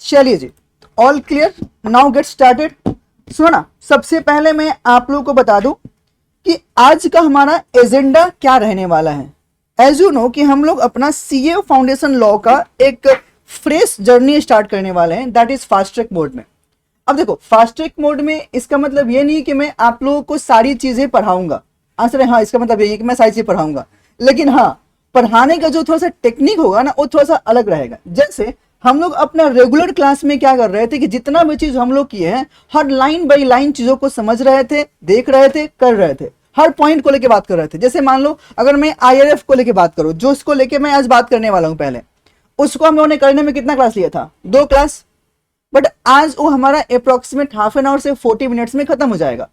चलिए जी, all clear, now get started. सुनो ना, सबसे पहले मैं आप लोगों को बता दूं कि आज का हमारा एजेंडा क्या रहने वाला है। एज यू नो कि हम लोग अपना सीए फाउंडेशन लॉ का एक फ्रेश जर्नी स्टार्ट करने वाले हैं, that is fast track mode में। अब देखो, फास्ट ट्रैक मोड में इसका मतलब ये नहीं कि मैं आप लोगों को सारी चीजें पढ़ाऊंगा। आंसर है हाँ, इसका मतलब ये कि मैं सारी चीजें पढ़ाऊंगा, लेकिन हाँ, पढ़ाने का जो थोड़ा सा टेक्निक होगा ना, वो थोड़ा सा अलग रहेगा। जैसे हम लोग अपना रेगुलर क्लास में क्या कर रहे थे कि जितना भी चीज हम लोग किए हैं, हर लाइन बाई लाइन चीजों को समझ रहे थे, देख रहे थे, कर रहे थे, हर पॉइंट को लेके बात कर रहे थे। जैसे मान लो अगर मैं आईआरएफ को लेके बात करूं, जो इसको लेके मैं आज बात करने वाला हूं, पहले उसको हम लोगों ने करने में कितना क्लास लिया था? 2 क्लास। बट आज वो हमारा अप्रोक्सीमेट हाफ एन आवर से 40 मिनट्स में खत्म हो जाएगा।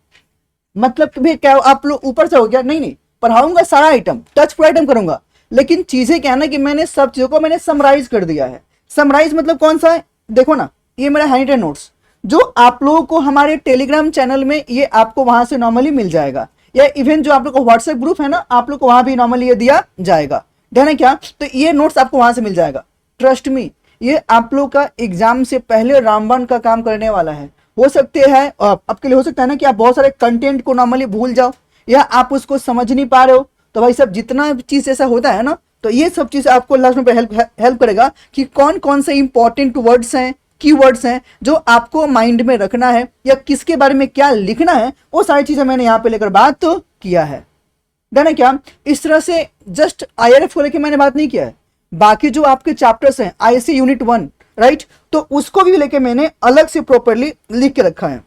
मतलब कि भाई क्या आप लोग ऊपर से हो गया? नहीं, पढ़ाऊंगा सारा आइटम, टच पर आइटम करूंगा, लेकिन चीजें क्या है ना कि मैंने सब चीजों को मैंने समराइज कर दिया है। समराइज मतलब कौन सा है? देखो ना, ये मेरा हैंड रिटन नोट्स जो आप लोगों को हमारे टेलीग्राम चैनल में, ये आपको वहां से नॉर्मली मिल जाएगा, या इवन जो आप लोग को व्हाट्सएप ग्रुप है ना, आप लोग को वहां भी नॉर्मली ये दिया जाएगा। ध्यान है क्या? तो ये नोट्स आपको वहां से मिल जाएगा। ट्रस्ट मी, ये आप लोग का एग्जाम से पहले रामबाण का काम करने वाला है। हो सकते हैं आपके लिए हो सकता है ना कि आप बहुत सारे कंटेंट को नॉर्मली भूल जाओ, या आप उसको समझ नहीं पा रहे हो। तो भाई सब जितना चीज ऐसा होता है ना, तो ये सब चीज आपको लास्ट में हेल्प करेगा कि कौन कौन से इंपॉर्टेंट वर्ड्स हैं, कीवर्ड्स हैं जो आपको माइंड में रखना है, या किसके बारे में क्या लिखना है, वो सारी चीजें मैंने यहाँ पे लेकर बात तो किया है। डन है क्या? इस तरह से जस्ट आईआरएफ को लेकर मैंने बात नहीं किया है, बाकी जो आपके चैप्टर्स हैं आईसी यूनिट 1, राइट, तो उसको भी लेके मैंने अलग से प्रॉपरली लिख के रखा है।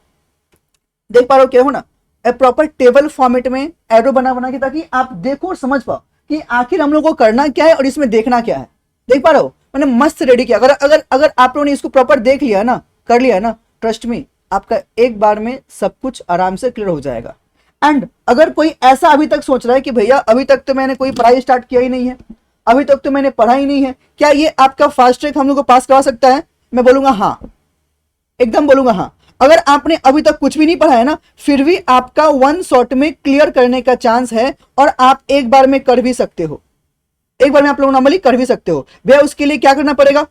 देख पा रहे हो क्या हो ना, प्रॉपर टेबल फॉर्मेट में एरो बना के, ताकि आप देखो और समझ पाओ कि आखिर हम लोग को करना क्या है और इसमें देखना क्या है। देख पा रहे हो, मैंने मस्त रेडी किया। अगर आप लोगों ने इसको प्रॉपर देख लिया ना, कर लिया ना, ट्रस्ट मी, आपका एक बार में सब कुछ आराम से क्लियर हो जाएगा। एंड अगर कोई ऐसा अभी तक सोच रहा है कि भैया अभी तक तो मैंने कोई पढ़ाई स्टार्ट किया ही नहीं है, अभी तक तो मैंने पढ़ा ही नहीं है, क्या ये आपका फास्ट ट्रैक हम लोग को पास करवा सकता है? मैं बोलूंगा हाँ, एकदम बोलूंगा हाँ। अगर आपने अभी तक कुछ भी नहीं पढ़ा है ना, फिर भी आपका 1 शॉट में क्लियर करने का चांस है, और आप एक बार में कर भी सकते हो। एक बार में आप लोग नॉर्मली कर भी सकते हो। भैया उसके लिए क्या करना पड़ेगा?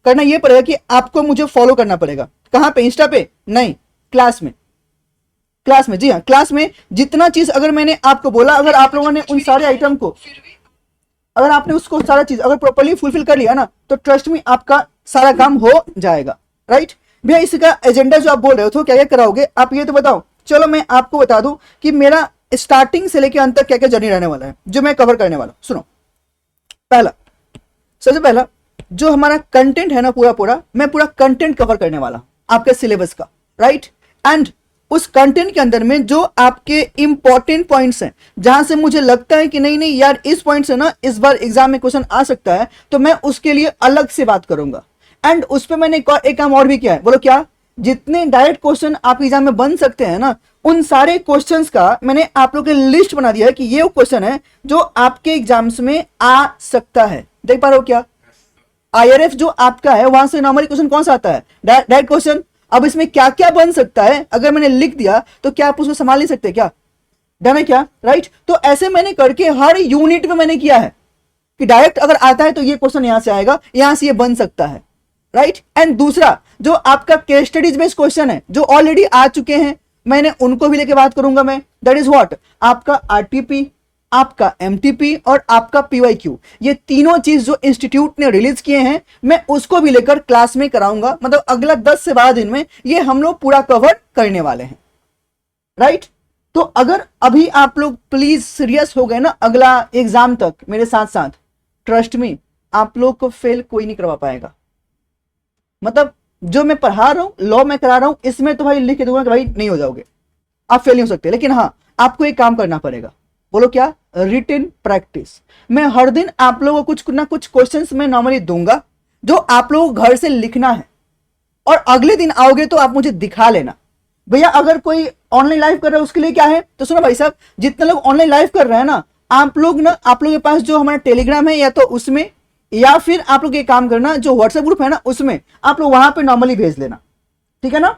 करना यह पड़ेगा कि आपको मुझे फॉलो करना पड़ेगा। कहां पे? इंस्टा पे? नहीं, क्लास में। क्लास में, जी हाँ, क्लास में जितना चीज अगर मैंने आपको बोला, अगर आप लोगों ने उन सारे आइटम को, अगर आपने उसको सारा चीज अगर प्रॉपर्ली फुलफिल कर लिया ना, तो ट्रस्ट में आपका सारा काम हो जाएगा। राइट भैया, इसका एजेंडा जो आप बोल रहे हो तो क्या क्या कराओगे आप, ये तो बताओ। चलो मैं आपको बता दूं कि मेरा स्टार्टिंग से लेकर अंत तक क्या क्या जर्नी रहने वाला है, जो मैं कवर करने वाला हूं। सुनो, पहला, सबसे पहला जो हमारा कंटेंट है ना, पूरा मैं पूरा कंटेंट कवर करने वाला हूं आपके सिलेबस का। राइट, एंड उस कंटेंट के अंदर में जो आपके इंपॉर्टेंट पॉइंट्स हैं, जहां से मुझे लगता है कि नहीं यार इस पॉइंट से ना इस बार एग्जाम में क्वेश्चन आ सकता है, तो मैं उसके लिए अलग से बात करूंगा। एंड उस पर मैंने एक काम और भी किया है। बोलो क्या? जितने डायरेक्ट क्वेश्चन आप एग्जाम में बन सकते हैं ना, उन सारे क्वेश्चंस का मैंने आप लोगों के लिस्ट बना दिया है कि ये क्वेश्चन है जो आपके एग्जाम्स में आ सकता है। देख पा रहे हो क्या? आईआरएफ जो आपका है, वहां से नॉर्मली क्वेश्चन कौन सा आता है? Direct question. अब इसमें क्या क्या बन सकता है अगर मैंने लिख दिया, तो क्या आप उसको संभाल नहीं सकते क्या? डन है क्या? राइट, तो ऐसे मैंने करके हर यूनिट में मैंने किया है कि डायरेक्ट अगर आता है तो ये क्वेश्चन यहां से आएगा, यहां से ये बन सकता है। राइट, एंड दूसरा जो आपका केस स्टडीज बेस्ड क्वेश्चन है जो ऑलरेडी आ चुके हैं, मैंने उनको भी लेके बात करूंगा मैं। दैट इज व्हाट, आपका आरटीपी, आपका एमटीपी और आपका पीवाईक्यू, ये तीनों चीज जो इंस्टीट्यूट ने रिलीज किए हैं, मैं उसको भी लेकर क्लास में कराऊंगा। मतलब अगला 10 से 12 दिन में ये हम लोग पूरा कवर करने वाले हैं। राइट, तो अगर अभी आप लोग प्लीज सीरियस हो गए ना अगला एग्जाम तक मेरे साथ साथ, ट्रस्ट मी, आप लोग को फेल कोई नहीं करवा पाएगा। मतलब जो मैं पढ़ा रहा हूं, लॉ में करा रहा हूं, इसमें तो भाई लिख के दूंगा कि भाई नहीं हो जाओगे, आप फेल नहीं हो सकते। लेकिन हाँ, आपको एक काम करना पड़ेगा। बोलो क्या? Written practice. मैं हर दिन आप लोगों को कुछ ना कुछ क्वेश्चंस में नॉर्मली दूंगा जो आप लोगों को घर से लिखना है, और अगले दिन आओगे तो आप मुझे दिखा लेना। भैया अगर कोई ऑनलाइन लाइव कर रहा है उसके लिए क्या है, तो सुनो भाई साहब, जितने लोग ऑनलाइन लाइव कर रहे हैं ना, आप लोग के पास जो हमारा टेलीग्राम है, या तो उसमें, या फिर आप लोग ये काम करना जो व्हाट्सएप ग्रुप है ना, उसमें आप लोग वहां पे नॉर्मली भेज लेना। ठीक है ना?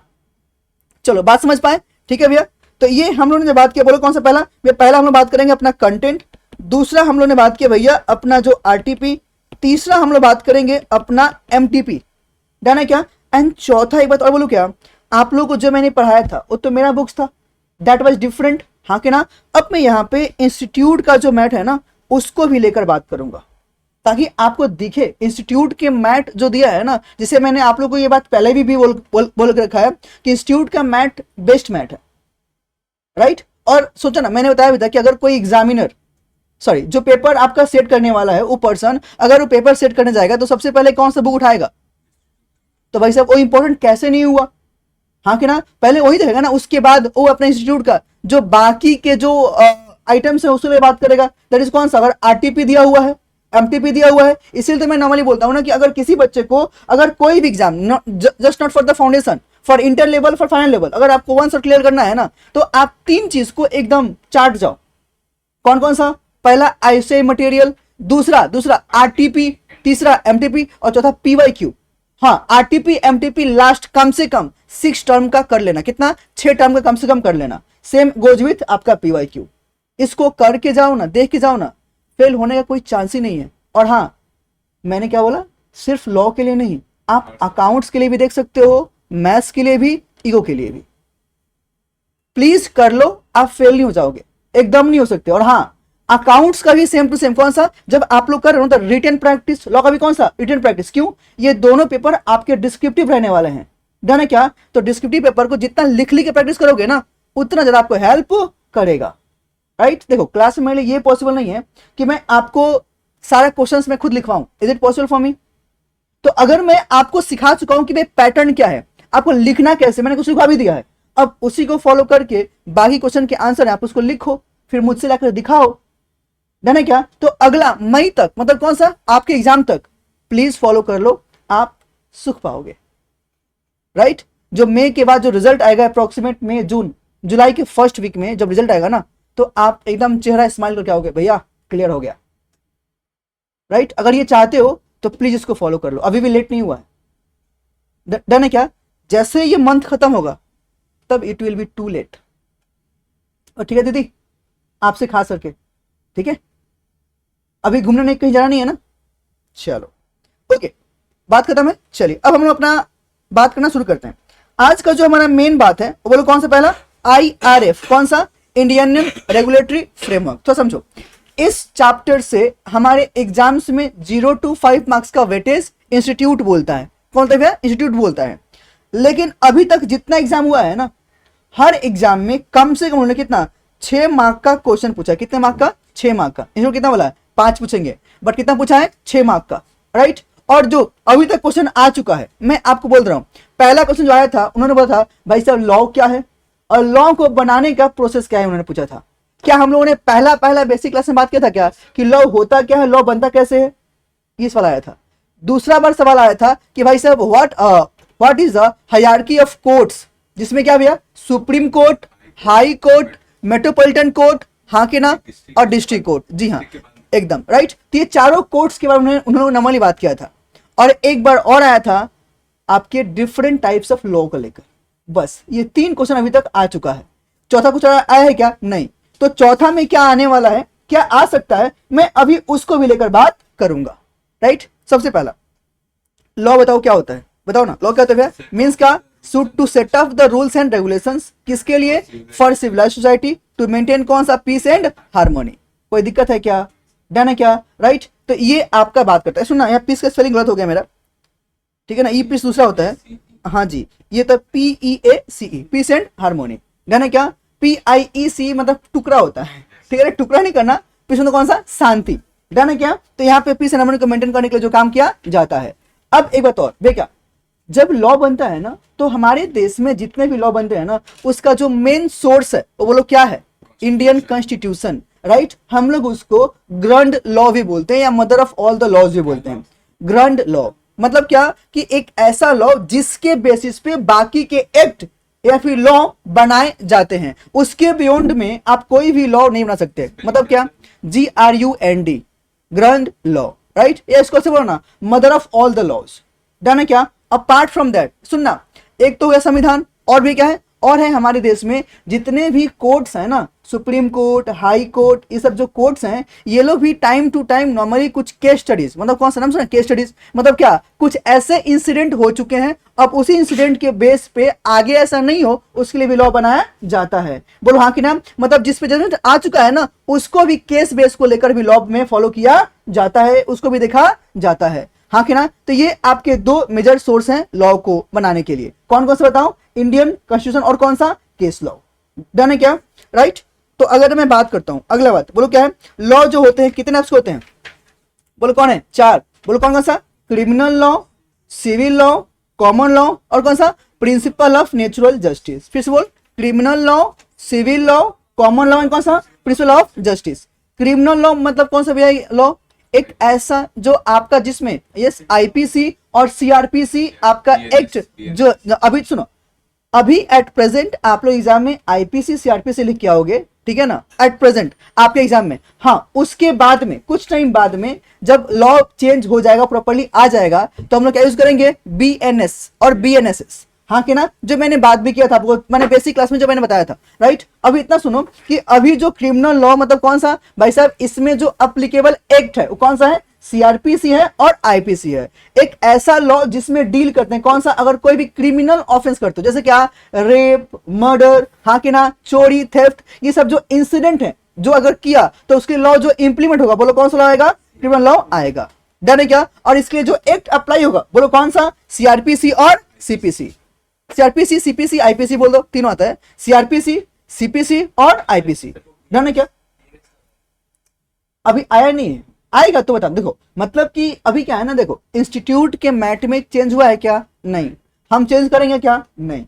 चलो बात समझ पाए? ठीक है भैया, तो ये हम लोगों ने बात किया। बोलो कौन सा? पहला हम लोग बात करेंगे अपना कंटेंट, दूसरा हम लोग ने बात किया भैया अपना जो आरटीपी, तीसरा हम लोग बात करेंगे अपना एमटीपी। डन है क्या? एंड चौथा एक बात और बोलूं क्या, आप लोगों को जो मैंने पढ़ाया था वो तो मेरा बुक्स था, दैट वाज डिफरेंट, हाँ कि ना? अब मैं यहाँ पे इंस्टीट्यूट का जो मैथ है ना उसको भी लेकर बात करूंगा, ताकि आपको दिखे इंस्टीट्यूट के मैथ जो दिया है ना, जिसे मैंने आप लोगों को ये बात पहले भी बोल के रखा है कि इंस्टीट्यूट का मैथ बेस्ट मैथ है, राइट? और सोचो ना, मैंने बताया भी था कि अगर कोई एग्जामिनर, सॉरी, जो पेपर आपका सेट करने वाला है वो पर्सन अगर वो पेपर सेट करने जाएगा तो सबसे पहले कौन सा बुक उठाएगा? तो भाई साहब वो इंपॉर्टेंट कैसे नहीं हुआ, हाँ कि ना? पहले वही देखेगा ना, उसके बाद वो अपने इंस्टीट्यूट का जो बाकी के जो आइटम्स है उसके लिए बात करेगा। दैट इज कौन सा? अगर आरटीपी दिया हुआ है, एमटीपी दिया हुआ है, इसीलिए तो मैं नॉर्मली बोलता हूं ना कि अगर किसी बच्चे को अगर कोई भी exam, just not for the foundation, for inter level, for final level, अगर आपको वन शॉट क्लियर करना है ना तो आप तीन चीज को एकदम चाट जाओ। कौन कौन सा? पहला आईसीआई मटेरियल, दूसरा आरटीपी, तीसरा एमटीपी और चौथा पीवाईक्यू। हाँ, आरटीपी एमटीपी लास्ट कम से कम 6 टर्म का कर लेना। कितना? 6 टर्म का कम से कम कर लेना। सेम गोज विथ आपका पीवाईक्यू। इसको करके जाओ ना, देख के जाओ ना, फेल होने का कोई चांस ही नहीं है। और हाँ, मैंने क्या बोला, सिर्फ लॉ के लिए नहीं, आप अकाउंट्स के लिए भी देख सकते हो, मैथ्स के लिए भी, ईगो के लिए भी। प्लीज कर लो, आप फेल नहीं हो जाओगे, एकदम नहीं हो सकते। और हाँ, अकाउंट्स का भी सेम टू सेम। कौन सा? जब आप लोग कर रहे हो तो रिटन प्रैक्टिस, लॉ का भी कौन सा? Written practice. क्यों? ये दोनों पेपर आपके डिस्क्रिप्टिव रहने वाले हैं, डन है क्या? तो डिस्क्रिप्टिव पेपर को जितना लिख के प्रैक्टिस करोगे ना उतना ज्यादा आपको हेल्प करेगा, राइट? देखो, क्लास में मेरे लिए ये पॉसिबल नहीं है कि मैं आपको सारा क्वेश्चंस में खुद लिखवाऊं। Is it possible for me? तो अगर मैं आपको सिखा चुका हूं कि भाई पैटर्न क्या है, आपको लिखना कैसे, मैंने कुछ लिखवा भी दिया है, अब उसी को फॉलो करके बाकी क्वेश्चन के आंसर है आप उसको लिखो, फिर मुझसे लाकर दिखाओ, डन है क्या? तो अगला मई तक, मतलब कौन सा? आपके एग्जाम तक, प्लीज फॉलो कर लो, आप सुख पाओगे, राइट? जो मई के बाद जो रिजल्ट आएगा, अप्रोक्सीमेट मई जून जुलाई के फर्स्ट वीक में जब रिजल्ट आएगा ना, तो आप एकदम चेहरा स्माइल करके आओगे, भैया क्लियर हो गया, राइट? अगर ये चाहते हो तो प्लीज इसको फॉलो कर लो, अभी भी लेट नहीं हुआ है, डन है क्या? जैसे ये मंथ खत्म होगा तब it will be too late. और ठीक है दीदी, आपसे खास करके, ठीक है? अभी घूमने नहीं, कहीं जाना नहीं है ना? चलो ओके, बात खत्म है। चलिए अब हम लोग अपना बात करना शुरू करते हैं। आज का जो हमारा मेन बात है वो बोलो कौन सा? पहला IRF, कौन सा? Indian regulatory framework. तो समझो, इस चैप्टर से हमारे एग्जाम्स में 0 to 5 मार्क्स का वेटेज इंस्टीट्यूट बोलता है। कौन बोलता है? इंस्टीट्यूट बोलता है। लेकिन अभी तक जितना एग्जाम हुआ है ना, हर एग्जाम में कम से कम उन्होंने कितना? 6 मार्क का क्वेश्चन पूछा है। कितने मार्क का? 6 मार्क का। इन्होंने कितना बोला है? 5 पूछेंगे, बट कितना पूछा है? 6 मार्क का, राइट? और जो अभी तक क्वेश्चन आ चुका है, मैं आपको बोल रहा हूं, पहला क्वेश्चन जो आया था उन्होंने बोला था भाई साहब लॉ क्या है और लॉ को बनाने का प्रोसेस क्या है, उन्होंने पूछा था। क्या हम लोगों ने पहला बेसिक क्लास में बात किया था क्या कि लॉ होता क्या है, लॉ बनता कैसे है? ये सवाल आया था। दूसरा बार सवाल आया था कि भाई साहब what is the hierarchy of courts, जिसमें क्या भैया? Supreme court, high court, metropolitan court, हाँ के ना, और डिस्ट्रिक्ट कोर्ट। जी हाँ, एकदम राइट। तो ये चारों कोर्ट्स के बारे में उन्होंने नॉर्मली बात किया था। और एक बार और आया था आपके डिफरेंट टाइप्स ऑफ लॉ को लेकर। बस ये 3 क्वेश्चन अभी तक आ चुका है। चौथा कुछ आया है क्या? नहीं। तो चौथा में क्या आने वाला है, क्या आ सकता है, मैं अभी उसको भी लेकर बात करूंगा, राइट? सबसे पहला लॉ बताओ क्या होता है, बताओ ना। लॉ क्या होता है? मीन्स क्या? Suit to set of the rules and regulations, किसके लिए? For civilized society to maintain कौन सा? Peace and harmony. कोई दिक्कत है क्या? डन है क्या? राइट? तो ये आपका बात करता है। सुनना, यहाँ पीस का स्पेलिंग गलत हो गया मेरा, ठीक है ना? ई पीस दूसरा होता है, हाँ जी, ये तो PEACE, peace and harmony. Done है क्या? PIEC मतलब टुकड़ा होता है, ठीक है? टुकड़ा नहीं करना। पीस मतलब कौन सा? शांति। डन है क्या? तो यहाँ पे पीस एंड हार्मोनी को मेंटेन करने के लिए जो काम किया जाता है। अब एक बात और, क्या जब लॉ बनता है ना, तो हमारे देश में जितने भी लॉ बनते हैं ना, उसका जो मेन सोर्स है वो बोलो क्या है? Indian constitution, right? हम लोग उसको ग्रैंड लॉ भी बोलते हैं या mother of all the laws भी बोलते हैं। ग्रैंड लॉ मतलब क्या कि एक ऐसा लॉ जिसके बेसिस पे बाकी के एक्ट या फिर लॉ बनाए जाते हैं। उसके बियॉन्ड में आप कोई भी लॉ नहीं बना सकते। मतलब क्या? GRUND, grand law, right? या इसको से बोलो ना, mother of all the laws. Done है क्या? अपार्ट फ्रॉम दैट, सुनना, एक तो हुआ संविधान, और भी क्या है? और है हमारे देश में जितने भी कोर्ट्स हैं ना, सुप्रीम कोर्ट, हाई कोर्ट, ये सब जो कोर्ट्स हैं, ये लोग भी टाइम टू टाइम नॉर्मली कुछ केस स्टडीज, मतलब कौन सा नाम सुना, केस स्टडीज, मतलब क्या, कुछ ऐसे इंसिडेंट हो चुके हैं, अब उसी इंसिडेंट के बेस पे आगे ऐसा नहीं हो उसके लिए भी लॉ बनाया जाता है। बोलो हाँ कि नाम, मतलब जिस पे जजमेंट आ चुका है ना, उसको भी केस बेस को लेकर भी लॉ में फॉलो किया जाता है, उसको भी देखा जाता है। हाँ कि ना। तो ये आपके दो मेजर सोर्स हैं लॉ को बनाने के लिए। कौन कौन से बताओ, इंडियन कॉन्स्टिट्यूशन और कौन सा, केस लॉ। डन है क्या, राइट। तो अगर मैं बात करता हूं अगला बात, बोलो क्या है, लॉ जो होते हैं कितने टाइप्स के होते हैं, बोलो कौन है, चार। बोलो कौन कौन सा, criminal law, civil law, common law और कौन सा, प्रिंसिपल ऑफ नेचुरल जस्टिस। फिर से बोल, criminal law, civil law, common law and कौन सा, principle of justice. Criminal law मतलब कौन सा भैया लॉ, एक ऐसा जो आपका जिसमें यस आईपीसी और सीआरपीसी आपका एक्ट जो अभी सुनो, अभी एट प्रेजेंट आप लोग एग्जाम में आईपीसी सीआरपीसी लिख के आओगे, ठीक है ना, एट प्रेजेंट आपके एग्जाम में। हाँ, उसके बाद में कुछ टाइम बाद में जब लॉ चेंज हो जाएगा, प्रॉपर्ली आ जाएगा, तो हम लोग क्या यूज करेंगे, बीएनएस और बीएनएसएस। हाँ कि ना, जो मैंने बात भी किया था आपको, मैंने बेसिक क्लास में जो मैंने बताया था, राइट। अभी इतना सुनो कि अभी जो क्रिमिनल लॉ मतलब कौन सा भाई साहब, इसमें जो अप्लीकेबल एक्ट है वो कौन सा है, सीआरपीसी है और आईपीसी है। एक ऐसा लॉ जिसमें डील करते हैं कौन सा, अगर कोई भी क्रिमिनल ऑफेंस करते हो, जैसे क्या, रेप, मर्डर, हाँ कि ना, चोरी, थेफ्ट, ये सब जो इंसिडेंट है जो अगर किया तो उसके लॉ जो इंप्लीमेंट होगा, बोलो कौन सा लॉ आएगा, क्रिमिनल लॉ आएगा। डन है क्या। और इसके जो एक्ट अप्लाई होगा, बोलो कौन सा, सीआरपीसी और सीपीसी। सीआरपीसी, सीपीसी, आईपीसी बोल दो, तीनों आता है, सीआरपीसी, सीपीसी और आईपीसी। डन है क्या, अभी आया नहीं है, आएगा तो बता। देखो मतलब कि अभी क्या है ना, देखो इंस्टीट्यूट के मैट में चेंज हुआ है क्या, नहीं। हम चेंज करेंगे क्या, नहीं।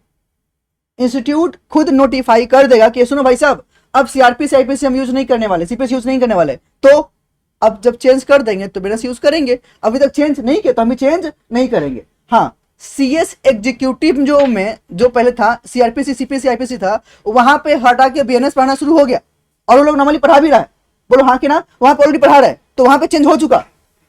इंस्टीट्यूट खुद नोटिफाई कर देगा कि सुनो भाई साहब, अब सीआरपीसी आईपीसी हम यूज नहीं करने वाले, सीपीसी यूज नहीं करने वाले, तो अब जब चेंज कर देंगे तो बिना यूज करेंगे। अभी तक चेंज नहीं किया तो हम चेंज नहीं करेंगे। हाँ, सीएस एग्जीक्यूटिव जो में जो पहले था सीआरपीसी सीपीसी आईपीसी था, वहां पे हटा के बीएनएस पढ़ाना शुरू हो गया, और वो लोग नॉर्मली पढ़ा भी रहा है, बोलो हाँ कि ना, वहां पे ऑलरेडी पढ़ा रहा है, तो वहां पे चेंज हो चुका,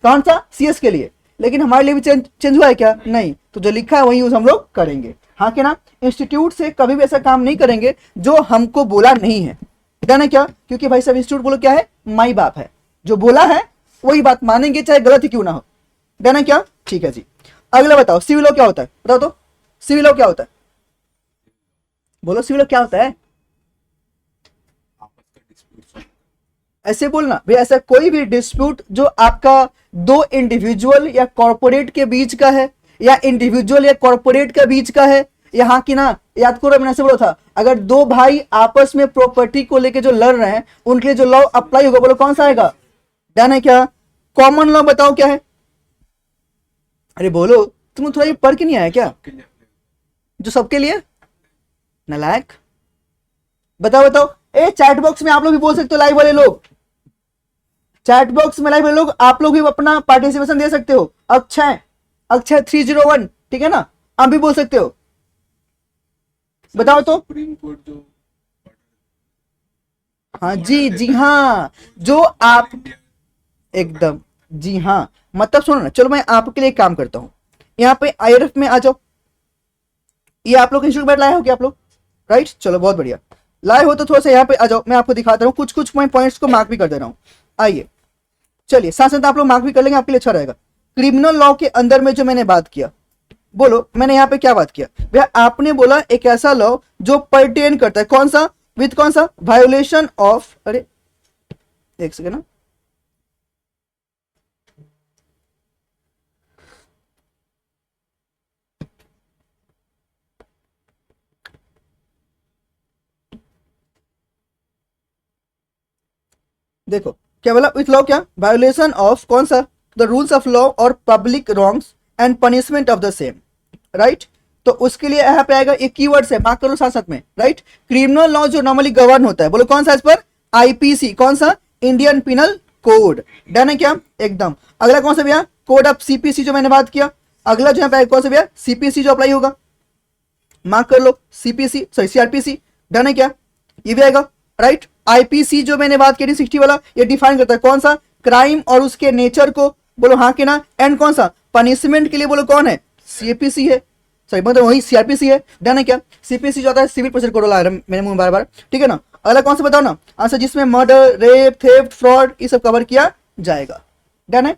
कौन सा, सीएस के लिए। लेकिन हमारे लिए भी चेंज हुआ है क्या, नहीं। तो जो लिखा है वही यूज हम लोग करेंगे। हाँ कि ना, इंस्टीट्यूट से कभी भी ऐसा काम नहीं करेंगे जो हमको बोला नहीं है। डन है क्या, क्योंकि भाई साहब इंस्टीट्यूट बोलो क्या है, माई बाप है, जो बोला है वही बात मानेंगे चाहे गलत ही क्यों ना हो। डन है क्या, ठीक है जी। अगला बताओ, सिविल लॉ क्या होता है, बताओ तो, सिविल लॉ क्या होता है, बोलो सिविल लॉ क्या होता है। ऐसे बोलना भैया, ऐसा कोई भी डिस्प्यूट जो आपका दो इंडिविजुअल या कॉर्पोरेट के बीच का है, या इंडिविजुअल या कॉर्पोरेट के बीच का है, यहाँ की ना, याद करो मैंने ऐसे बोला था, अगर दो भाई आपस में प्रॉपर्टी को लेके जो लड़ रहे हैं उनके लिए जो लॉ अप्लाई होगा, बोलो कौन सा आएगा। डन है क्या। कॉमन लॉ बताओ क्या है, अरे बोलो, तुम थोड़ा ये पढ़ के नहीं आया क्या, जो सबके लिए, नालायक। बताओ बताओ, ए चैट बॉक्स में आप लोग भी बोल सकते हो, लाइव वाले लोग, चैट बॉक्स में लाइव वाले लोग आप लोग भी अपना पार्टिसिपेशन दे सकते हो। अक्षय, अक्षय 301, ठीक है ना, आप भी बोल सकते हो, बताओ तो। हाँ जी, जी हाँ, जो आप एकदम, जी हाँ, मतलब सुनो ना, चलो मैं आपके लिए एक काम करता हूं, यहाँ पे आईआरएफ में आ जाओ। ये आप लोग इंस्टीट्यूट लाए हो क्या आप लोग, राइट, चलो बहुत बढ़िया, लाए हो तो थोड़ा सा यहाँ पे आ जाओ, मैं आपको दिखाता हूँ, कुछ कुछ मैं पॉइंट्स को मार्क भी कर दे रहा हूँ। आइए, चलिए साथ साथ आप लोग मार्क भी कर लेंगे, आपके लिए अच्छा रहेगा। क्रिमिनल लॉ के अंदर में जो मैंने बात किया, बोलो मैंने यहाँ पे क्या बात किया भैया, आपने बोला एक ऐसा लॉ जो पर्टेन करता है, कौन सा, विथ कौन सा, वायोलेशन ऑफ, अरे एक सेकेंड ना, देखो क्या बोला, विथ लॉ क्या, वायोलेशन ऑफ कौन सा, द रूल्स ऑफ लॉ और public wrongs and punishment of the same, right. तो उसके लिए यहाँ पे आएगा, एक कीवर्ड्स है, मार्क करो साथ साथ में, राइट। क्रिमिनल लॉ जो नॉर्मली गवर्न होता है, बोलो कौन सा इस पर, आईपीसी, कौन सा, इंडियन पिनल कोड। डन है क्या, एकदम। अगला कौन सा भैया, कोड ऑफ सीपीसी जो मैंने बात किया। अगला जो यहाँ पे कौन सा भैया, सीपीसी जो अप्लाई होगा, मार्क कर लो, सीपीसी सॉरी सीआरपीसी। डन है क्या, ये भी आएगा, राइट। आईपीसी जो मैंने बात की 60 वाला, ये डिफाइन करता है कौन सा, क्राइम और उसके नेचर को, बोलो हाँ के ना, एंड कौन सा, पनिशमेंट के लिए बोलो कौन है, सीपीसी है। सॉरी मतलब वही सीआरपीसी है, डन है क्या। सीपीसी जो आता है सिविल प्रोसीजर कोड वाला है मेरे मुंह में बार बार, ठीक है ना। अगला कौन सा बताओ ना आंसर, जिसमें मर्डर, रेप, थेफ्ट, फ्रॉड ये सब कवर किया जाएगा, डन है।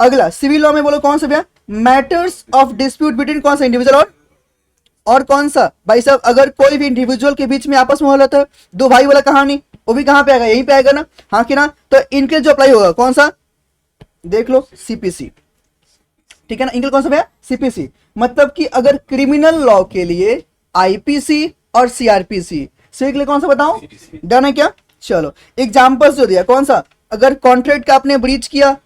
अगला सिविल लॉ में बोलो कौन सा भैया, मैटर्स ऑफ डिस्प्यूट बिटवीन कौन सा इंडिविजुअल और कौन सा भाई साहब, अगर कोई भी इंडिविजुअल के बीच में आपस में हो रहा था, दो भाई वाला कहानी, वो भी कहां पे आएगा, यहीं पे आएगा ना, हाँ कि ना। तो इनके जो अप्लाई होगा कौन सा, देख लो सीपीसी, ठीक है ना। इनके कौन सा भैया, सीपीसी। मतलब कि अगर क्रिमिनल लॉ के लिए आईपीसी और सीआरपीसी, सिविल के लिए कौन सा बताओ, डन है क्या। चलो एग्जांपल्स जो दिया कौन सा, अगर कॉन्ट्रैक्ट का आपने ब्रीच किया,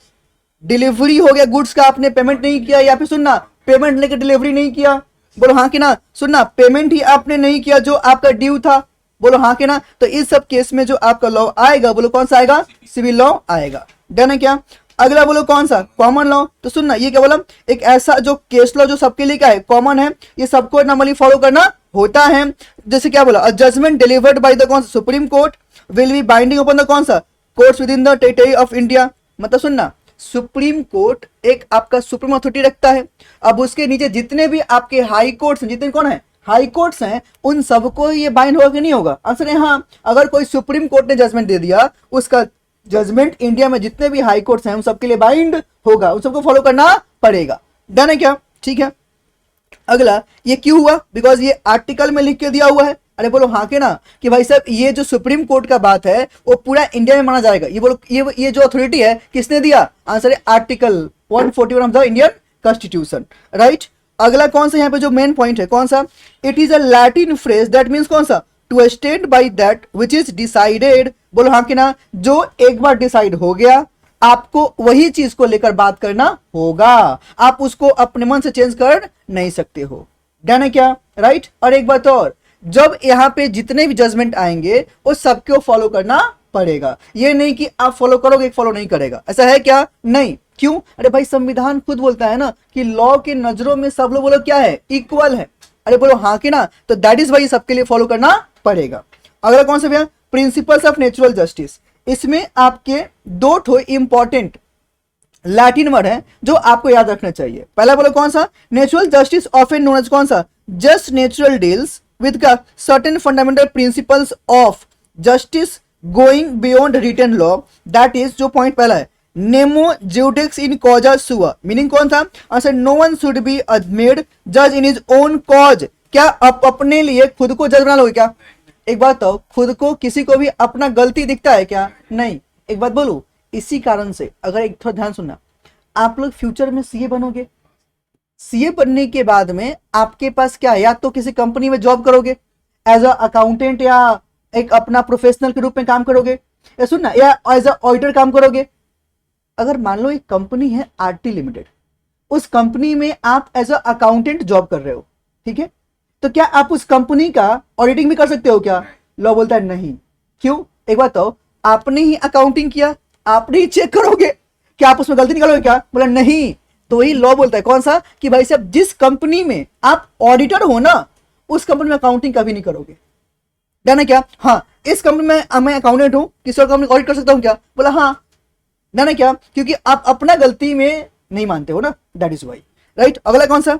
डिलीवरी हो गया गुड्स का, आपने पेमेंट नहीं किया, या फिर सुनना पेमेंट लेकर डिलीवरी नहीं किया, बोलो हाँ कि ना। सुनना पेमेंट ही आपने नहीं किया जो आपका ड्यू था, बोलो हाँ कि ना। तो इस सब केस में जो आपका लॉ आएगा बोलो कौन सा आएगा, सिविल लॉ आएगा, डन है क्या। अगला बोलो कौन सा, कॉमन लॉ। तो सुनना ये क्या बोला, एक ऐसा जो केस लॉ जो सबके लिए क्या है, कॉमन है, ये सबको नॉर्मली फॉलो करना होता है। जैसे क्या बोला, अ जजमेंट डिलीवर्ड बाय द कौन सा supreme court will be binding upon the कौन सा courts with in the territory of India. मतलब सुनना सुप्रीम कोर्ट एक आपका सुप्रीम अथॉरिटी रखता है, अब उसके नीचे जितने भी आपके हाई कोर्ट्स हैं, जितने कौन है हाई कोर्ट्स हैं, उन सबको ये बाइंड होगा कि नहीं होगा, आंसर है हाँ। अगर कोई सुप्रीम कोर्ट ने जजमेंट दे दिया, उसका जजमेंट इंडिया में जितने भी हाई कोर्ट्स हैं उन सबके लिए बाइंड होगा, उन सबको फॉलो करना पड़ेगा, डन है क्या, ठीक है। अगला ये क्यों हुआ, बिकॉज ये आर्टिकल में लिख के दिया हुआ है। अरे बोलो हाँ के ना, कि भाई साहब ये जो सुप्रीम कोर्ट का बात है वो पूरा इंडिया में माना जाएगा। ये बोलो ये जो अथॉरिटी है किसने दिया, आंसर है article 141 of the Indian constitution, right. अगला कौन सा यहाँ पे जो मेन पॉइंट है कौन सा, it is a Latin phrase that means कौन सा, to state by that which is decided, बोलो हाँ कि ना, जो एक बार डिसाइड हो गया आपको वही चीज को लेकर बात करना होगा, आप उसको अपने मन से चेंज कर नहीं सकते हो, डन है क्या, राइट। और एक बात और, जब यहाँ पे जितने भी जजमेंट आएंगे वो सबको फॉलो करना पड़ेगा, ये नहीं कि आप फॉलो करोगे एक फॉलो नहीं करेगा, ऐसा है क्या, नहीं। क्यों, अरे भाई संविधान खुद बोलता है ना कि लॉ के नजरों में सब लोग बोलो क्या है, इक्वल है। अरे बोलो हाँ कि ना, तो दैट इज वाई सबके लिए फॉलो करना पड़ेगा। अगला कौन सा भैया, प्रिंसिपल्स ऑफ नेचुरल जस्टिस। इसमें आपके दो ठो इंपॉर्टेंट लैटिन वर्ड है जो आपको याद रखना चाहिए। पहला बोलो कौन सा, natural justice often known as कौन सा, जस्ट नेचुरल डील्स विद का certain fundamental principles of justice going beyond written law, that is जो पॉइंट पहला है, नेमो ज्यूडिक्स इन कॉजा सुआ, मीनिंग कौन सा, answer no one should be made जज इन हिज ओन कॉज। क्या आप अपने लिए खुद को जज बना लोगे क्या, एक बात तो खुद को किसी को भी अपना गलती दिखता है क्या, नहीं। एक बात बोलूं, इसी कारण से अगर एक थोड़ा ध्यान सुनना, आप लोग फ्यूचर में सीए बनोगे, सीए बनने के बाद में आपके पास क्या है, या तो किसी कंपनी में जॉब करोगे एज अ अकाउंटेंट, या एक अपना प्रोफेशनल के रूप में काम करोगे, या सुनना या एज अ ऑडिटर काम करोगे। अगर मान लो एक कंपनी है आरटी लिमिटेड, उस कंपनी में आप एज अ अकाउंटेंट जॉब कर रहे हो, ठीक है, तो क्या आप उस कंपनी का ऑडिटिंग भी कर सकते हो क्या, लॉ बोलता है नहीं। क्यों, एक बात तो आपने ही अकाउंटिंग किया, आपने ही चेक करोगे, क्या आप उसमें गलती निकालोगे क्या, बोला नहीं। तो वही लॉ बोलता है कौन सा, कि भाई साहब जिस कंपनी में आप ऑडिटर हो ना, उस कंपनी में अकाउंटिंग कभी नहीं करोगे, डन है क्या। हाँ, इस कंपनी में मैं अकाउंटेंट हूं, किसी और कंपनी ऑडिट कर सकता हूं क्या, बोला हाँ, डन है क्या, क्योंकि आप अपना गलती में नहीं मानते हो ना, दैट इज वाई, राइट। अगला कौन सा,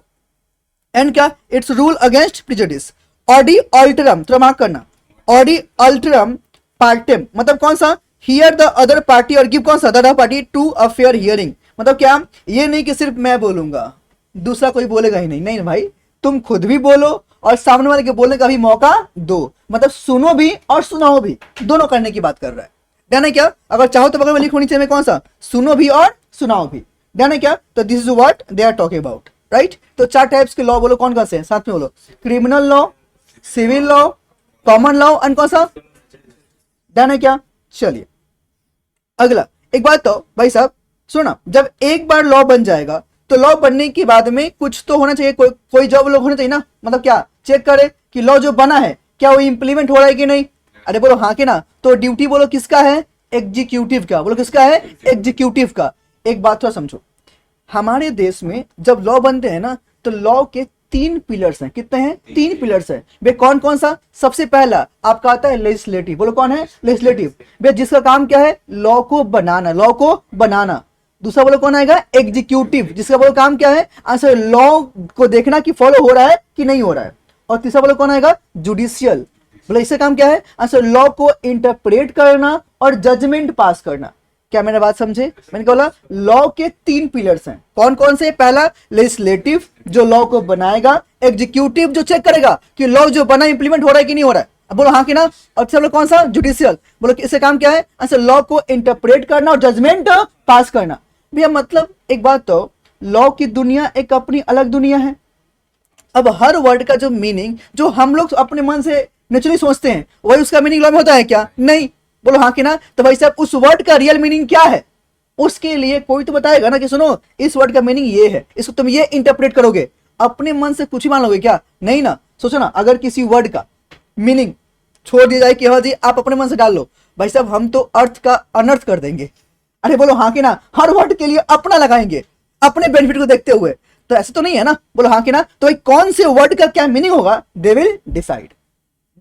एंड क्या, it's rule against prejudice, audi alteram, थोड़ा मार्क करना, ऑडी अल्टरम पार्टेम, मतलब कौन सा, हियर द अदर पार्टी और गिव कौन सा, the other party to a fair hearing. मतलब क्या, ये नहीं कि सिर्फ मैं बोलूंगा दूसरा कोई बोलेगा ही नहीं, नहीं भाई तुम खुद भी बोलो और सामने वाले के बोलने का भी मौका दो, मतलब सुनो भी और सुनाओ भी, दोनों करने की बात कर रहा है, डन है क्या। अगर चाहो तो बगल में लिखो नीचे में कौन सा, सुनो भी और सुनाओ भी, डन है क्या। तो this is what they are talking about, right. तो चार टाइप्स के लॉ बोलो कौन कौन से हैं, साथ में बोलो, criminal law, civil law, common law and कौन सा, डन है क्या। चलिए अगला, एक बात तो भाई साहब सुना, जब एक बार लॉ बन जाएगा तो लॉ बनने के बाद में कुछ तो होना चाहिए, कोई जॉब लोग होना चाहिए ना, मतलब क्या चेक करे कि लॉ जो बना है क्या वो इंप्लीमेंट हो रहा है कि नहीं। अरे बोलो हाँ कि ना, तो ड्यूटी बोलो किसका है, एग्जीक्यूटिव का, बोलो किसका है, एग्जीक्यूटिव का। एक बात थोड़ा समझो, हमारे देश में जब लॉ बनते हैं ना, तो लॉ के तीन पिलर्स हैं, कितने हैं, तीन पिलर्स हैं वे, कौन कौन सा, सबसे पहला आपका आता है लेजिस्लेटिव, बोलो कौन है, लेजिस्लेटिव, वे जिसका काम क्या है, लॉ को बनाना, लॉ को बनाना। दूसरा बोलो कौन आएगा, एग्जीक्यूटिव, जिसका बोलो काम क्या है, आंसर लॉ को देखना कि फॉलो हो रहा है कि नहीं हो रहा है। और तीसरा बोलो कौन आएगा, जुडिशियल, बोले इससे काम क्या है, आंसर लॉ को इंटरप्रेट करना और जजमेंट पास करना। क्या मैंने बात समझे, मैंने बोला लॉ के 3 पिलर्स हैं, कौन कौन से, पहला लेजिस्लेटिव जो लॉ को बनाएगा, एग्जीक्यूटिव जो चेक करेगा कि लॉ जो बना इंप्लीमेंट हो रहा है कि नहीं हो रहा है, अब बोलो हाँ कि ना, और सब लोग कौन सा, जुडिशियल, बोलो कि इससे काम क्या है, आंसर लॉ को इंटरप्रेट करना और जजमेंट पास करना। भैया मतलब एक बात, तो लॉ की दुनिया एक अपनी अलग दुनिया है। अब हर वर्ड का जो मीनिंग जो हम लोग अपने मन से नेचुरली सोचते हैं वही उसका मीनिंग लॉ में होता है क्या, नहीं, बोलो हाँ कि ना। तो भाई साहब उस वर्ड का रियल मीनिंग क्या है, उसके लिए कोई तो बताएगा ना कि सुनो इस वर्ड का मीनिंग ये है, इसको तुम ये इंटरप्रेट करोगे, अपने मन से कुछ ही मान लोगे क्या, नहीं ना। सोचो ना, अगर किसी वर्ड का मीनिंग छोड़ दिया जाए कि हाँ जी आप अपने मन से डाल लो, भाई साहब हम तो अर्थ का अनर्थ कर देंगे। अरे बोलो हाँ कि ना, हर वर्ड के लिए अपना लगाएंगे अपने बेनिफिट को देखते हुए, तो ऐसे तो नहीं है ना, बोलो हाँ कि ना। तो कौन से वर्ड का क्या मीनिंग होगा, दे विल डिसाइड,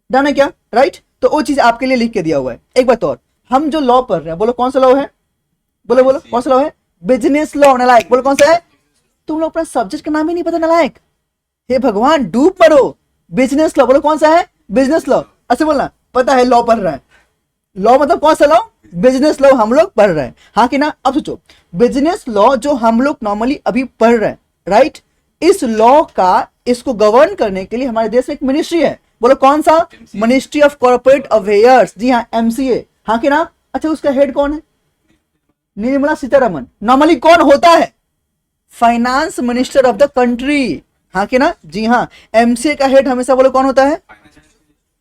डन है क्या, राइट। तो वो चीज आपके लिए लिख के दिया हुआ है। एक बात और, हम जो लॉ पढ़ रहे हैं, बोलो कौन सा लॉ है, बोलो बोलो कौन सा लॉ है, बिजनेस लॉ, नालायक, बोलो कौन सा है, तुम लोग अपना सब्जेक्ट का नाम ही नहीं पता, नालायक, हे भगवान डूब मरो। बिजनेस लॉ, बोलो कौन सा है, बिजनेस लॉ, ऐसे बोलना, पता है लॉ पढ़ रहा है, लॉ मतलब कौन सा लॉ, बिजनेस लॉ हम लोग पढ़ रहे हैं, हाँ कि ना। अब सोचो बिजनेस लॉ जो हम लोग नॉर्मली अभी पढ़ रहे हैं, राइट, इस लॉ का, इसको गवर्न करने के लिए हमारे देश में एक मिनिस्ट्री है, बोलो कौन सा, मिनिस्ट्री ऑफ कॉर्पोरेट अफेयर्स, जी हाँ एमसीए, हाँ कि ना। अच्छा उसका हेड कौन है, निर्मला सीतारमन। नॉर्मली कौन होता है, finance minister of the country, हाँ कि ना, जी हाँ। एमसीए का हेड हमेशा बोलो कौन होता है,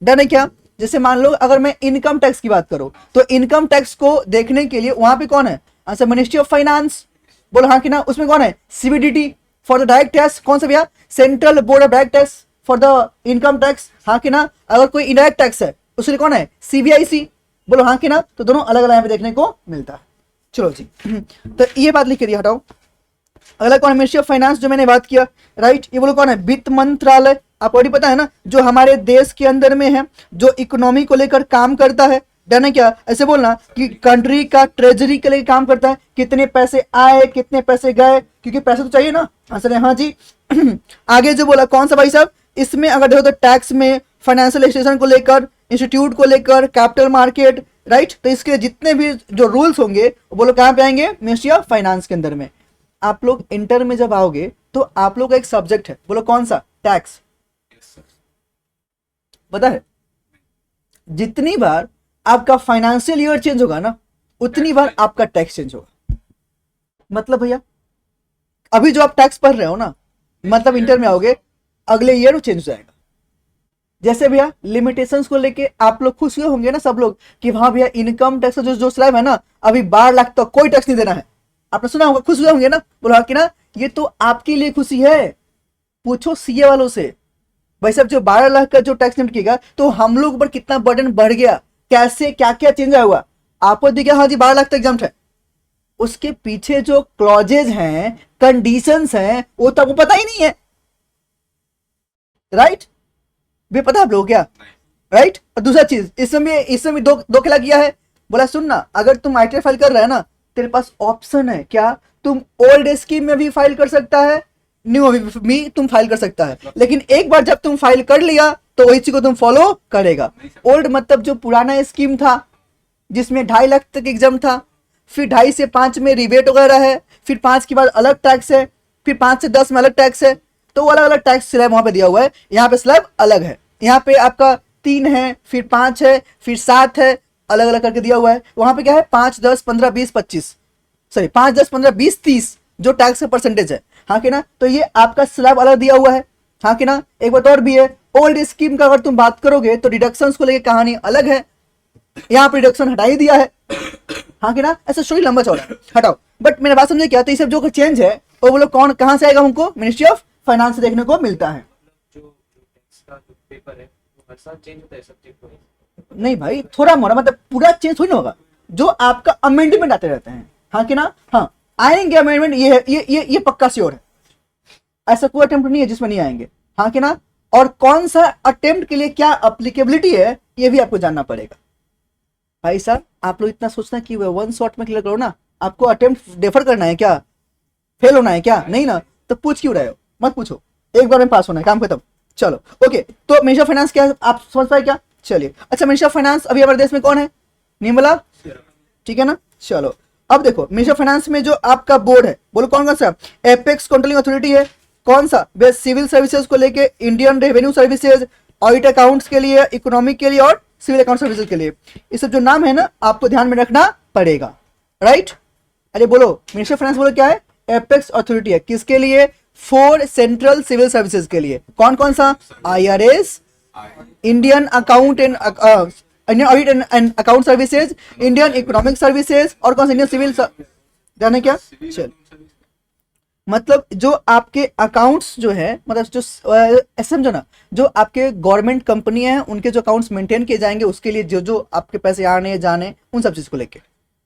डन है क्या। जैसे मान लो अगर मैं इनकम टैक्स की बात करूं, तो इनकम टैक्स को देखने के लिए वहां पे कौन है, आंसर मिनिस्ट्री ऑफ फाइनेंस, बोलो हाँ कि ना। उसमें कौन है, CBDT for the direct tax, कौन सा भैया, central board of direct tax for the income tax, हाँ कि ना। अगर कोई इनडायरेक्ट टैक्स है उसके लिए कौन है, सीबीआईसी, बोलो हाँ कि ना। तो दोनों अलग अलग यहाँ पे देखने को मिलता है। चलो जी तो ये बात लिख के दिया, हटाओ। अगला कौन है, मिनिस्ट्री ऑफ फाइनेंस जो मैंने बात किया, राइट। ये बोलो कौन है, वित्त मंत्रालय, आपको ऑलरेडी पता है ना, जो हमारे देश के अंदर में है, जो इकोनॉमी को लेकर काम करता है, डन है क्या। ऐसे बोलना कि कंट्री का ट्रेजरी के लिए काम करता है, कितने पैसे आए कितने पैसे गए, क्योंकि पैसे तो चाहिए ना, आंसर है हाँ जी। आगे जो बोला कौन सा भाई साहब, इसमें अगर देखो तो टैक्स में, फाइनेंशियल इंस्टीट्यूशन को लेकर, इंस्टीट्यूट को लेकर, कैपिटल मार्केट, राइट। तो इसके जितने भी जो रूल्स होंगे वो बोलो कहाँ पे आएंगे, मिनिस्ट्री ऑफ फाइनेंस के अंदर में। आप लोग इंटर में जब आओगे तो आप लोग का एक सब्जेक्ट है, बोलो कौन सा, टैक्स, पता है। जितनी बार आपका फाइनेंशियल ईयर चेंज होगा ना, उतनी बार आपका टैक्स चेंज होगा। मतलब भैया अभी जो आप टैक्स पढ़ रहे हो ना, मतलब इंटर में आओगे अगले ईयर वो चेंज हो जाएगा। जैसे भैया लिमिटेशंस को लेके आप लोग खुश हुए होंगे ना सब लोग कि हाँ भैया इनकम टैक्स का जो स्लैब है ना, अभी 12 लाख तक कोई टैक्स नहीं देना है, आपने सुना होगा, खुश हुए होंगे ना, बोला कि ना ये तो आपके लिए खुशी है। पूछो सीए वालों से, भाई साहब जो 12 लाख का जो टैक्स लिमिट किएगा तो हम लोग पर कितना बर्डन बढ़ गया, कैसे क्या क्या चेंज हुआ, आपको दिख गया हाँ जी 12 लाख तक एग्जाम्प्ट है। उसके पीछे जो क्लॉजेज हैं, कंडीशंस हैं, वो तो आपको पता ही नहीं है, राइट। भी पता आप लोग क्या, राइट। और दूसरा चीज इसमें दो खिला किया है, बोला सुन ना, अगर तुम आईटीआर फाइल कर रहे है ना, तेरे पास ऑप्शन है क्या, तुम ओल्ड स्कीम में भी फाइल कर सकता है, न्यू में तुम फाइल कर सकता है, लेकिन एक बार जब तुम फाइल कर लिया तो वही चीज को तुम फॉलो करेगा। ओल्ड मतलब जो पुराना स्कीम था जिसमें 2.5 लाख तक एग्जाम था, फिर 2.5 से 5 में रिबेट वगैरह है, फिर 5 के बाद अलग टैक्स है, फिर 5 से 10 में अलग टैक्स है, तो वो अलग अलग टैक्स स्लैब वहां पे दिया हुआ है। यहाँ पे स्लैब अलग है, यहाँ पे आपका 3 है, फिर 5 है, फिर 7 है, अलग अलग करके दिया हुआ है। वहां पे क्या है 5, 10, 15, 20, 25, सॉरी 5, 10, 15, 20, 30 जो टैक्स का परसेंटेज है, हाँ कि ना। तो ये आपका स्लैब अलग दिया हुआ है, हाँ कि ना। एक बात और भी है, ओल्ड स्कीम का अगर तुम बात करोगे तो डिडक्शंस को लेकर कहानी अलग है, यहाँ पे डिडक्शन हटा ही दिया है, हाँ कि ना। ऐसा स्टोरी लंबा चौड़ा है, हटाओ। बट मैंने बात समझे क्या, तो ये सब जो चेंज है वो बोलो कौन कहां से आएगा, हमको मिनिस्ट्री ऑफ फाइनेंस से देखने को मिलता है। जो टैक्स का जो पेपर है वो हर साल चेंज होता है सब्जेक्ट वाइज, नहीं भाई थोड़ा मोड़ा, मतलब पूरा चेंज थोड़ी ना होगा, जो आपका अमेंडमेंट आते रहते हैं, हाँ कि ना। हाँ आएंगे अमेंडमेंट, ये पक्का श्योर है, ऐसा कोई अटेम्प्ट नहीं है जिसमें नहीं आएंगे, हाँ कि ना। और कौन सा अटेम्प्ट के लिए क्या अप्लीकेबिलिटी है ये भी आपको जानना पड़ेगा। भाई साहब आप लोग इतना सोचना कि वन शॉट में क्लियर करो ना, आपको अटेम्प्ट डेफर करना है क्या, फेल होना है क्या, नहीं ना, तो पूछ क्यों रहे हो, मत पूछो, एक बार में पास होना है, काम खत्म। चलो ओके, तो मिनिस्टर ऑफ फाइनेंस क्या है आप समझ पाए क्या? चलिए, अच्छा मिनिस्टर ऑफ फाइनेंस अभी हमारे देश में कौन है? निर्मला, ठीक है ना। चलो अब देखो मिनिस्टर ऑफ फाइनेंस में जो आपका बोर्ड है, बोलो कौन कौन सा? एपेक्स कंट्रोलिंग अथॉरिटी है, कौन सा? वे सिविल सर्विसेज को लेके Indian revenue services, audit accounts के लिए, इकोनॉमिक के लिए और सिविल अकाउंट सर्विसेज के लिए। ये सब जो नाम है ना आपको ध्यान में रखना पड़ेगा, राइट। अरे बोलो मिनिस्टर ऑफ फाइनेंस बोलो क्या है? एपेक्स अथॉरिटी है, किसके लिए? फॉर सेंट्रल सिविल सर्विसेज के लिए। कौन कौन सा? IRS, Indian account and Indian audit and account services, Indian economic services और कौन सा? इंडियन सिविल जाने क्या? चल मतलब जो आपके अकाउंट्स जो है, मतलब जो समझो ना, जो आपके गवर्नमेंट कंपनी है उनके जो अकाउंट्स मेंटेन किए जाएंगे उसके लिए जो जो आपके पैसे आने जाने उन सब चीज को लेके,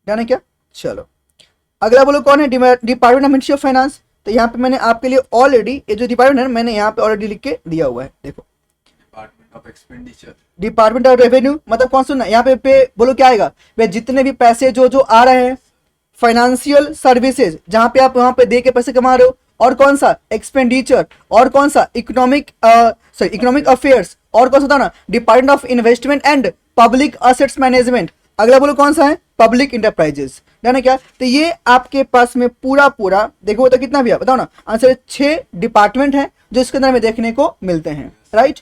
जाने क्या? चलो अगला बोलो कौन है? Department of ministry of finance. तो यहाँ पे मैंने आपके लिए ऑलरेडी ये जो डिपार्टमेंट है मैंने यहाँ पे ऑलरेडी लिख के दिया हुआ है, देखो department of expenditure, department of revenue, मतलब कौन सुनना यहाँ पे बोलो क्या आएगा? वे जितने भी पैसे जो जो आ रहे हैं, फाइनेंशियल सर्विसेज जहां पे आप वहां पे दे के पैसे कमा रहे हो, और कौन सा? एक्सपेंडिचर, और कौन सा? इकोनॉमिक इकोनॉमिक अफेयर्स, और कौन सा था ना? Department of investment and public assets management. अगला बोलो कौन सा है? पब्लिक इंटरप्राइजेस, जाने क्या? तो ये आपके पास में पूरा पूरा देखो तो कितना भी है बताओ ना आंसर, 6 डिपार्टमेंट है जो इसके अंदर में देखने को मिलते हैं, राइट।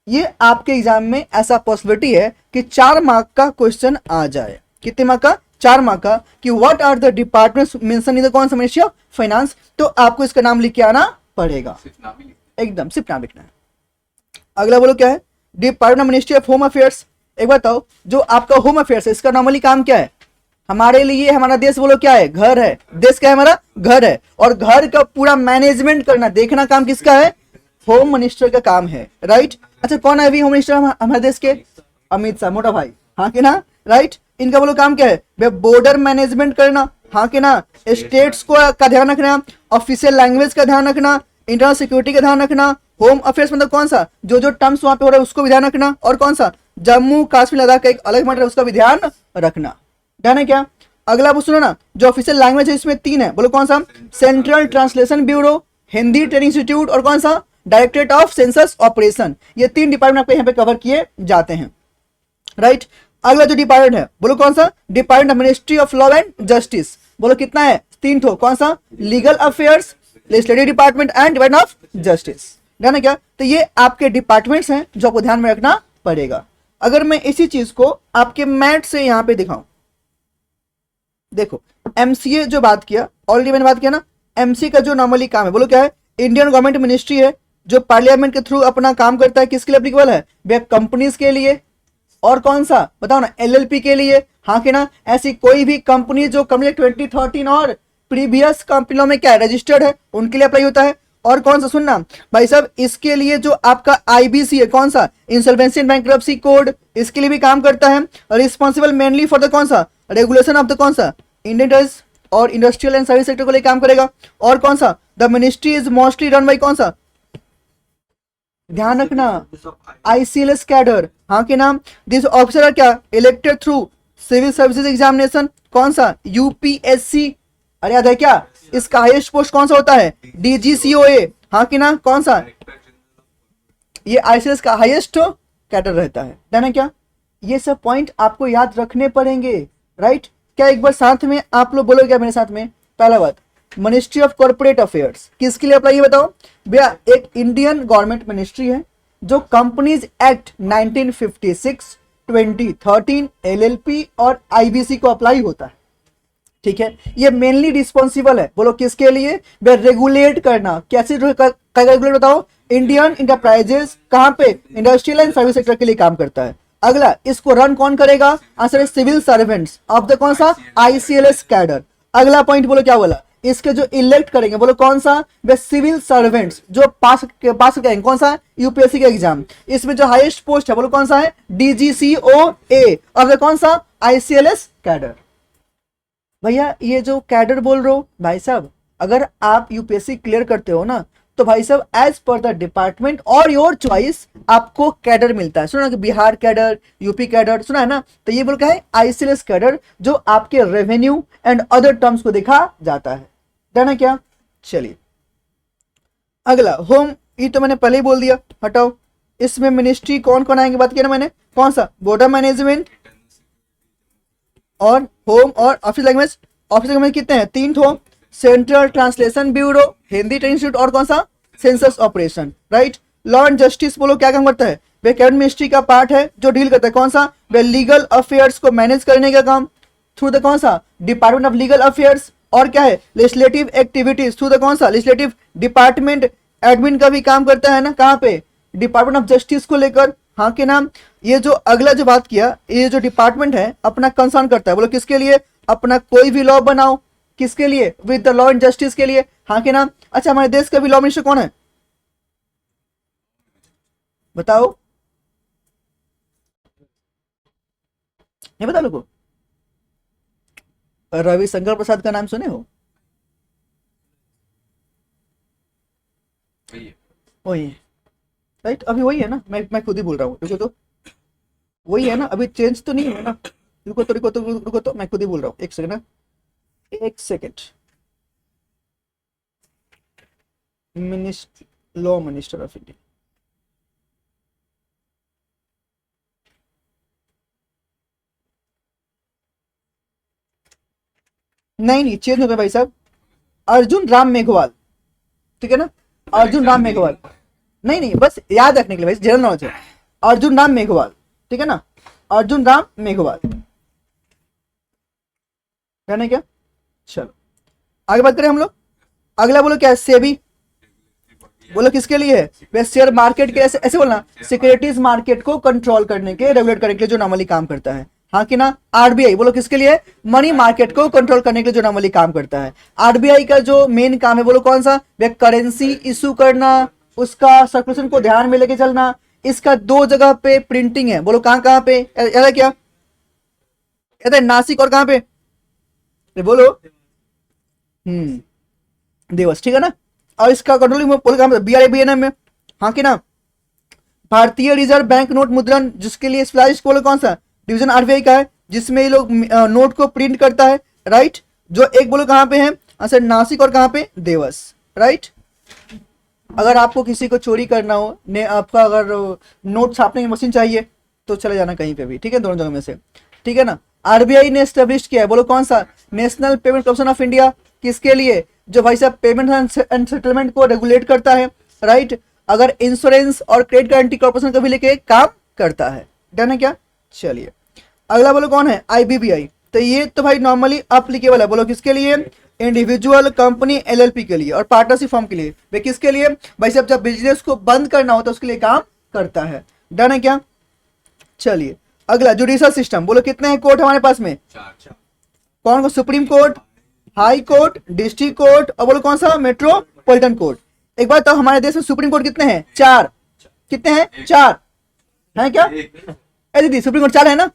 ये आपके एग्जाम में ऐसा पॉसिबिलिटी है कि 4 मार्क का क्वेश्चन आ जाए। कितने मार्क का? 4 मार्क का, कि what are the departments mention in the कौन सा? Ministry of finance. तो आपको इसका नाम लिख के आना पड़ेगा, सिर्फ नाम ही एकदम सिर्फ नाम लिखना है। अगला बोलो क्या है? Department ministry of home affairs. एक बताओ जो आपका होम अफेयर्स है इसका नॉर्मली काम क्या है? हमारे लिए हमारा देश बोलो क्या है? घर है। देश क्या है? हमारा घर है, और घर का पूरा मैनेजमेंट करना देखना काम किसका है? होम मिनिस्टर का काम है, राइट। अच्छा कौन है अभी होम मिनिस्टर हमारे देश के? अमित शाह, मोटा भाई, हाँ कि ना, राइट। इनका बोलो काम क्या है? वे बॉर्डर मैनेजमेंट करना, हाँ कि ना, स्टेट्स को का ध्यान रखना, ऑफिशियल लैंग्वेज का ध्यान रखना, इंटरनल सिक्योरिटी का ध्यान रखना, होम अफेयर्स मतलब कौन सा? जो जो टर्म्स वहां पे हो रहा है उसको भी ध्यान रखना, और कौन सा? जम्मू कश्मीर लद्दाख का एक अलग मैटर है उसका भी ध्यान रखना, ध्यान है क्या? अगला वो सुनो ना, जो ऑफिशियल लैंग्वेज है इसमें 3 है, बोलो कौन सा? Central translation bureau, Hindi training institute और कौन सा? Directorate of census operation. ये 3 डिपार्टमेंट आपको यहाँ पे कवर किए जाते हैं, राइट। अगला जो डिपार्टमेंट है बोलो कौन सा? Department of ministry of law and justice. बोलो कितना है? 3 ठो, कौन सा? Legal affairs, legislative department and department of justice, ध्यान है क्या? तो ये आपके डिपार्टमेंट्स हैं जो आपको ध्यान में रखना पड़ेगा। अगर मैं इसी चीज को आपके मैथ से यहाँ पे दिखाऊं, देखो एमसीए जो बात किया ऑलरेडी मैंने बात किया ना, एमसीए का जो नॉर्मली काम है बोलो क्या है? इंडियन गवर्नमेंट मिनिस्ट्री है जो पार्लियामेंट के थ्रू अपना काम करता है, किसके लिए एप्लीकेबल है? वे कंपनीज के लिए, और कौन सा बताओ ना? एलएलपी के लिए, हाँ कि ना। ऐसी कोई भी कंपनी जो कंपनी 2013 और प्रीवियस कंपनियों में क्या है? रजिस्टर्ड है, उनके लिए अप्लाई होता है। और कौन सा सुनना भाई साहब, इसके लिए जो आपका आईबीसी है, कौन सा? इंसॉल्वेंसी एंड बैंक्रप्सी कोड, इसके लिए भी काम करता है। रिस्पॉन्सिबल मेनली फॉर द कौन सा? रेगुलेशन ऑफ द कौन सा? इंडियन और इंडस्ट्रियल एंड सर्विस सेक्टर को लेकर काम करेगा। और कौन सा? The ministry is mostly run by कौन सा? ध्यान रखना, आईसीएलएस कैडर, हाँ के नाम। दिस ऑफिसर आर क्या? Elected through civil services examination, कौन सा? यूपीएससी। अरे याद है क्या? इसका हाईएस्ट पोस्ट कौन सा होता है? डीजीसीओए, हाँ कि ना, कौन सा? ये आईसीएस का हाईएस्ट कैडर रहता है, ध्यान है क्या? ये सब पॉइंट आपको याद रखने पड़ेंगे, राइट। क्या एक बार साथ में आप लोग बोलोगे क्या मेरे साथ में? पहला बात, मिनिस्ट्री ऑफ कॉर्पोरेट अफेयर्स किसके लिए अप्लाई है बताओ भैया? एक इंडियन गवर्नमेंट मिनिस्ट्री है जो कंपनीज एक्ट 1956, 2013, एलएलपी और आईबीसी को अप्लाई होता है, ठीक है। ये मेनली रिस्पॉन्सिबल है, बोलो किसके लिए? वे रेगुलेट करना, कैसे रेगुलेट बताओ? इंडियन इंटरप्राइजेस, कहां पे? इंडस्ट्रियल एंड सर्विस सेक्टर के लिए काम करता है। अगला, इसको रन कौन करेगा? आंसर है सिविल सर्वेंट्स ऑफ द कौन सा? आईसीएलएस कैडर। अगला पॉइंट बोलो क्या बोला? इसके जो इलेक्ट करेंगे बोलो कौन सा? वे सिविल सर्वेंट्स जो पास करेंगे कौन सा? यूपीएससी का एग्जाम। इसमें जो हाईएस्ट पोस्ट है बोलो कौन सा है? डीजीसीओए और कौन सा? आईसीएलएस कैडर। भैया ये जो कैडर बोल रहे हो भाई साहब, अगर आप यूपीएससी क्लियर करते हो ना तो भाई साहब एज पर द डिपार्टमेंट और योर चॉइस आपको कैडर मिलता है। सुना कि बिहार कैडर, यूपी कैडर, सुना है ना। तो ये बोल क्या है, आईसीएस कैडर, जो आपके रेवेन्यू एंड अदर टर्म्स को देखा जाता है। डन है क्या? चलिए अगला होम, ये तो मैंने पहले ही बोल दिया, हटाओ। इसमें मिनिस्ट्री कौन कौन आएंगे बात किया ना मैंने, कौन सा, बॉर्डर मैनेजमेंट और होम और ऑफिस लैंग्वेज। ऑफिस लैंग्वेज कितने हैं, 3 ठो, central translation bureau, Hindi institute और कौन सा, census operation, right. Law and justice बोलो क्या काम करता है, वे कैबिनेट मिनिस्ट्री का पार्ट है जो डील करता है कौन सा, वे लीगल अफेयर्स को मैनेज करने का काम थ्रू द कौन सा, डिपार्टमेंट ऑफ लीगल अफेयर्स। और क्या है, लेजिस्लेटिव एक्टिविटीज थ्रू द कौन सा, लेजिस्लेटिव डिपार्टमेंट। एडमिन का भी काम करता है ना, कहाँ पे, डिपार्टमेंट ऑफ जस्टिस को लेकर, हाँ के नाम। ये जो अगला जो बात किया, ये जो डिपार्टमेंट है अपना कंसर्न करता है, बोलो किसके लिए, अपना कोई भी लॉ बनाओ, किसके लिए, with the law and justice के लिए, हाँ के नाम। अच्छा हमारे देश का भी लॉ मिनिस्टर कौन है बताओ, ये बता लोगों, रविशंकर प्रसाद का नाम सुने हो, वही है। वही है, राइट। अभी वही है ना, मैं खुद ही बोल रहा हूँ, रुको तो, वही है ना, अभी चेंज तो नहीं हुआ ना। रुको तो मैं खुद ही बोल रहा हूँ, एक सेकंड ना, एक second. Minister, law minister of India, नहीं चेंज हो गया भाई साहब, अर्जुन राम मेघवाल, ठीक है ना, अर्जुन राम मेघवाल। नहीं बस याद रखने के लिए भाई, जनरल नॉलेज है, अर्जुन राम मेघवाल, ठीक है ना, अर्जुन राम मेघवाल, कहना क्या। चलो आगे बात करें हम लोग। अगला बोलो क्या है, सेबी, बोलो किसके लिए है, वे शेयर मार्केट के, ऐसे बोलना, सिक्योरिटीज मार्केट को कंट्रोल करने के, रेगुलेट करने के लिए जो नॉर्मली काम करता है, हाँ कि ना। आरबीआई बोलो किसके लिए, मनी मार्केट को कंट्रोल करने के लिए जो नॉर्मली काम करता है। आरबीआई का जो मेन काम है बोलो कौन सा, वे करेंसी इशू करना, उसका सर्कुलेशन को ध्यान में लेके चलना। इसका 2 जगह पे प्रिंटिंग है, बोलो कहाँ कहाँ पे, याद क्या, याद है, नासिक और कहाँ पे, बोलो देवस, ठीक है ना। और इसका कंट्रोलिंग बोलो कहाँ पे, बीआरआईबीएनएम में, हाँ कि ना। भारतीय रिजर्व बैंक नोट मुद्रण, जिसके लिए स्पेशलाइज्ड बोलो कौन सा, डिवीजन आरबीआई का है, जिसमें ये लोग नोट को प्रिंट करता है, राइट। जो एक बोलो कहाँ पे है, अच्छा नासिक और कहाँ पे, देवस, राइट। अगर आपको किसी को चोरी करना हो, ने आपका अगर नोट छापने की मशीन चाहिए तो चले जाना कहीं पे भी, ठीक है, दोनों जगह में से, ठीक है ना। आरबीआई ने एस्टेब्लिश किया है, बोलो कौन सा, national payment commission of India, किसके लिए, जो भाई साहब पेमेंट एंड सेटलमेंट को रेगुलेट करता है, राइट। अगर इंश्योरेंस और क्रेडिट गारंटी कॉर्पोरेशन का भी लेके काम करता है, डन है क्या। चलिए अगला बोलो कौन है, आईबीबीआई। तो ये तो भाई नॉर्मली अप्लीकेबल है, बोलो किसके लिए, इंडिविजुअल, कंपनी, एलएलपी के लिए और पार्टनरशिप फॉर्म के लिए। वे किसके लिए, भाई साहब जब बिजनेस को बंद करना हो तो उसके लिए काम करता है, डन है क्या। चलिए अगला जुडिशल सिस्टम, बोलो कितने हैं कोर्ट हमारे पास में, 4 कौन को, supreme court, high court, district court और बोलो कौन सा, मेट्रोपॉलिटन कोर्ट। एक बात तो हमारे देश में सुप्रीम कोर्ट कितने हैं, 4, कितने हैं, 4 है क्या, ए दीदी सुप्रीम कोर्ट 4 है ना,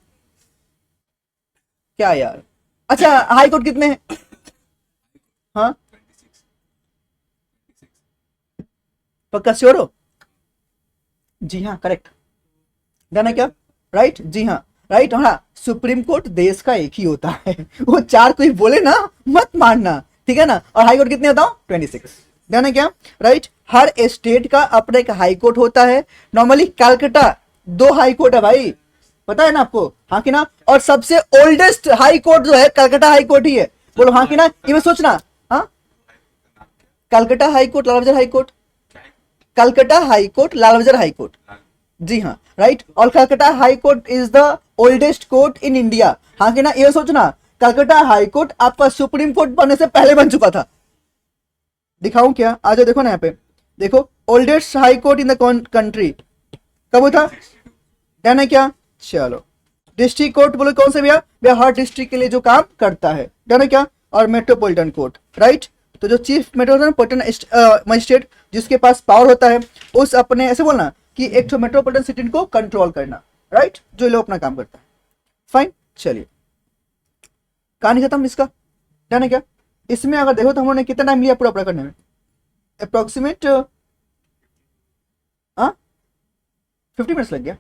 क्या यार। अच्छा हाई कोर्ट कितने हैं, हाँ 26 पक्का श्योर हो, जी हाँ करेक्ट, डन है क्या, राइट, जी हाँ राइट। हाँ सुप्रीम कोर्ट देश का एक ही होता है, वो 4 कोई बोले ना मत मानना, ठीक है ना। और हाई कोर्ट कितने बताओ, 26, डन है क्या, राइट। हर स्टेट का अपना एक हाई कोर्ट होता है, नॉर्मली कलकत्ता 2 हाई कोर्ट है भाई, पता है ना आपको, हाँ कि ना। और सबसे ओल्डेस्ट हाई कोर्ट जो है कलकत्ता हाई कोर्ट ही है, बोलो हाँ कि ना, ये मैं सोचना, हाँ Calcutta high court, Lal Bahadur high court, Calcutta high court, Lal Bahadur high court, जी हाँ राइट। और Calcutta high court is the oldest court in India, हाँ कि ना। ये सोचना कलकत्ता हाई कोर्ट आपका सुप्रीम कोर्ट बनने से पहले बन चुका था, दिखाऊं क्या, आ जाओ देखो ना यहाँ पे, देखो oldest high court in the country कब था, डन है क्या। चलो डिस्ट्रिक्ट कोर्ट बोलो कौन सा भैया, भैया हर डिस्ट्रिक्ट के लिए जो काम करता है, डन है क्या। और मेट्रोपॉलिटन कोर्ट, राइट। तो जो चीफ मेट्रोपॉलिटन मजिस्ट्रेट जिसके पास पावर होता है, उस अपने ऐसे बोलना कि एक तो मेट्रोपॉलिटन सिटी को कंट्रोल करना, राइट, जो लोग अपना काम करता है, फाइन। चलिए कहानी खत्म इसका, डन है क्या। इसमें अगर देखो तो हम लोगों ने कितना टाइम लिया पूरा करने में, अप्रोक्सीमेट हाँ 50 मिनट्स लग गया,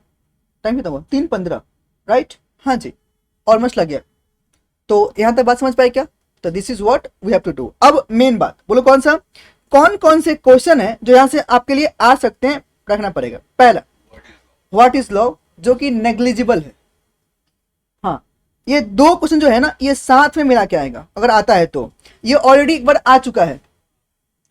टाइम कितना हुआ 3:15, राइट। हाँ जी, ऑलमोस्ट लग गया। तो यहाँ तक बात समझ पाए क्या? तो this is what we have to do. अब मेन बात बोलो, कौन कौन से क्वेश्चन है जो यहाँ से आपके लिए आ सकते हैं, रखना पड़ेगा। पहला व्हाट इज लॉ, जो कि नेग्लिजिबल है। हाँ, ये 2 क्वेश्चन जो है ना, ये साथ में मिला के आएगा अगर आता है तो। ये ऑलरेडी एक बार आ चुका है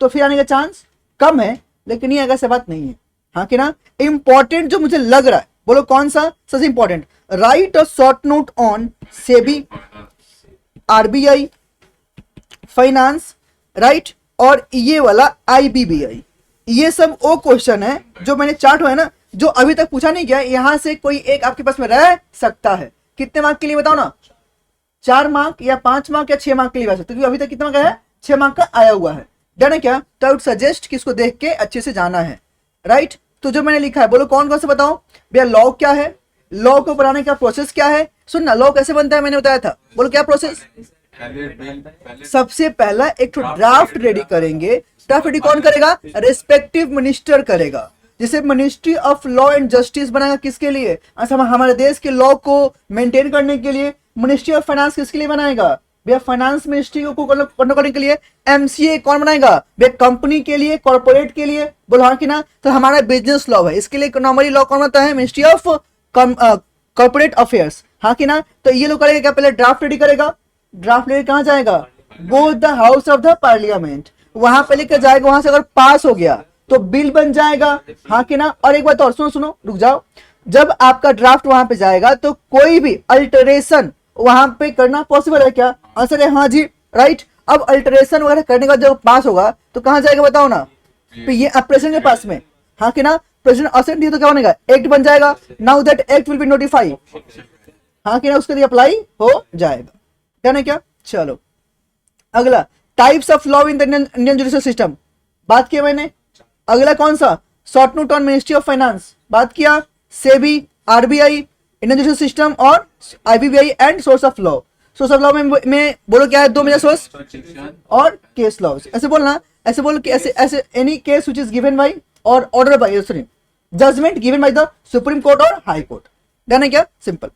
तो फिर आने का चांस कम है, लेकिन ये अगर से बात नहीं है। हाँ कि ना। इंपॉर्टेंट जो मुझे लग रहा है, बोलो कौन सा सबसे important, right a short note on SEBI, RBI, finance, right, और ये वाला आईबीबीआई। ये सब वो क्वेश्चन है जो मैंने चार्ट हुआ है ना, जो अभी तक पूछा नहीं गया, यहां से कोई एक आपके पास में रह सकता है। कितने मार्क के लिए बताओ ना? 4 मार्क या 5 मार्क या 6 मार्क के लिए आ सकते, क्योंकि अभी तक कितना का है, 6 मार्क का आया हुआ है। डन है क्या? तो आई वुड सजेस्ट कि इसको देख के अच्छे से जाना है, राइट। तो जो मैंने लिखा है, बोलो कौन कौन से बताओ भैया। लॉ क्या है, लॉ को बनाने का प्रोसेस क्या है। सुनना, लॉ कैसे बनता है मैंने बताया था, बोलो क्या प्रोसेस। सबसे पहला एक ड्राफ्ट रेडी करेंगे। ड्राफ्ट रेडी कौन करेगा? रिस्पेक्टिव मिनिस्टर करेगा। जिसे ministry of law and justice बनाएगा, किसके लिए? अच्छा, हमारे देश के लॉ को मेंटेन करने के लिए। मिनिस्ट्री ऑफ फाइनेंस किसके लिए बनाएगा भैया? फाइनेंस मिनिस्ट्री को कंट्रोल करने के लिए। एमसीए कौन बनाएगा भैया? कंपनी के लिए, कॉर्पोरेट के लिए। बोलो हाँ कि ना। तो हमारा बिजनेस लॉ है, इसके लिए नॉर्मली लॉ कौन बनाता है? Ministry of corporate affairs. हाँ कि ना। तो ये लोग करेगा क्या? पहले ड्राफ्ट रेडी करेगा। ड्राफ्ट लेकर कहां जाएगा? Both the house of the parliament, वहां पे लेकर जाएगा। वहां से अगर पास हो गया तो बिल बन जाएगा। हाँ कि ना। और एक बात और सुनो, रुक जाओ। जब आपका ड्राफ्ट वहां पे जाएगा तो कोई भी अल्टरेशन वहां पे करना पॉसिबल है क्या? आंसर है हाँ जी, राइट। अब अल्टरेशन वगैरह करने का जब पास होगा तो कहां जाएगा बताओ ना? तो ये प्रेसिडेंट के पास में। हाँ कि ना। प्रेसिडेंट असेंट दिया तो क्या बनेगा? एक्ट बन जाएगा। Now that act will be notify. हाँ कि ना, उसके लिए अप्लाई हो जाएगा। डन है क्या? चलो अगला, types of law in the Indian judicial system, बात किया मैंने। अगला कौन सा? Short note on ministry of finance, बात किया। SEBI, RBI, Indian judicial system और IBBI and source of law. Source of law में बोलो क्या है? 2 मेजर सोर्स और केस लॉ। ऐसे बोलना, ऐसे बोलो कि ऐसे any case which is given by और order by, sorry, judgement given by the supreme court और हाई कोर्ट। डन है क्या? सिंपल।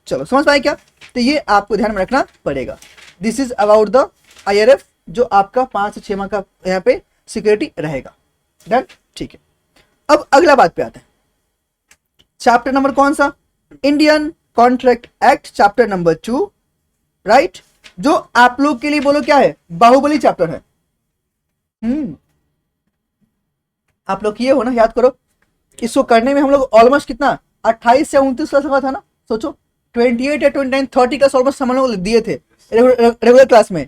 चलो समझ पाए क्या? तो ये आपको ध्यान में रखना पड़ेगा। This is about the IRF, जो आपका 5 से 6 माह का यहाँ पे सिक्योरिटी रहेगा। डन, ठीक है। अब अगला बात पे आते हैं। चैप्टर नंबर कौन सा? Indian contract act, chapter number 2, right. जो आप लोग के लिए बोलो क्या है? बाहुबली चैप्टर है। आप लोग किए हो ना, याद करो। इसको करने में हम लोग ऑलमोस्ट कितना 28 से 29 का समय था ना, सोचो 28 या 29 30 क्लास ऑलमोस्ट हम लोग दिए थे रेगुलर क्लास में।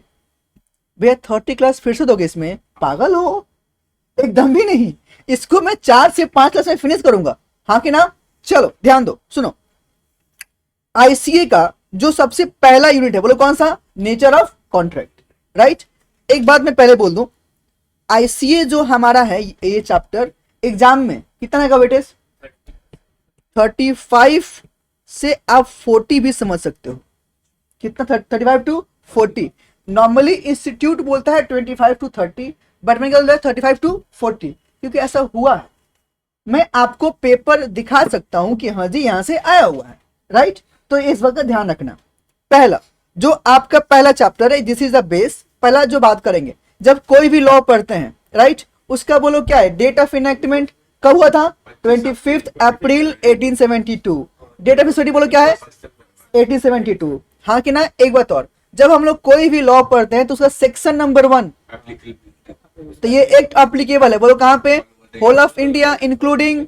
भैया 30 क्लास फिर से दोगे इसमें? पागल हो, एकदम भी नहीं। इसको मैं 4 से 5 क्लास में फिनिश करूंगा। हाँ कि ना। चलो ध्यान दो, सुनो। आईसीए का जो सबसे पहला यूनिट है, बोलो कौन सा? Nature of contract, right. एक बात मैं पहले बोल दूं, आईसीए जो हमारा है ये चैप्टर एग्जाम में कितना का वेटेज? 35 से आप 40 भी समझ सकते हो। कितना? 35 to 40। नॉर्मली इंस्टीट्यूट बोलता है 25 to 30, बट मैंने क्या बोला? 35 to 40, क्योंकि ऐसा हुआ है। मैं आपको पेपर दिखा सकता हूं कि हाँ जी यहां से आया हुआ है, राइट। तो इस वक्त का ध्यान रखना। पहला जो आपका पहला चैप्टर है, दिस इज द बेस। पहला जो बात करेंगे, जब कोई भी लॉ पढ़ते हैं, राइट, उसका बोलो क्या है? डेट ऑफ इनएक्टमेंट कब हुआ था? 25 अप्रैल 1872। डेट ऑफ स्टडी बोलो क्या है? 1872। हाँ कि ना। एक बात और, जब हम लोग कोई भी लॉ पढ़ते हैं तो उसका सेक्शन नंबर 1, तो ये एक्ट एप्लीकेबल है, बोलो कहां पे? Whole of India including.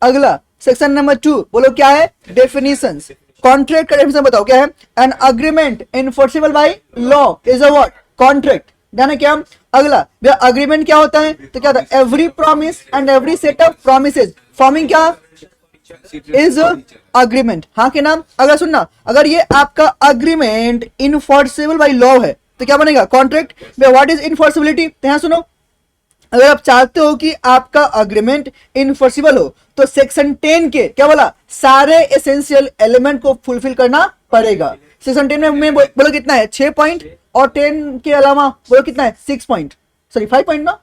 अगला सेक्शन नंबर 2, बोलो क्या है? डेफिनेशंस। कॉन्ट्रैक्ट का डेफिनेशन बताओ क्या है? An agreement enforceable by law is a what? Contract. जाने क्या? अगला अग्रीमेंट क्या होता है? तो क्या था? Every promise and every set of promises forming क्या? Is agreement. हाँ के नाम। अगर सुनना, अगर ये आपका अग्रीमेंट इनफोर्सेबल बाय लॉ है तो क्या बनेगा? कॉन्ट्रैक्ट। What is enforceability? तो यहाँ सुनो, अगर आप चाहते हो कि आपका अग्रीमेंट इनफोर्सिबल हो तो सेक्शन 10 के क्या बोला? सारे एसेंशियल एलिमेंट को फुलफिल करना पड़ेगा। सेक्शन 10 में बोलो कितना है? 6 पॉइंट, और 10 के अलावा बोलो कितना है? 6 पॉइंट, सॉरी 5 पॉइंट ना,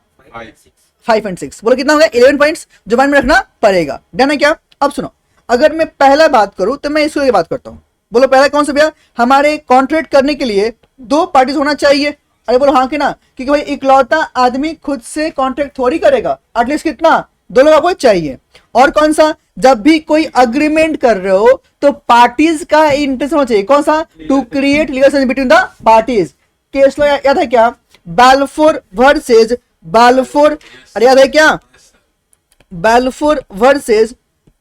5 एंड 6, बोलो कितना हो गया 11 पॉइंट्स जो माइंड में रखना पड़ेगा। डन है क्या? अब सुनो, अगर मैं पहला बात करूं तो मैं इसको बात करता हूं। बोलो पहला कौन सा भैया? हमारे कॉन्ट्रैक्ट करने के लिए 2 पार्टीज होना चाहिए। अरे बोलो हाँ कि ना, क्योंकि भाई इकलौता आदमी खुद से कॉन्ट्रैक्ट थोड़ी करेगा, एटलीस्ट कितना 2 लोग आपको चाहिए। और कौन सा? जब भी कोई अग्रीमेंट कर रहे हो तो पार्टीज का इंटरेस्ट होना चाहिए। कौन सा? To create legal service between the parties. Case law याद है क्या? बाल्फोर वर्सेस बाल्फोर, अरे याद है क्या? बाल्फोर वर्सेस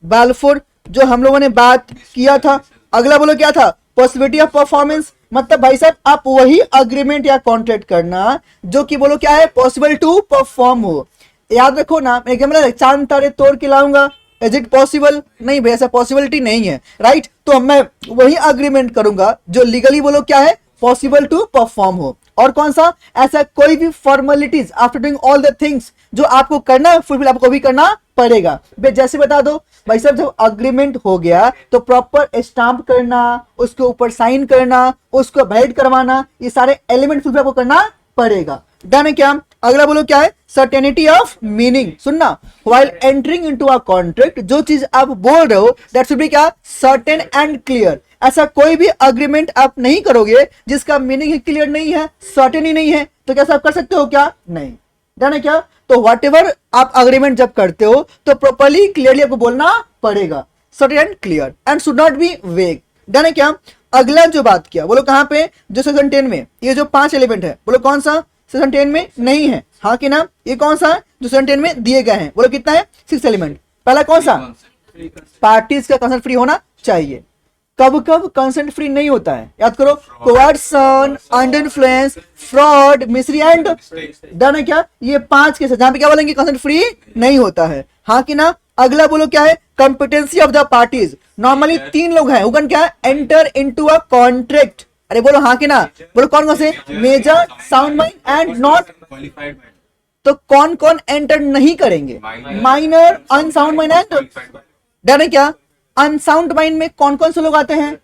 बाल्फोर जो हम लोगों ने बात किया था। अगला बोलो क्या था? पॉसिबिलिटी ऑफ परफॉर्मेंस, मतलब भाई साहब आप वही अग्रीमेंट या कॉन्ट्रैक्ट करना जो कि बोलो क्या है, पॉसिबल टू परफॉर्म हो। याद रखो ना, मैं क्या बोला, चांद तारे तोड़ के लाऊंगा, इज इट पॉसिबल? नहीं भाई, ऐसा पॉसिबिलिटी नहीं है, राइट? तो मैं वही अग्रीमेंट करूंगा जो लीगली बोलो क्या है, पॉसिबल टू परफॉर्म हो। और कौन सा? ऐसा कोई भी formalities after doing all the things जो आपको करना है फुलफिल आपको भी करना पड़ेगा। जैसे बता दो भाई साहब, जब अग्रीमेंट हो गया तो प्रॉपर स्टाम्प करना, उसके ऊपर साइन करना, उसको वैलिड करवाना, ये सारे एलिमेंट फुलफिल आपको करना पड़ेगा। डन है क्या? अगला बोलो क्या है? Certainty of meaning. सुनना, while entering into a contract जो चीज आप बोल रहे हो दैट शुड बी क्या, सर्टेन एंड क्लियर। ऐसा कोई भी अग्रीमेंट आप नहीं करोगे जिसका मीनिंग ही क्लियर नहीं है, सर्टेन ही नहीं है, तो कैसे आप कर सकते हो क्या? नहीं। डन है क्या? तो व्हाट एवर आप अग्रीमेंट जब करते हो तो प्रॉपर्ली क्लियरली आपको बोलना पड़ेगा, certain and clear, and should not be वेग। डन है क्या? अगला जो बात किया बोलो कहां पे, जो सेक्शन 10 में ये जो 5 एलिमेंट है, बोलो कौन सा सेक्शन 10 में नहीं है? हाँ कि ना? ये कौन सा है जो सेक्शन 10 में दिए गए हैं? बोलो कितना है? 6 एलिमेंट। पहला कौन सा? पार्टीज का कंसेंट फ्री होना चाहिए। कब कब कंसेंट फ्री नहीं होता है? याद करो, कोएर्सन, अंडर इन्फ्लुएंस, फ्रॉड, मिसरी एंड डन है क्या? ये 5 केस है जहां पे क्या बोलेंगे, कंसेंट फ्री नहीं होता है। हाँ कि ना? अगला बोलो क्या है? Competency of the parties. Normally 3 लोग हैं, हुकन क्या है? Enter into a contract. अरे बोलो हाँ कि ना? बोलो कौन कौन से? Major, sound mind and not. Qualified तो कौन कौन एंटर नहीं करेंगे? Minor, unsound mind and done है क्या? अनसाउंड माइंड में कौन कौन से लोग आते हैं?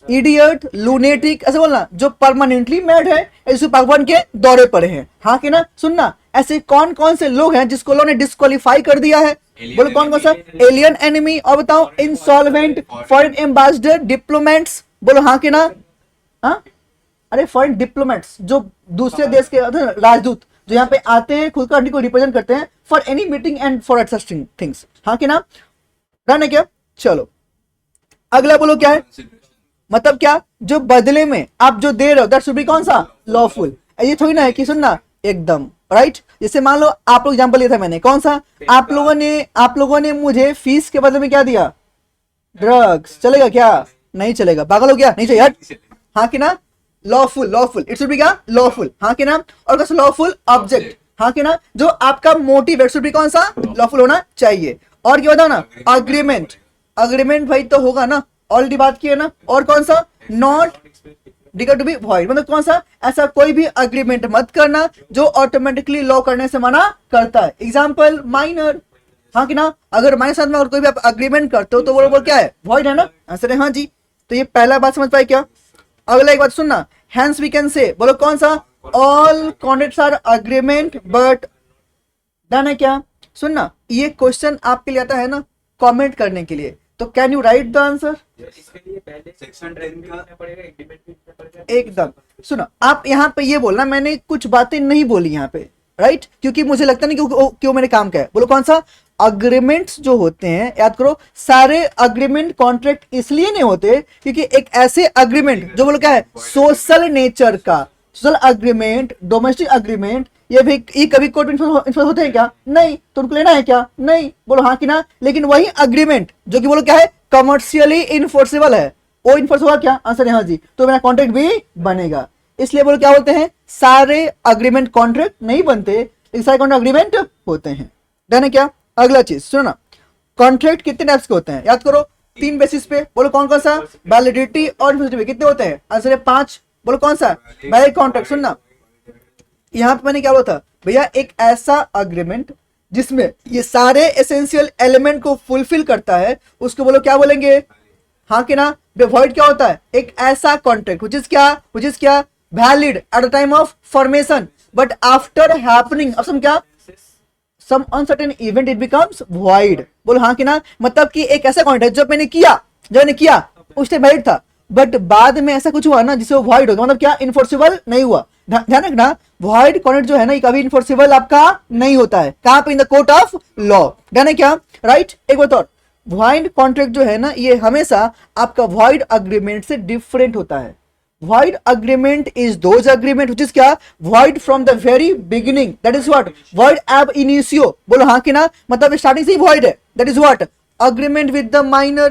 इडियट, लूनेटिक, ऐसे बोलना, जो परमानेंटली मैड है, ऐसे भगवान के दौरे पर है। हाँ कि ना? सुनना, ऐसे कौन कौन से लोग हैं जिसको लोगों ने डिस्क्वालीफाई कर दिया है? बोलो कौन कौन सा? एलियन एनिमी, और बताओ इंसॉल्वेंट, फॉरेन एम्बेसडर, डिप्लोमेट्स। बोलो हाँ कि ना? हाँ, अरे फॉरेन डिप्लोमेट्स जो दूसरे देश के राजदूत जो यहाँ पे आते हैं, खुद कंट्री को रिप्रेजेंट करते हैं for any meeting and for such things. हाँ कि ना? डन है क्या? चलो अगला बोलो क्या है? मतलब क्या? जो बदले में आप जो दे रहे हो दैट शुड बी कौन सा? लॉफुल। ये थोड़ी ना है कि सुनना एकदम राइट। जैसे मान लो आप लोग एग्जांपल लिया था मैंने, कौन सा? आप लोगों ने मुझे फीस के बदले में क्या दिया? ड्रग्स। चलेगा क्या? नहीं चलेगा। पागल हो गया? नहीं चाहिए, हट। हाँ कि ना? Lawful, lawful, it should be क्या? लॉफुल। हाँ कि ना? और कैसे? Lawful object. हाँ कि ना? जो आपका मोटिव शुड बी कौन सा? लॉफुल होना चाहिए। और क्या बताओ ना? अग्रीमेंट। अग्रीमेंट भाई तो होगा ना, ऑलरेडी बात की है ना। और कौन सा? Not declared to be void, मतलब कौन सा? ऐसा कोई भी अग्रीमेंट मत करना जो ऑटोमेटिकली लॉ करने से मना करता है। Example minor. हाँ कि ना? अगर माइनर साथ में और कोई भी आप अग्रीमेंट करते हो तो वो क्या है? वॉइड है ना? आंसर है हाँ जी। तो ये पहला बात समझ पाए क्या? अगला एक बात सुनना, हैंस वी कैन से, बोलो कौन सा? All contracts are agreement but. Done है क्या? सुनना, ये क्वेश्चन आपके लिए आता है ना कमेंट करने के लिए, तो can you right the answer? इसके लिए पहले सेक्शन 10 का पड़ेगा, एग्रीमेंट भी लिखना पड़ेगा। एकदम। सुनो, आप यहाँ पे ये बोलना मैंने कुछ बातें नहीं बोली यहाँ पे, राइट? क्योंकि मुझे लगता नहीं क्यों मैंने काम किया है। बोलो कौन सा? अग्रीमेंट्स जो होते हैं, याद करो, सारे अग्रीमेंट कॉन्ट्रैक्ट इसलिए नहीं होते क्योंकि एक ऐसे अग्रीमेंट जो बोलो क्या है? सोशल नेचर का। सोशल अग्रीमेंट, डोमेस्टिक अग्रीमेंट, ये कभी कोर्ट में इन्फोर्स होते हैं क्या? नहीं। तो उनको लेना है क्या? नहीं। बोलो हाँ कि ना? लेकिन वही अग्रीमेंट जो कि बोलो क्या है? कमर्शियली इन्फोर्सेबल है, वो इन्फोर्स होगा क्या? आंसर है हाँ जी। तो मेरा कॉन्ट्रैक्ट भी बनेगा। इसलिए बोलो क्या बोलते हैं? सारे अग्रीमेंट कॉन्ट्रैक्ट नहीं बनते, लेकिन सारे कॉन्ट्रैक्ट अग्रीमेंट होते हैं। डन है क्या? अगला चीज सुनो ना, कॉन्ट्रैक्ट कितने टाइप्स के होते हैं? याद करो, 3 बेसिस पे। बोलो कौन कौन सा? वैलिडिटी और इन्फॉर्मेटिविटी। कितने होते हैं? आंसर है 5। बोलो कौन सा? Valid contract. सुनना, यहाँ पे मैंने क्या बोला था भैया? एक ऐसा अग्रीमेंट जिसमें ये सारे एसेंशियल एलिमेंट को फुलफिल करता है, उसको बोलो क्या बोलेंगे? हाँ कि ना? वॉइड क्या होता है? एक ऐसा कॉन्ट्रैक्ट which is क्या? Valid at the time of formation, but after happening of some क्या some uncertain event it becomes void। बोलो हाँ कि ना, मतलब कि एक ऐसा कॉन्ट्रैक्ट है जब मैंने किया उस टाइम वैलिड था, बट बाद में ऐसा कुछ हुआ ना जिससे वो void हो गया, मतलब क्या इन्फोर्सेबल नहीं हुआ। ध्यान रखना, void कॉन्ट्रैक्ट जो है ना ये कभी इन्फोर्सेबल आपका नहीं होता है, कहाँ पे, in the court of law. ध्यान है क्या, राइट। एक बात और, void कॉन्ट्रैक्ट जो है ना ये हमेशा आपका void अग्रीमेंट से डिफरेंट होता है। void agreement is those agreement which is क्या, void from the very beginning, that is what void ab initio। बोलो हाँ कि ना, मतलब स्टार्टिंग से ही void है, that is what agreement with the minor।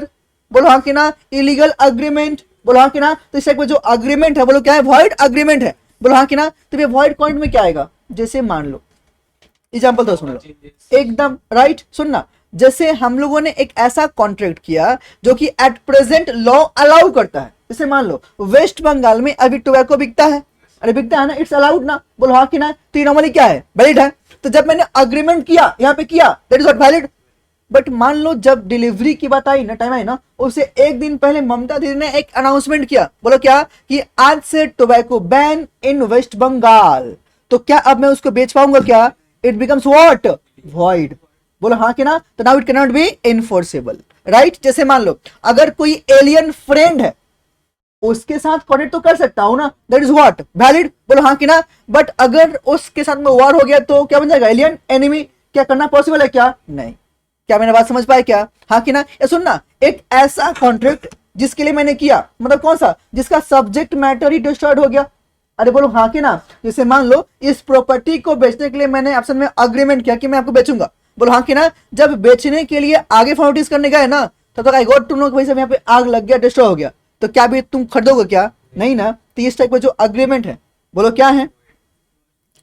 बोलो हाँ कि ना, illegal agreement। बोलो हाँ कि ना, तो इस टाइप का जो अग्रीमेंट है बोलो क्या है, void agreement है। बोलो हाँ कि ना, तो ये void पॉइंट में क्या आएगा, जैसे मान लो एग्जाम्पल तो सुन लो एकदम राइट, सुनना। जैसे हम लोगों ने एक ऐसा कॉन्ट्रैक्ट किया जो कि एट प्रेजेंट लॉ अलाउ करता है, जैसे मान लो वेस्ट बंगाल में अभी टोबैको बिकता है, अरे बिकता है ना, इट्स अलाउड ना। बोलो हाँ कि ना, तो ये नॉर्मली क्या है, वैलिड है। तो जब मैंने अग्रीमेंट किया यहाँ पे किया, that is not valid. But मान लो जब डिलीवरी की बात आई ना, टाइम आई ना, उससे एक दिन पहले ममता दीदी ने एक अनाउंसमेंट किया, बोलो क्या, कि आज से tobacco ban in waste Bengal. तो क्या अब मैं उसको बेच पाऊंगा क्या, इट बिकम्स व्हाट, void। बोलो हाँ कि ना, तो now it can not be enforceable, right. जैसे मान लो अगर कोई एलियन फ्रेंड है उसके साथ कॉन्टेक्ट तो कर सकता हूं ना, दैट इज व्हाट वैलिड। बोलो हाँ कि ना, बट अगर उसके साथ में वॉर हो गया तो क्या बन जाएगा, एलियन एनिमी। क्या करना पॉसिबल है क्या, नहीं। क्या मैंने बात समझ पाया क्या, हाँ कि ना। ये सुनना, एक ऐसा कॉन्ट्रैक्ट जिसके लिए मैंने किया, मतलब कौन सा, जिसका सब्जेक्ट मैटर ही डिस्ट्रॉयड हो गया। अरे बोलो हाँ कि ना, जैसे मान लो इस प्रॉपर्टी को बेचने के लिए मैंने ऑप्शन में अग्रीमेंट किया कि मैं आपको बेचूंगा। बोलो हाँ कि ना, जब बेचने के लिए आगे फॉर्मेलिटीज करने गए ना, तब तक आई गॉट टू नो कि भाई साहब यहाँ पे आग लग गया, डिस्ट्रॉय हो गया। तो क्या भी तुम खरीदोगे क्या, नहीं ना। तो इस टाइप का जो अग्रीमेंट है बोलो क्या है,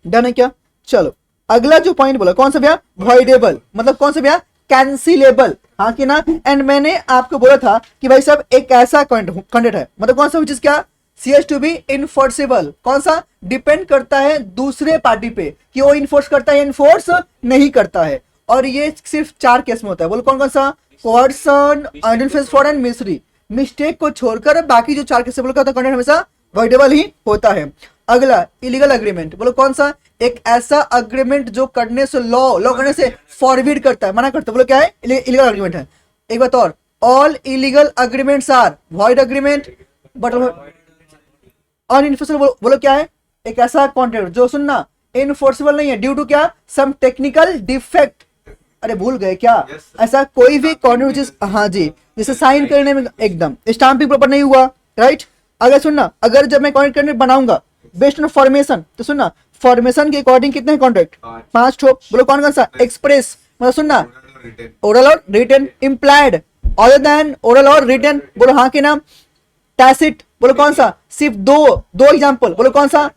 डन है क्या। चलो अगला जो पॉइंट बोला कौन सा भैया, वॉइडेबल, मतलब कौन सा भैया, कैंसिलेबल, हाँ कि ना। एंड मैंने आपको बोला था कि भाई साहब एक ऐसा कॉन्ट्रैक्ट है, मतलब कौन सा, चीज क्या, C S to be enforceable. कौन सा, डिपेंड करता है दूसरे पार्टी पे कि वो इन्फोर्स करता है, इन्फोर्स नहीं करता है। और ये सिर्फ 4 केस में होता है, बोलो कौन कौन सा, कोर्सन, अनइन्फोर्स फ्रॉड एंड मिसरी। मिस्टेक को छोड़कर बाकी जो 4 केस बोलो क्या होता है, कॉन्ट्रैक्ट हमेशा वॉइडेबल ही होता है। अगला इलीगल अग्रीमेंट, बोलो कौन सा, एक ऐसा अग्रीमेंट जो करने से लॉ करने से फॉरबिड करता है, मना करता है, बोलो क्या है, इलीगल अग्रीमेंट है। एक बात और, all illegal agreements are void agreement, but unenforceable बोलो क्या है, एक ऐसा कॉन्ट्रैक्ट जो सुनना इनफोर्सेबल नहीं है ड्यू टू क्या, सम टेक्निकल डिफेक्ट। अरे भूल गए क्या, ऐसा कोई भी कॉन्ट्रैक्ट, हाँ जी, जिसे साइन करने में एकदम स्टाम्पिंग प्रॉपर नहीं हुआ, राइट। अगर सुनना, अगर जब मैं कॉन्ट्रैक्ट बनाऊंगा बेस्ड ऑन फॉर्मेशन, तो सुनना फॉर्मेशन के अकॉर्डिंग कितने कॉन्ट्रैक्ट, 5 ठो। बोलो कौन कौन सा, एक्सप्रेस, मतलब सुनना ओरल और written, implied, other than oral और रिटन, बोलो हाँ के नाम, टैसिट, बोलो कौन सा, सिर्फ दो एग्जांपल, बोलो कौन सा,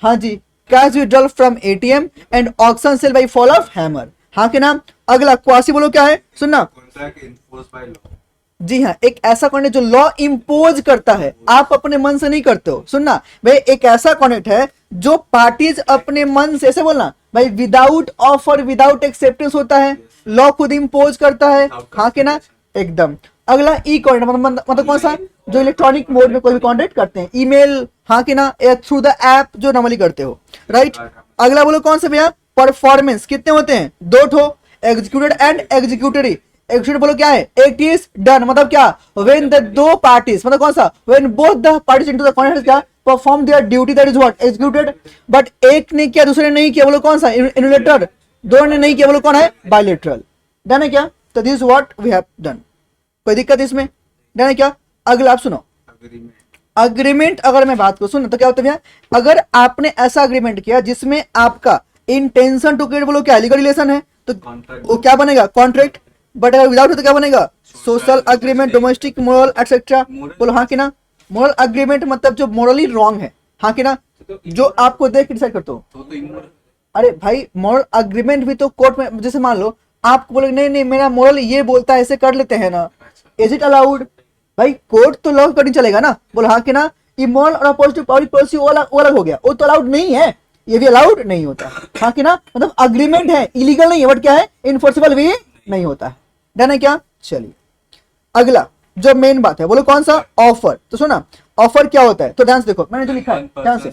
हाँ जी, cash withdrawal from ATM and auction sale by fall of hammer, हाँ के नाम। अगला क्वासी, बोलो क्या है, सुनना, कॉन्ट्रैक्ट इन्फोर्स बाय लॉ। जी हाँ, एक ऐसा कॉन्ट्रैक्ट जो लॉ इम्पोज करता है, आप अपने मन से नहीं करते हो। सुनना भाई, एक ऐसा कॉन्ट्रैक्ट है जो पार्टीज अपने मन से, ऐसे बोलना भाई, विदाउट ऑफर विदाउट एक्सेप्टेंस होता है, लॉ खुद इम्पोज करता है, हाँ के ना, एकदम। अगला ई कॉन्ट्रैक्ट, मतलब कौन सा, जो इलेक्ट्रॉनिक मोड में कोई भी कॉन्ट्रैक्ट करते हैं, ईमेल, हाँ कि ना, थ्रू द ऐप जो नॉर्मली करते हो, राइट। अगला बोलो कौन सा भैया, परफॉर्मेंस, कितने होते हैं, 2 ठो, एग्जीक्यूटेड एंड एग्जीक्यूटरी। एग्जीक्यूटेड बोलो क्या है, इट इज डन, मतलब क्या, व्हेन द 2 पार्टीज, मतलब कौन सा, when both the parties into the contract क्या, perform their duty, that is what executed. But एक ने किया दूसरे ने नहीं किया, बोलो कौन सा, यूनिलैटरल। दोनों ने नहीं किया, बोलो कौन है, बायलैटरल। डन है क्या, तो this what we have done, कोई दिक्कत इसमें, डन है क्या। अगला आप सुनो, अग्रीमेंट अगर मैं बात करूं, सुनो तो क्या होता है भैया, अगर आपने ऐसा अग्रीमेंट किया जिसमें आपका इंटेंशन टू क्रिएट, बोलो क्या, लीगल रिलेशन है, तो वो क्या बनेगा, कॉन्ट्रैक्ट। बट अगर विदाउट है तो क्या बनेगा, social agreement, domestic, moral etcetera, बोलो हाँ कि ना। मोरल अग्रीमेंट मतलब जो मोरली रॉन्ग है, हाँ कि ना, जो आपको देख के डिसाइड करते हो। अरे भाई, मोरल अग्रीमेंट भी तो कोर्ट में, जैसे मान लो आपको बोले नहीं नहीं मेरा मोरल ये बोलता है, ऐसे कर लेते हैं ना, इज इट अलाउड, भाई कोर्ट तो लॉ करनी चलेगा ना, बोलो हाँ कि ना। इमोरल और पॉजिटिव पब्लिक पॉलिसी वो अलग हो गया, वो तो अलाउड नहीं है, ये भी अलाउड नहीं होता, हाँ कि ना। मतलब अग्रीमेंट है, इलीगल नहीं है, बट क्या है, इनफोर्सेबल भी नहीं होता है, डन है क्या। चलिए अगला जो मेन बात है, बोलो कौन सा, ऑफर। तो सुना, ऑफर क्या होता है, तो ध्यान से देखो, मैंने जो लिखा है ध्यान से,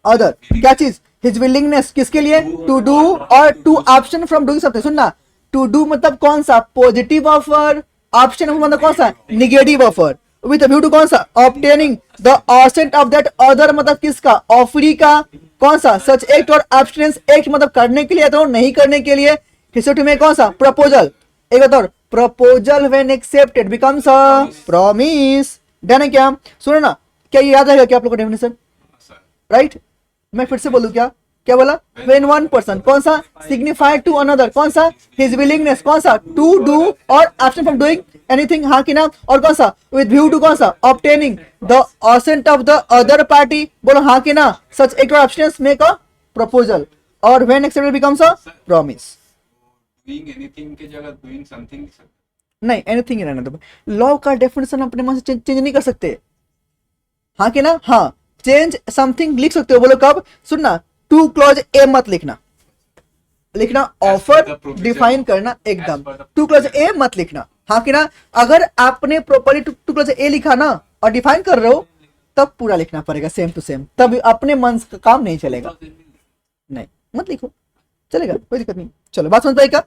अदर क्या चीज, हिज विलिंगनेस किसके लिए, टू डू और to option from doing something. सुनना, टू डू मतलब कौन सा, पॉजिटिव ऑफर, ऑप्शन मतलब कौन सा, negative offer, with view to कौन सा, obtaining the assent of that other मतलब किसका, ऑफरी का, कौन सा, सच एक्ट और एब्सटेंस एक्ट मतलब करने के लिए तो नहीं करने के लिए, हिस्ट्री में कौन सा, प्रपोजल। एक बात और, proposal when accepted becomes a promise. Done है क्या, सुनो ना, क्या ये याद रहेगा क्या आप लोगों को डेफिनेशन, राइट? मैं फिर से बोलूं क्या, क्या बोला, व्हेन वन पर्सन कौन सा, सिग्निफाइड टू अनदर कौन सा, हिज विलिंगनेस कौन सा, टू डू और एब्सेंट फ्रॉम डूइंग एनीथिंग, हाँ कि ना, और कौन सा, विद व्यू टू कौन सा, obtaining the assent of the other party, बोलो हाँ कि ना, सच एक्ट और एब्सटेंस मेक अ प्रपोजल, और when accepted becomes a promise. Doing anything की जगह डूइंग समथिंग। नहीं, एनीथिंग ही रहना दो, लॉ का डेफिनेशन अपने मन से चेंज नहीं कर सकते, हाँ कि ना, हाँ, चेंज समथिंग लिख सकते हो, बोलो कब, सुनना, टू क्लॉज ए मत लिखना, लिखना ऑफर डिफाइन करना एकदम, टू क्लॉज ए मत लिखना, हाँ कि ना, अगर आपने प्रॉपर्ली टू क्लॉज ए लिखा ना और डिफाइन कर रहे हो तब पूरा लिखना पड़ेगा सेम टू सेम, तब अपने मन का काम नहीं चलेगा, नहीं मत लिखो, चलेगा कोई दिक्कत नहीं। चलो बात समझ पाएगा,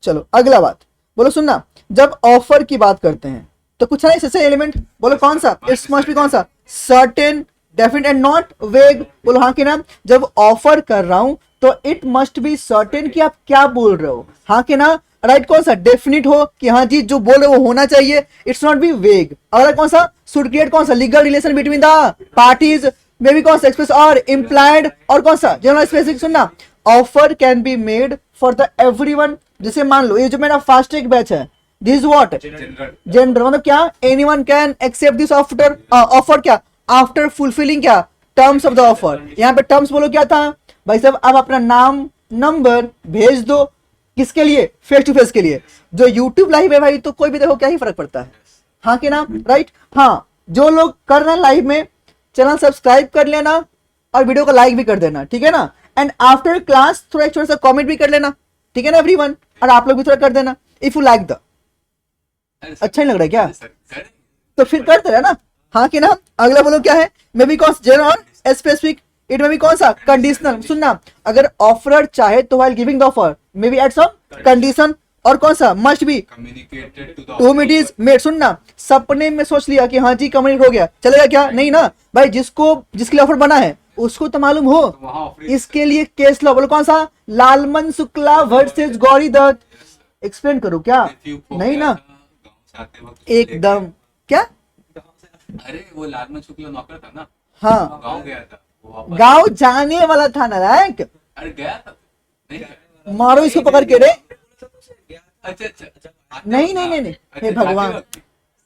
चलो अगला बात बोलो, सुनना, जब ऑफर की बात करते हैं तो कुछ है ऐसे एलिमेंट, बोलो कौन सा, इट्स मस्ट बी कौन सा, सर्टेन, डेफिनेट एंड नॉट वेग, बोलो हाँ कि ना, जब ऑफर कर रहा हूं तो इट मस्ट बी सर्टेन कि आप क्या बोल रहे हो, हाँ कि ना, राइट, कौन सा, डेफिनेट हो कि हाँ जी जो बोल रहे हो वो होना चाहिए, इट्स नॉट बी वेग, अगला कौन सा, शुड क्रिएट कौन सा, legal relation between the parties, may B कौन सा, एक्सप्रेस और इम्प्लाइड, और कौन सा, जनरल स्पेसिफिक। सुनना, offer can be made for the everyone, जैसे मान लो ये जो मेरा फास्ट ट्रैक बैच है, दिस इज व्हाट, जनरल मतलब क्या, anyone can accept this offer, offer क्या, आफ्टर फुलफिलिंग क्या, टर्म्स ऑफ द ऑफर। यहाँ पे टर्म्स बोलो क्या था भाई साहब, आप अपना नाम नंबर भेज दो, किसके लिए, फेस टू फेस के लिए, जो यूट्यूब लाइव है भाई तो कोई भी देखो क्या ही फर्क पड़ता है, हाँ कि ना, राइट, हाँ, जो लोग कर रहे हैं लाइव में चैनल सब्सक्राइब कर लेना और वीडियो को लाइक भी कर देना, ठीक है ना, एंड आफ्टर क्लास थोड़ा एक छोटा सा कमेंट भी कर लेना, ठीक है ना एवरीवन, और आप लोग भी थोड़ा कर देना इफ यू लाइक द, अच्छा नहीं लग रहा है क्या, तो फिर करते रहे ना, हाँ कि ना। अगला बोलो क्या है, मे बी कौन जनरल और स्पेसिफिक, इट में भी कौन सा, कंडीशनल। सुनना, अगर ऑफरर चाहे तो while giving the offer may be at some condition, और कौन सा, must be communicated to the to it is made. सुनना, सपने में सोच लिया कि हाँ जी कम्युनिकेट हो गया, चलेगा क्या, नहीं ना भाई, जिसके लिए ऑफर बना है उसको तो मालूम हो, इसके लिए केस लॉ, बोलो कौन सा, लालमन शुक्ला वर्सेस गौरी दत्त, एक्सप्लेन करो क्या, नहीं ना, एकदम क्या, अरे वो लालमन शुक्ला नौकर था ना, हाँ, गांव गया था, वो वापस, गांव जाने वाला था नालायक, अरे गया था, नहीं गया। मारो इसको पकड़ के रे, अच्छा अच्छा, नहीं नहीं नहीं नहीं, हे भगवान,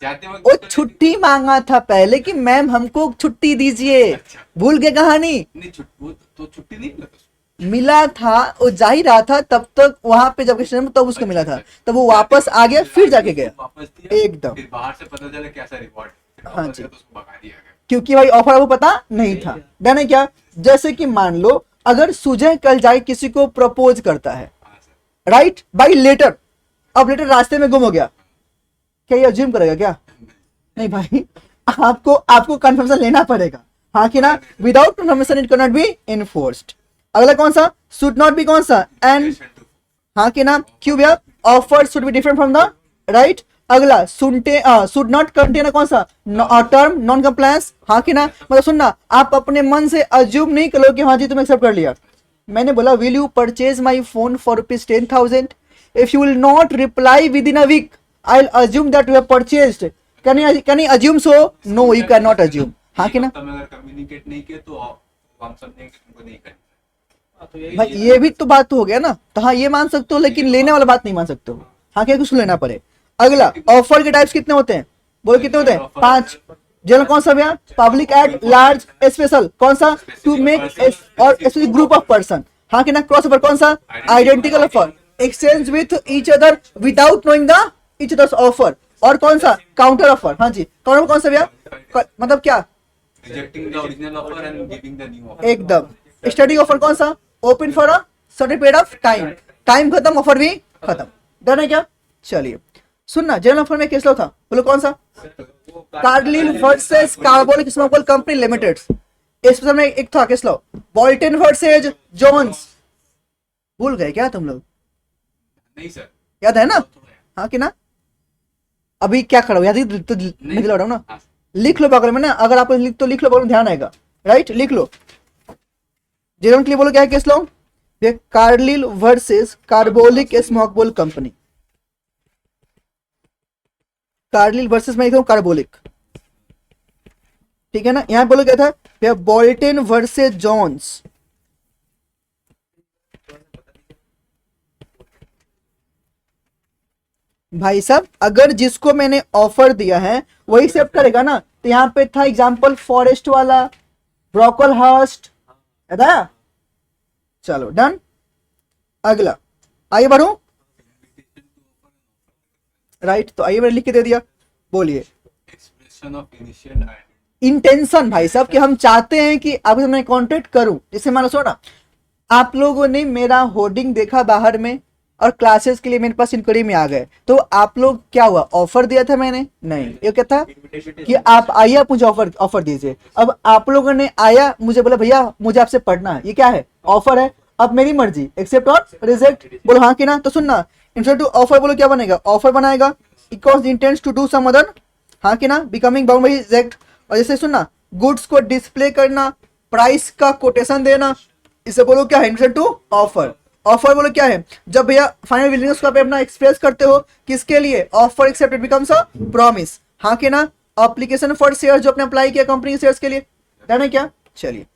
जाते वक्त वो छुट्टी मांगा था पहले कि मैम हमको छुट्टी दीजिए, अच्छा। भूल गए कहानी, नहीं वो तो छुट्टी नहीं मिला था, मिला था, वो जा ही रहा था तब तक वहां पे जब स्टेशन में तब उसको मिला था, तब वो वापस आ गया फिर जाके गया, वापस दिया, एकदम, फिर बाहर से पता चला कैसा रिवॉर्ड, हाँ जी, तो उसको भगा दिया गया। क्योंकि भाई ऑफर वो पता नहीं था, डन है क्या, जैसे कि मान लो अगर सुजय कल जाए किसी को प्रपोज करता है, हाँ सर, राइट, बाई लेटर, अब लेटर रास्ते में गुम हो गया, क्या ये अज्यूम करेगा क्या, नहीं भाई, आपको कंफर्मेशन लेना पड़ेगा, हाँ कि ना, without confirmation it can not B enforced. अगला कौन सा, शुड नॉट बी कौन सा, एंड, हाँ कि ना, क्यों भैया, offer should be different from the, right, अगला शुड नॉट कंटेन कौन सा, टर्म नॉन कंप्लायंस, हाँ कि ना, मतलब सुनना, आप अपने मन से अज्यूम नहीं करो कि हाँ जी तुम एक्सेप्ट कर लिया, मैंने बोला will you purchase my phone for ₹10,000, if you will not reply within a week I will assume that you have purchased, can you assume so, no you cannot नॉट अज्यूम, हाँ कि ना, तुम अगर कम्युनिकेट नहीं किया तो हम समझेंगे कि तुमको नहीं करना। हाँ, तो यही भाई ये भी तो बात हो गया ना, तो हाँ ये मान सकते हो लेकिन लेने वाला बात नहीं मान सकते हो, हाँ क्या कुछ लेना पड़े। अगला, ऑफर के टाइप्स कितने होते हैं, बोलो कितने होते हैं, 5, जनरल कौन सा भैया, पब्लिक एट लार्ज, स्पेशल कौन सा, टू मेक और स्पेसिफिक ग्रुप ऑफ पर्सन, हाँ कि ना, क्रॉस ओवर कौन सा, identical offer, exchange with each other without knowing the each others offer, और कौन सा, काउंटर ऑफर, हाँ जी, काउंटर कौन सा भैया, मतलब क्या, rejecting the original offer and giving the new offer, एकदम, स्टडी ऑफर कौन सा, open for a certain period of time, time खत्म ऑफर भी खत्म, डन है क्या। चलिए सुनना, जनरल ऑफर में केस लॉ था, बोलो कौन सा, Carlill versus Carbolic smoke company limited, इस में एक था case law, Bolton versus Jones, भूल गए क्या तुम लोग? नहीं सर, याद है ना? थोड़ा है। हाँ कि ना? अभी क्या खड़ा हो, याद ही तो लिख लो ना, हाँ, लिख लो बगल में ना, अगर आप लिख तो लिख लो, बगल में ध्यान आएगा, राइट? लिख लो। जेरोन के लिए बोलो क्या है case law? Carlill versus Carbolic Smoke Ball Company. Carlill versus मैं लिख रहा हूं कार्बोलिक, ठीक है ना? यहां बोलो क्या था? Bolton versus Jones. भाई साहब अगर जिसको मैंने ऑफर दिया है वही एक्सेप्ट करेगा ना। तो यहाँ पे था एग्जांपल फॉरेस्ट वाला, ब्रोकलहर्स्ट, याद आया? चलो डन। अगला आगे बढ़ूं, राइट? तो आइए मैंने लिख के दे दिया, बोलिए। एक्सप्रेशन ऑफ इनिशियल इंटेंशन भाई साहब कि हम चाहते हैं कि आपसे मैं कॉन्टेक्ट करूं। जैसे मान लो सुना, आप लोगों ने मेरा होर्डिंग देखा बाहर में और क्लासेस के लिए मेरे पास इंक्वायरी में आ गए, तो आप लोग क्या हुआ, ऑफर दिया था मैंने? नहीं, ये क्या था कि आप आइए आप मुझे ऑफर दीजिए। अब आप लोगों ने आया, मुझे बोला भैया मुझे आपसे पढ़ना है, ये क्या है? ऑफर है। अब मेरी मर्जी, एक्सेप्ट और रिजेक्ट, बोलो हाँ कि ना? तो सुनना, इंस्टेड टू ऑफर बोलो क्या बनेगा? ऑफर बनाएगा। Equals intents to do some other, हाँ कि ना? Becoming bound by reject. और जैसे सुनना, गुड्स को डिस्प्ले करना, प्राइस का कोटेशन देना, इसे बोलो क्या है? Instead to offer. ऑफर बोलो क्या है? जब भैया फाइनल विलिंग्स को आप अपना एक्सप्रेस करते हो, किसके लिए? Offer accepted becomes a promise, हाँ कि ना? एप्लीकेशन फॉर शेयर जो आपने अप्लाई किया कंपनी के शेयर्स के लिए, डन है क्या? चलिए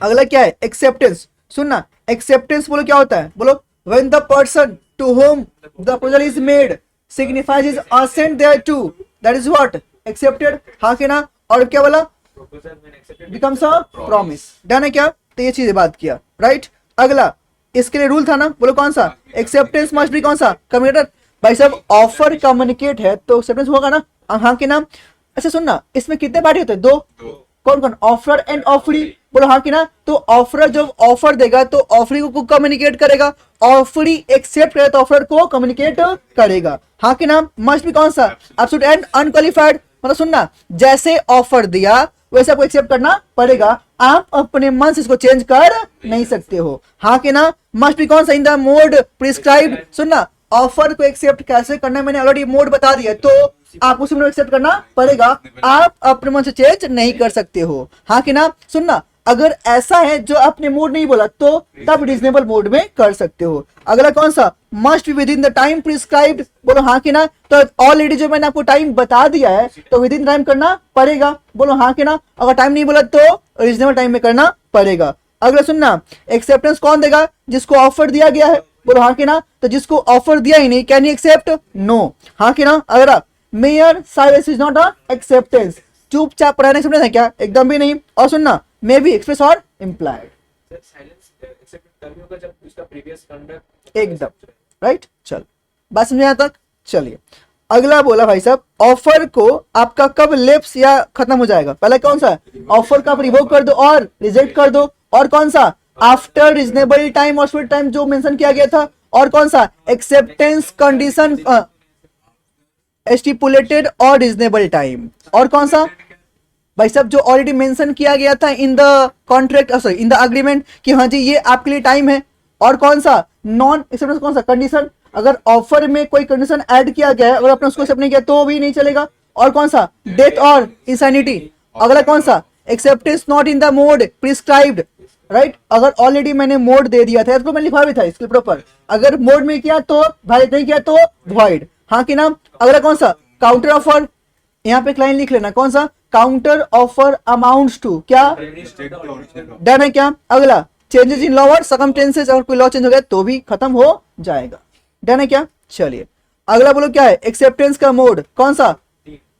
अगला क्या है? एक्सेप्टेंस। सुनना, एक्सेप्टेंस बोलो क्या होता है? बोलो when the person to home the proposal is made signifies is assent thereto, that is what? Accepted, हाँ कि ना? और क्या बोला? बिकम्स अ प्रॉमिस, डन है क्या? तो ये चीजें बात किया, राइट? अगला इसके लिए रूल था ना, बोलो कौन सा? एक्सेप्टेंस मस्ट बी कौन सा? कम्युनिकेटर। भाई साहब ऑफर कम्युनिकेट है तो एक्सेप्टेंस होगा ना, हाँ कि ना? अच्छा सुनना, इसमें कितने पार्टी होते हैं? दो। कौन कौन? ऑफर एंड ऑफरी, बोलो हाँ कि ना? तो ऑफर जब ऑफर देगा तो ऑफरी को कम्युनिकेट करेगा, ऑफरी एक्सेप्ट करे तो ऑफर को कम्युनिकेट करेगा, हाँ कि ना? मस्ट बी कौन सा? Absolute and unqualified. मतलब सुनना, जैसे ऑफर दिया वैसे आपको एक्सेप्ट करना पड़ेगा, आप अपने मन से इसको चेंज कर नहीं सकते हो, हाँ कि ना? मस्ट बी कौन सा? In the mode prescribed. सुनना, ऑफर को एक्सेप्ट कैसे करना है मैंने ऑलरेडी मोड बता दिया, तो आप उसी में एक्सेप्ट करना पड़ेगा, आप अपने मन से चेंज नहीं कर सकते हो, हाँ कि ना? सुनना, अगर ऐसा है जो आपने मोड नहीं बोला तो तब रीजनेबल मोड में कर सकते हो। अगला कौन सा? Must be with in the time prescribed, बोलो हाँ कि ना? तो ऑलरेडी जो मैंने आपको टाइम बता दिया है तो विद इन टाइम करना पड़ेगा, बोलो हाँ कि ना? अगर टाइम नहीं बोला तो रीजनेबल टाइम में करना पड़ेगा। अगला सुनना, एक्सेप्टेंस कौन देगा? जिसको ऑफर दिया गया है, बोलो हाँ कि ना? तो जिसको ऑफर दिया ही नहीं, कैन यू एक्सेप्ट? नो, हाँ कि ना? अगला, mayor silence is not a acceptance, चुपचाप रहना एक्सेप्टेंस है क्या? एकदम भी नहीं। और सुनना, मे बी एक्सप्रेस और इम्प्लाइड, एकदम राइट। चल बात समझ यहाँ तक? चलिए अगला बोला भाई साहब, ऑफर को आपका कब लेप्स या खत्म हो जाएगा? पहले कौन सा? ऑफर का आप रिवोक कर दो और रिजेक्ट कर दो। और कौन सा? आफ्टर रीजनेबल टाइम और स्वीट टाइम जो मेंशन किया गया था। और कौन सा? एक्सेप्टेंस कंडीशन स्टिपुलेटेड और रीजनेबल टाइम। और कौन सा भाई साहब? जो ऑलरेडी मेंशन किया गया था in the contract, sorry in the agreement कि हाँ जी ये आपके लिए टाइम है। और कौन सा? नॉन एक्सेप्टेंस, कौन सा? कंडीशन, अगर ऑफर में कोई कंडीशन ऐड किया गया है अगर आपने उसको एक्सेप्ट नहीं किया तो भी नहीं चलेगा। और कौन सा? डेथ और इंसैनिटी। अगला कौन सा? Acceptance not in the mode prescribed, right? अगर ऑलरेडी मैंने मोड दे दिया था, इसको मैंने लिखा भी था इसके प्रॉपर, अगर मोड में किया तो वैलिड, नहीं किया तो वॉइड, हाँ कि ना? अगला कौन सा? काउंटर ऑफर, यहाँ पे एक लाइन लिख लेना, कौन सा? काउंटर ऑफर अमाउंट्स टू क्या? डन है क्या? अगला, चेंजेस इन लॉ और सर्कमस्टेंसेस, अगर कोई लॉ चेंज हो गया तो भी खत्म हो जाएगा, डन है क्या? चलिए अगला बोलो क्या है? एक्सेप्टेंस का मोड कौन सा?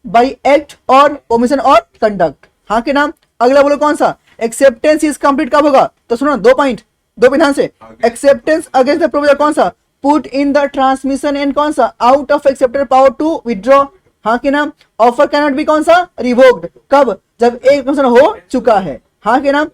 बाय एक्ट और ओमिशन और कंडक्ट, हाँ के नाम? अगला बोलो कौन सा? एक्सेप्टेंस इज कंप्लीट कब होगा? तो सुनो, दो पॉइंट ध्यान से। एक्सेप्टेंस अगेंस्ट द प्रोपोजल कौन सा? Put in the transmission and कौन सा? Out of accepted power to withdraw, हाँ के नाम? ऑफर कैन नॉट बी कौन सा? रिवोक्ड, कब? जब एक पर्सन हो चुका है, हाँ के नाम?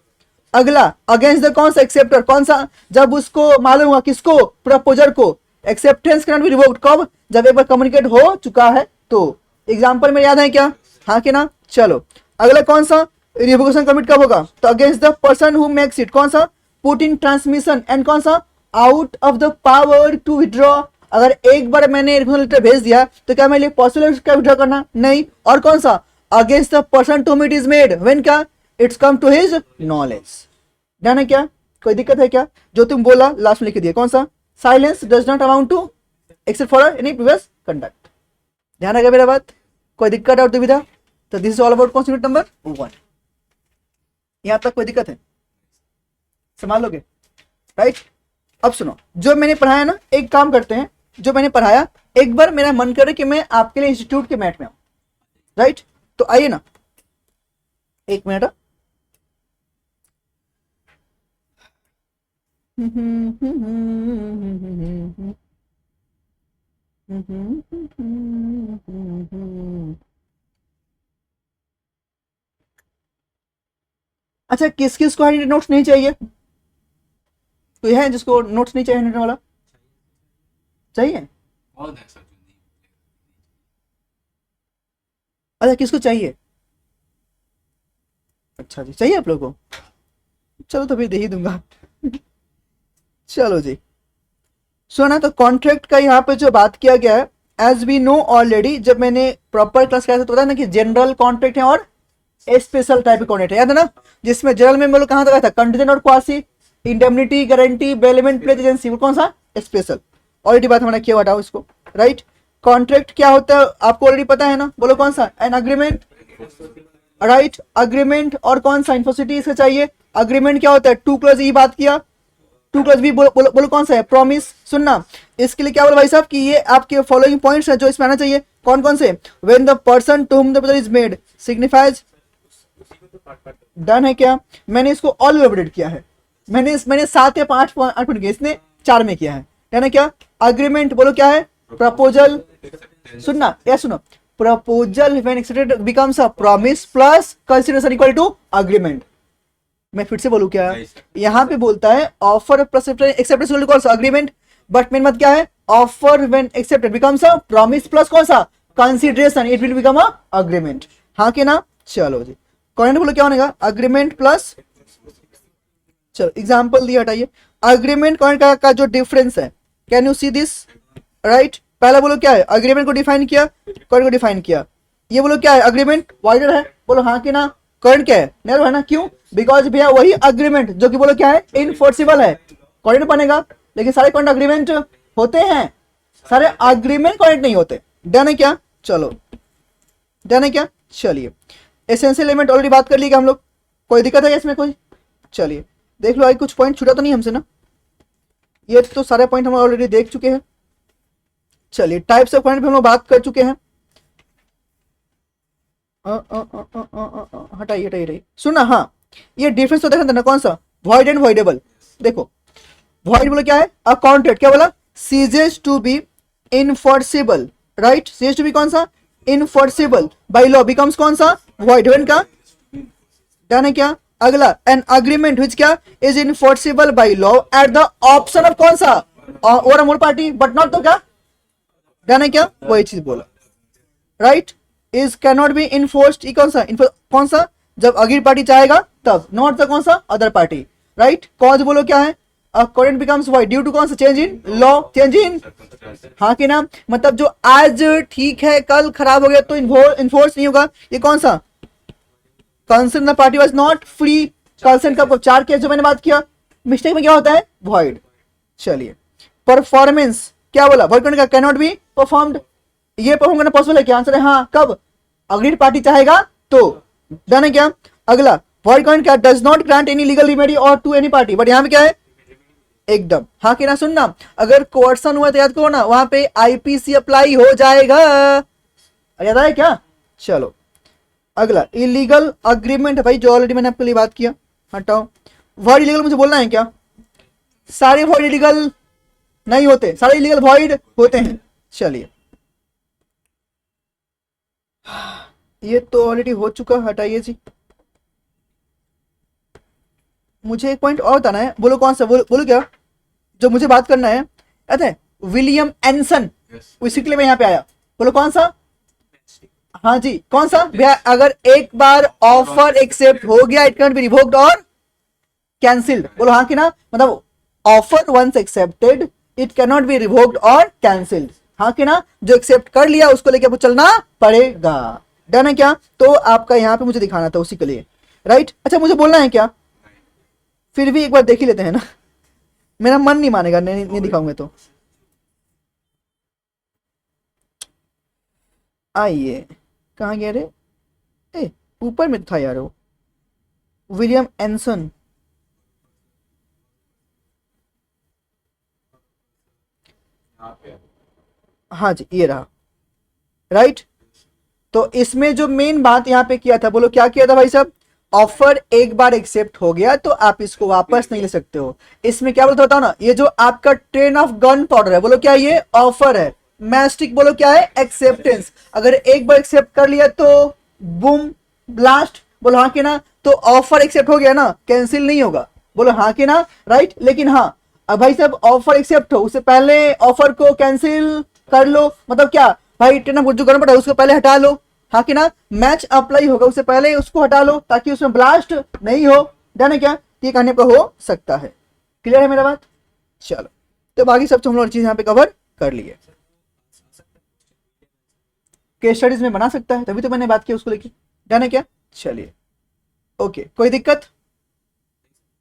अगला, अगेंस्ट द कौन सा? एक्सेप्टर, कौन सा? जब उसको मालूम हुआ, किसको? प्रपोजर को। Acceptance can not be revoked कब? जब एक बार कम्युनिकेट हो चुका है तो। एग्जाम्पल में याद है क्या? हाँ के ना? चलो अगला कौन सा? रिवोकेशन कमिट कब होगा? तो against the person who makes it, कौन सा? पुट इन ट्रांसमिशन एंड कौन सा? Out of the power to withdraw. अगर एक बार मैंने रिवोकेशन लेटर भेज दिया तो क्या मेरे लिए पॉसिबल है उसका विड्रॉ करना? नहीं। और कौन सा? Against the person to it is made when क्या? It's come to his knowledge. ध्यान है क्या? कोई दिक्कत है क्या? जो तुम बोला लास्ट में लिख दिया, कौन सा? Silence does not amount to accept for any previous conduct. ध्यान है मेरा बात? कोई दिक्कत और दुविधा? तो this is all about concept number 1। यहां तक कोई दिक्कत है? संभाल लोगे? राइट। अब सुनो, जो मैंने पढ़ाया ना, एक काम करते हैं, जो मैंने पढ़ाया एक बार मेरा मन करे कि मैं आपके लिए इंस्टीट्यूट के मैट में आऊं। राइट, तो आइए ना, एक मिनट। अच्छा, किस किस को हैंड नोट्स नहीं चाहिए? कोई है जिसको नोट्स नहीं चाहिए? हैंड वाला चाहिए? बहुत है सर जो नहीं। अच्छा, किसको चाहिए? अच्छा जी, चाहिए आप लोगों को? चलो तो फिर दे ही दूंगा। चलो जी, सुना। तो कॉन्ट्रैक्ट का यहाँ पे जो बात किया गया है, एज वी नो ऑलरेडी, जब मैंने प्रॉपर क्लास किया था तो पता ना कि जनरल कॉन्ट्रैक्ट है और स्पेशल टाइप का कॉन्ट्रैक्ट है, याद है ना? जिसमें जनरल में हम लोग कहाँ तक आया था? कंटीजेंट और quasi, indemnity, guarantee, bailment, pledge agency. वो कौन सा? स्पेशल। ऑलरेडी बात हमारा किया, हटाओ इसको। राइट। कॉन्ट्रैक्ट क्या होता है आपको ऑलरेडी पता है ना? बोलो कौन सा? An agreement. Right, agreement. और कौन सा? इन्फोसिटी इसका चाहिए। अग्रीमेंट क्या होता है? 2 क्लॉज ई बात किया, 2 क्लॉज बी। बोलो कौन सा है? प्रॉमिस। सुनना, इसके लिए क्या बोला भाई साहब कि ये आपके फॉलोइंग पॉइंट्स है जो इसमें आना चाहिए। कौन कौन से? When the person to whom the proposal is made signifies. Done है क्या? मैंने इसको ऑल अपडेट किया है। मैंने 7 या 8 पॉइंट किया, इसने 4 में किया है। डन है क्या? अग्रीमेंट बोलो क्या है? प्रपोजल। सुनना या सुनो, proposal when accepted becomes a promise plus consideration equal to agreement. मैं फिर से बोलूं क्या? यहाँ पे बोलता है offer plus acceptance equal to agreement, but main मत क्या है? Offer when accepted becomes a promise plus कौन सा? Consideration, it will become a agreement. हाँ कि ना? चलो जी, कॉन्ट्रैक्ट बोलो क्या होगा? अग्रीमेंट प्लस, चलो एग्जांपल दिया, हटाइए। अग्रीमेंट कॉन्ट्रैक्ट का जो डिफरेंस है, can you see this? Right, पहला बोलो क्या है? अग्रीमेंट को डिफाइन किया, कॉन्ट्रैक्ट को डिफाइन किया। ये बोलो क्या है? अग्रीमेंट वाइडर है, बोलो हाँ कि ना? करंट क्या है? नैरो है ना? क्यों? बिकॉज भैया वही अग्रीमेंट जो कि बोलो क्या है? इनफोर्सिबल है, करंट बनेगा। लेकिन सारे करंट अग्रीमेंट होते हैं, सारे अग्रीमेंट करंट नहीं होते। डन है क्या? चलो, डन है क्या? चलिए, एसेंशियल एलिमेंट ऑलरेडी बात कर ली क्या हम लोग? कोई दिक्कत है इसमें कोई? चलिए देख लो, आई कुछ पॉइंट छूटा तो नहीं हमसे ना? ये तो सारे पॉइंट हम ऑलरेडी देख चुके हैं। चलिए, टाइप्स ऑफ करंट पे हम लोग बात कर चुके हैं। हटाइए हटाइए। सुना, हाँ, ये डिफरेंस तो देखा था ना? कौन सा? Void and voidable. देखो, वॉइड बोलो क्या है? अ कॉन्ट्रैक्ट क्या बोला? Ceases to be enforceable. Right, ceases to be कौन सा? इनफोर्सिबल बाय लॉ बिकम्स कौन सा? वॉइड। व्हेन का? डन है क्या? अगला, एन अग्रीमेंट विच क्या? Is enforceable by law at the option of कौन सा? और मोर पार्टी, बट नॉट तो क्या? डन है क्या? वही चीज बोला। Right, is can not B enforced, कौन सा? कौन सा? जब अग्री पार्टी चाहेगा तब, नॉट द कौन सा? Other party. राइट, कॉज बोलो क्या है? Contract becomes void due to कौन सा? Change in law, change in, हाँ कि ना? मतलब जो आज ठीक है कल खराब हो गया तो इन्फोर्स नहीं होगा। ये कौन सा? Concern the party was not free. Concern का 4 केस जो मैंने बात किया, मिस्टेक में क्या होता है? वॉइड। चलिए, परफॉर्मेंस क्या बोला? वॉइड करने का कैन नॉट बी परफॉर्म्ड। ये परफॉर्म करना पॉसिबल है क्या? आंसर है हाँ। कब? अग्रीड पार्टी चाहेगा तो। डन है क्या? अगला, वॉइड करंट क्या? Does not grant any legal remedy और टू एनी पार्टी, बट यहाँ पे क्या है? एकदम हाँ कि ना? सुनना, अगर कोर्सन हुआ तो याद करो ना, वहां पे आईपीसी अप्लाई हो जाएगा। याद आया क्या? चलो, अगला, इलीगल अग्रीमेंट है भाई, जो ऑलरेडी मैंने आपके लिए बात किया। हटाओ, वर्ड इलीगल मुझे बोलना है क्या? सारे वर्ड इलीगल नहीं होते, सारे इलीगल वॉइड होते हैं। चलिए, ये तो ऑलरेडी हो चुका, हटाइए जी। मुझे एक पॉइंट और बताना है, बोलो कौन सा? बोलो क्या जो मुझे बात करना है? याद है? William एनसन, Yes. उसी के लिए मैं यहाँ पे आया। बोलो कौन सा? हाँ जी, कौन सा भैया? अगर एक बार ऑफर एक्सेप्ट हो गया इट कैन बी रिवोक्ड और कैंसिल्ड। बोलो हाँ कि ना? मतलब offer once accepted it can not be revoked और कैंसिल्ड। हाँ कि ना? जो एक्सेप्ट कर लिया उसको लेके आपको चलना पड़ेगा। डन है क्या? तो आपका यहाँ पे मुझे दिखाना था उसी के लिए, राइट? अच्छा, मुझे बोलना है क्या? फिर भी एक बार देख ही लेते हैं ना, मेरा मन नहीं मानेगा नहीं दिखाऊंगे तो। आइए, कहाँ गया रे? ए, ऊपर में था यार वो, विलियम एंसन। यहाँ पे हाँ जी, ये रहा, राइट? तो इसमें जो मेन बात यहाँ पे किया था, बोलो क्या किया था भाई साहब? ऑफर एक बार एक्सेप्ट हो गया तो आप इसको वापस नहीं ले सकते हो। इसमें क्या बोलते बताओ ना, ये जो आपका ट्रेन ऑफ गन पाउडर है, बोलो क्या ये ऑफर है? मैस्टिक बोलो क्या है? एक्सेप्टेंस। अगर एक बार एक्सेप्ट कर लिया तो बूम ब्लास्ट, बोलो हाँ कि ना? तो ऑफर एक्सेप्ट हो गया ना, कैंसिल नहीं होगा। बोलो हाँ कि ना? राइट? लेकिन हाँ, अब भाई साहब ऑफर एक्सेप्ट हो उससे पहले ऑफर को कैंसिल कर लो, मतलब क्या भाई? ट्रेन ऑफ जो गन पाउडर है उसको पहले हटा लो, हाँ कि ना? मैच अप्लाई होगा उससे पहले उसको हटा लो ताकि उसमें ब्लास्ट नहीं हो। डन है क्या? ये कहने पर हो सकता है। क्लियर है मेरा बात? चलो, तो बाकी सब तो हम लोग चीज यहाँ पे कवर कर लिए। केस स्टडीज में बना सकता है, तभी तो मैंने बात की उसको लेके। डन है क्या? चलिए, ओके, कोई दिक्कत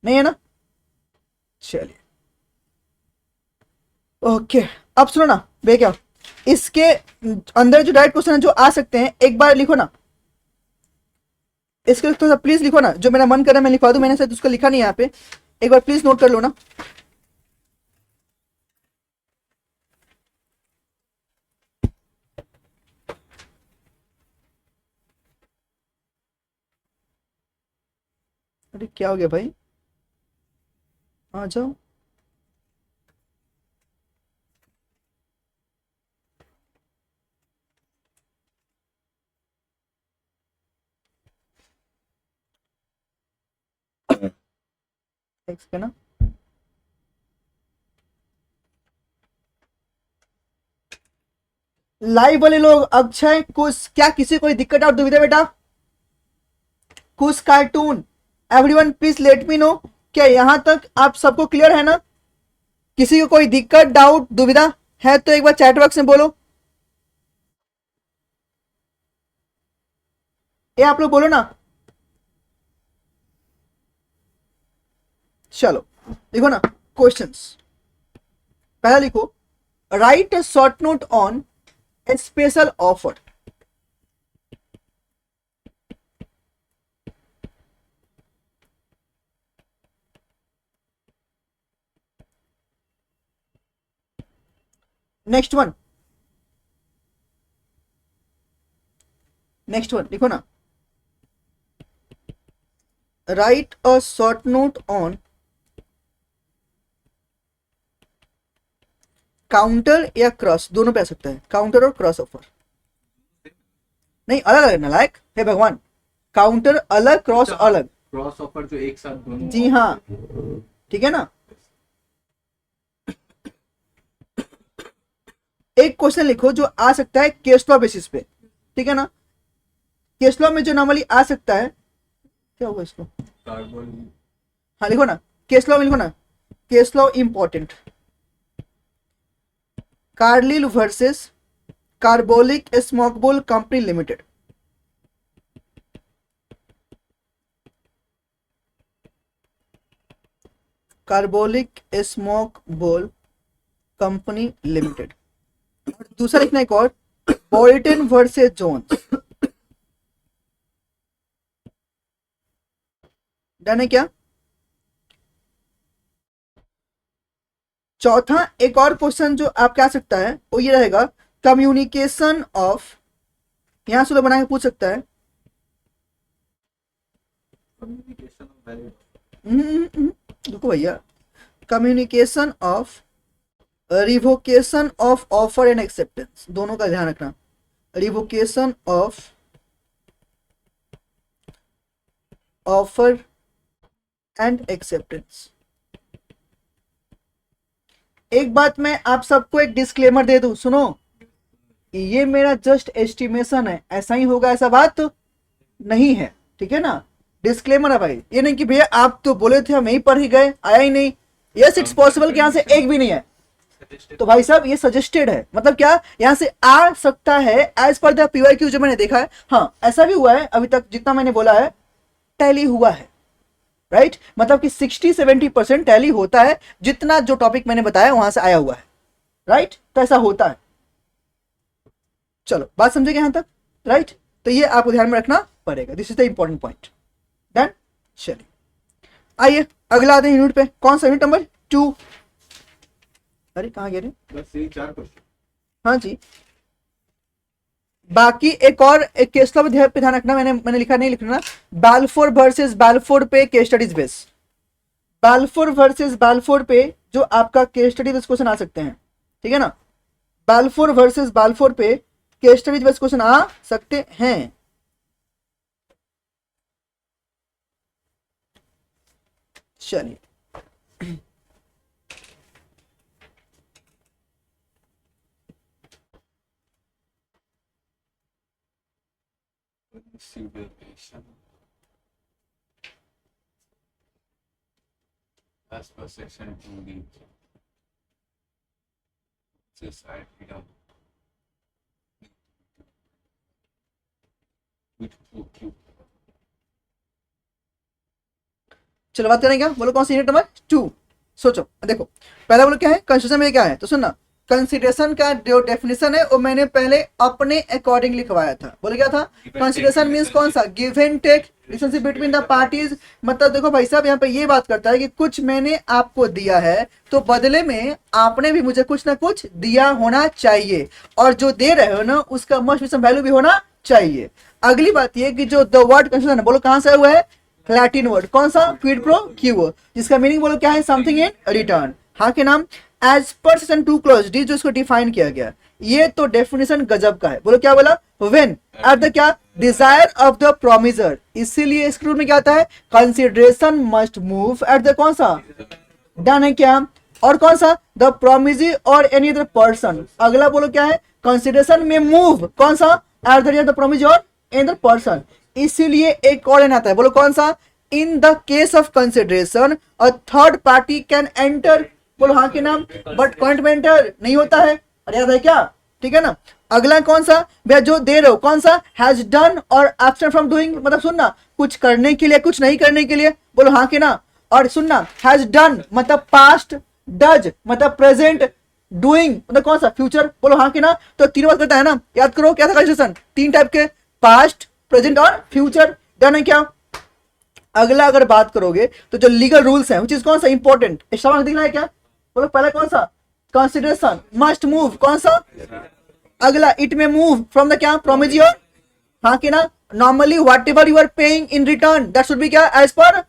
नहीं है ना? चलिए, ओके। अब सुनो ना भैया, क्या इसके अंदर जो डायरेक्ट क्वेश्चन जो आ सकते हैं, एक बार लिखो ना इसके, थोड़ा प्लीज लिखो ना, जो मेरा मन कर रहा है मैं लिखवा दूं, मैंने शायद उसको लिखा नहीं यहाँ पे, एक बार प्लीज नोट कर लो ना। अरे क्या हो गया भाई? आ जाओ। एक सेकंड ना। लाइव वाले लोग, अक्षय, कुछ, क्या किसी कोई दिक्कत और दुविधा बेटा? कुछ cartoon, everyone please let me know. क्या यहां तक आप सबको क्लियर है ना? किसी को कोई दिक्कत डाउट दुविधा है तो एक बार चैट बॉक्स में बोलो। ये आप लोग बोलो ना। चलो देखो ना क्वेश्चंस। पहला लिखो, right a short note on A special offer. Next one, next one लिखो ना, right a short note on counter या क्रॉस, दोनों पे आ सकता है, काउंटर और क्रॉस ऑफर। नहीं, अलग अलग नालायक हे भगवान, काउंटर अलग, क्रॉस अलग। क्रॉस ऑफर जो एक साथ दोनों जी हाँ, ठीक है ना? एक क्वेश्चन लिखो जो आ सकता है केस लॉ बेसिस पे, ठीक है ना? केस लॉ में जो नॉर्मली आ सकता है, क्या होगा इसको? कार्बन। हाँ लिखो ना, केस लॉ में लिखो ना, case law important. Carlill versus Carbolic Smoke Ball Company Limited. Carbolic Smoke Ball Company Limited. दूसरा लिखना एक और, बोल्टन वर्सेस जोन्स। डन है क्या? चौथा एक और क्वेश्चन जो आपका आ सकता है वो ये रहेगा, कम्युनिकेशन ऑफ, यहां से बना के पूछ सकता है। Communication of value. रुको भैया, communication of revocation of offer and acceptance, दोनों का ध्यान रखना। Revocation of offer and acceptance. एक बात मैं आप सबको एक डिस्क्लेमर दे दूं, सुनो, ये मेरा जस्ट एस्टिमेशन है, ऐसा ही होगा ऐसा बात तो नहीं है, ठीक है ना। डिस्क्लेमर है भाई, ये नहीं कि भैया आप तो बोले थे हम यहीं पर ही गए, आया ही नहीं। यस इट्स पॉसिबल कि यहाँ से एक भी नहीं है, तो भाई साहब ये सजेस्टेड है, मतलब क्या यहाँ से आ सकता है एज पर द PYQ जो मैंने देखा है। हाँ ऐसा भी हुआ है, अभी तक जितना मैंने बोला है टैली हुआ है, राइट मतलब कि 60-70% टैली होता है, जितना जो टॉपिक मैंने बताया वहां से आया हुआ है, राइट तो ऐसा होता है। चलो बात समझे यहां तक, राइट तो ये आपको ध्यान में रखना पड़ेगा, this is the important point. Done, चलिए आइए अगला आते हैं यूनिट पे। कौन सा यूनिट नंबर 2? अरे कहाँ गए रे? बस यही 4 क्वेश्चन। हाँ जी, बाकी एक और एक केस का भी ध्यान रखना, मैंने लिखा नहीं लिखना, बाल्फोर वर्सेस बाल्फोर पे case studies base. Balfour versus Balfour पे जो आपका केस स्टडी बेस क्वेश्चन आ सकते हैं, ठीक है ना। बाल्फोर वर्सेस बाल्फोर पे केस स्टडीज बेस क्वेश्चन आ सकते हैं। चलिए Civil aviation. As per section 2D. This I freedom. With OQ. चलो बात करें क्या, बोलो कौन सी यूनिट नंबर 2। सोचो देखो, पहला बोलो क्या है कंसिडरेशन में, क्या है तो सुनना। कंसिडरेशन का जो डेफिनेशन है वो मैंने पहले अपने अकॉर्डिंग लिखवाया था। बोले क्या था, कंसिडरेशन मींस कौन सा, give and take relationship between the parties. मतलब देखो भाई साहब यहाँ पे ये बात करता है कि कुछ मैंने आपको दिया है तो बदले में आपने भी मुझे कुछ ना कुछ दिया होना चाहिए, और जो दे रहे हो ना उसका मस्ट सम वैल्यू भी होना चाहिए। अगली बात ये कि जो द वर्ड कंसिडरेशन है, बोलो कहां से हुआ है, लैटिन वर्ड कौन सा, क्विड प्रो क्यू, जिसका मीनिंग बोलो क्या है, समथिंग इन रिटर्न। हाँ के नाम as per section 2 clause D जो इसको डिफाइन किया गया, ये तो डेफिनेशन गजब का है। बोलो क्या बोला, व्हेन एट द क्या डिजायर ऑफ द प्रोमिसर, इसीलिए इस रूल में क्या आता है, consideration must move at the कौन सा, डन है क्या, और कौन सा, द प्रोमिसी और एनी अदर पर्सन। अगला बोलो क्या है, कंसिडरेशन में मूव कौन सा, एट द प्रोमिसी और एनी अदर पर्सन। इसीलिए एक और आता है, बोलो कौन सा, in the case of consideration a third party can enter. बोलो हाँ के नाम, बट पॉइंट में एंटर नहीं होता है, अरे याद है क्या, ठीक है ना। अगला कौन सा, भैया जो दे रहे हो कौन सा, हैज डन और एब्सेंट फ्रॉम डूइंग, मतलब सुनना कुछ करने के लिए कुछ नहीं करने के लिए, बोलो हाँ के ना। और सुनना हैज डन मतलब पास्ट, डज मतलब प्रेजेंट, डूइंग मतलब कौन सा, फ्यूचर, बोलो हाँ के ना। तो तीनों बात करता है ना, याद करो क्या था कंसिडरेशन, 3 टाइप के, पास्ट प्रेजेंट और फ्यूचर, डन है क्या। अगला अगर बात करोगे तो जो लीगल रूल्स हैं, which is कौन सा इंपॉर्टेंट, स्टार्ट दिखना है क्या, बोलो पहला कौन सा, कंसिडरेशन मस्ट मूव कौन सा, अगला इट में मूव फ्रॉम द क्या, प्रोमिसी और हाँ के ना। Normally whatever you are paying in return that should be क्या, as per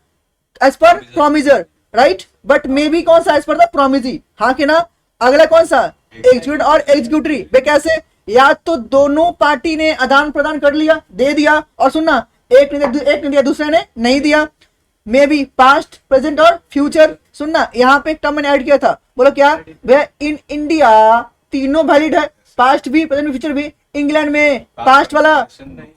promisor, right, but may be कौन सा, एज पर द प्रोमिसी, हाँ के ना। अगला कौन सा, एग्जीक्यूट और एग्जीक्यूटरी, वे कैसे, या तो दोनों पार्टी ने आदान प्रदान कर लिया, दे दिया, और सुनना एक ने दिया दूसरे ने नहीं दिया, मे बी पास्ट प्रेजेंट और फ्यूचर। सुनना यहाँ पे एक टर्म मैंने ऐड किया था, बोलो क्या, वे इन इंडिया तीनों वैलिड है, पास्ट भी प्रेजेंट फ्यूचर भी। इंग्लैंड में पास्ट वाला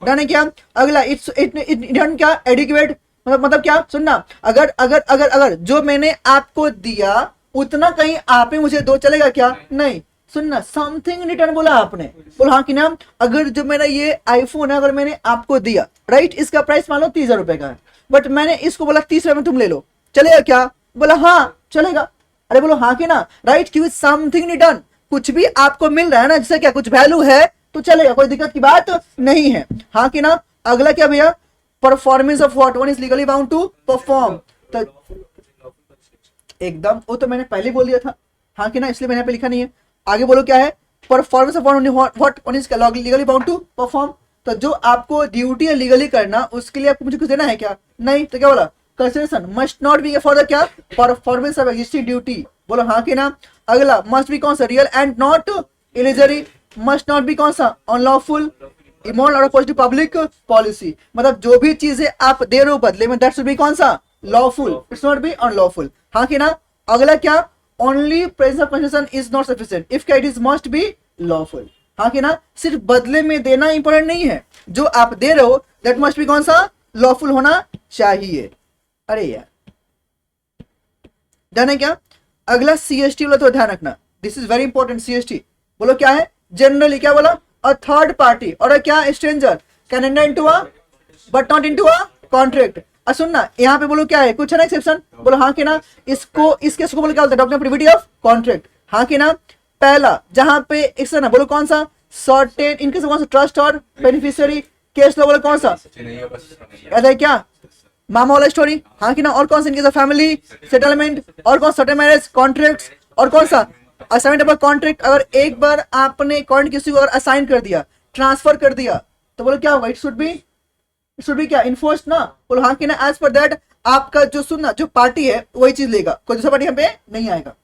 डन है क्या। अगला इट्स डन क्या, एडिक्वेट मतलब क्या, सुनना अगर अगर अगर अगर जो मैंने आपको दिया उतना कहीं आप ही मुझे दो, चलेगा क्या, नहीं। सुनना समथिंग रिटर्न बोला आपने, बोलो हाँ कि नाम। अगर जो मेरा ये आईफोन है अगर मैंने आपको दिया, राइट, इसका प्राइस मान लो 30,000 रुपए का है, बट मैंने इसको बोला 30 रुपए में तुम ले लो, चलेगा क्या, बोला हाँ चलेगा, अरे बोलो हाँ कि ना, राइट, क्योंकि समथिंग रिटर्न, कुछ भी आपको मिल रहा है ना जिससे क्या कुछ वैल्यू है तो चलेगा, कोई दिक्कत की बात नहीं है, हाँ कि ना। अगला क्या भैया, performance of what one is legally bound to perform, तो एकदम वो तो मैंने पहले बोल दिया था, हाँ कि ना, इसलिए मैंने पे लिखा नहीं है। आगे बोलो क्या है, performance of what one is legally bound to perform, तो जो आपको ड्यूटी है लीगली करना उसके लिए आपको मुझे कुछ देना है क्या, नहीं, तो क्या बोला, consideration must not be for the क्या, परफॉर्मेंस ऑफ एग्जिस्टिंग ड्यूटी, बोलो हाँ कि ना। अगला मस्ट बी कौन सा, real and not illusory, must not be कौन सा, अनलॉफुल, इमोरल और पॉजिटिव पब्लिक पॉलिसी, मतलब जो भी चीजें आप दे रहे हो बदले में दैट शुड बी कौन सा, lawful, it's not be unlawful, हाँ कि ना। अगला क्या, only presence of consideration is not sufficient if it is must be lawful, हाँ कि ना, सिर्फ बदले में देना इंपॉर्टेंट नहीं है, जो आप दे रहे हो दैट मस्ट बी कौन सा, लॉफुल होना चाहिए। अरे यार डन है क्या। अगला CST बोला तो ध्यान रखना, this is very important. CST बोलो क्या है, जनरली क्या बोला, अ थर्ड पार्टी और क्या, stranger can enter into a but not into a contract. सुनना यहाँ पे बोलो क्या है, कुछ है ना एक्सेप्शन, बोलो हाँ कि ना, इसको इस केस को बोलो क्या बोलते हैं, डॉक्यूमेंट प्रिविटी ऑफ कॉन्ट्रैक्ट। हाँ कि ना, पहला जहां पे एक ना बोलो कौन सा, सर्टेन इनके कौन सा, ट्रस्ट और बेनिफिशियरी केस लो, बोलो कौन सा, नहीं बस नहीं याद है क्या, मामा वाला स्टोरी। हाँ कि ना, और कौन सा इनके फैमिली सेटलमेंट, और कौन सा सर्टेन मैरिज कॉन्ट्रैक्ट्स, और कौन सा असाइनमेंट ऑफ कॉन्ट्रैक्ट। अगर एक बार आपने कॉन्ट्रैक्ट किसी को अगर असाइन कर दिया, ट्रांसफर कर दिया, तो बोलो क्या होगा, इट शुड बी क्या, इन्फोर्स्ड ना। बोलो हाँ कि ना, एज पर दैट आपका जो सुनना जो पार्टी है वही चीज लेगा, कोई दूसरा पार्टी यहाँ पे नहीं आएगा।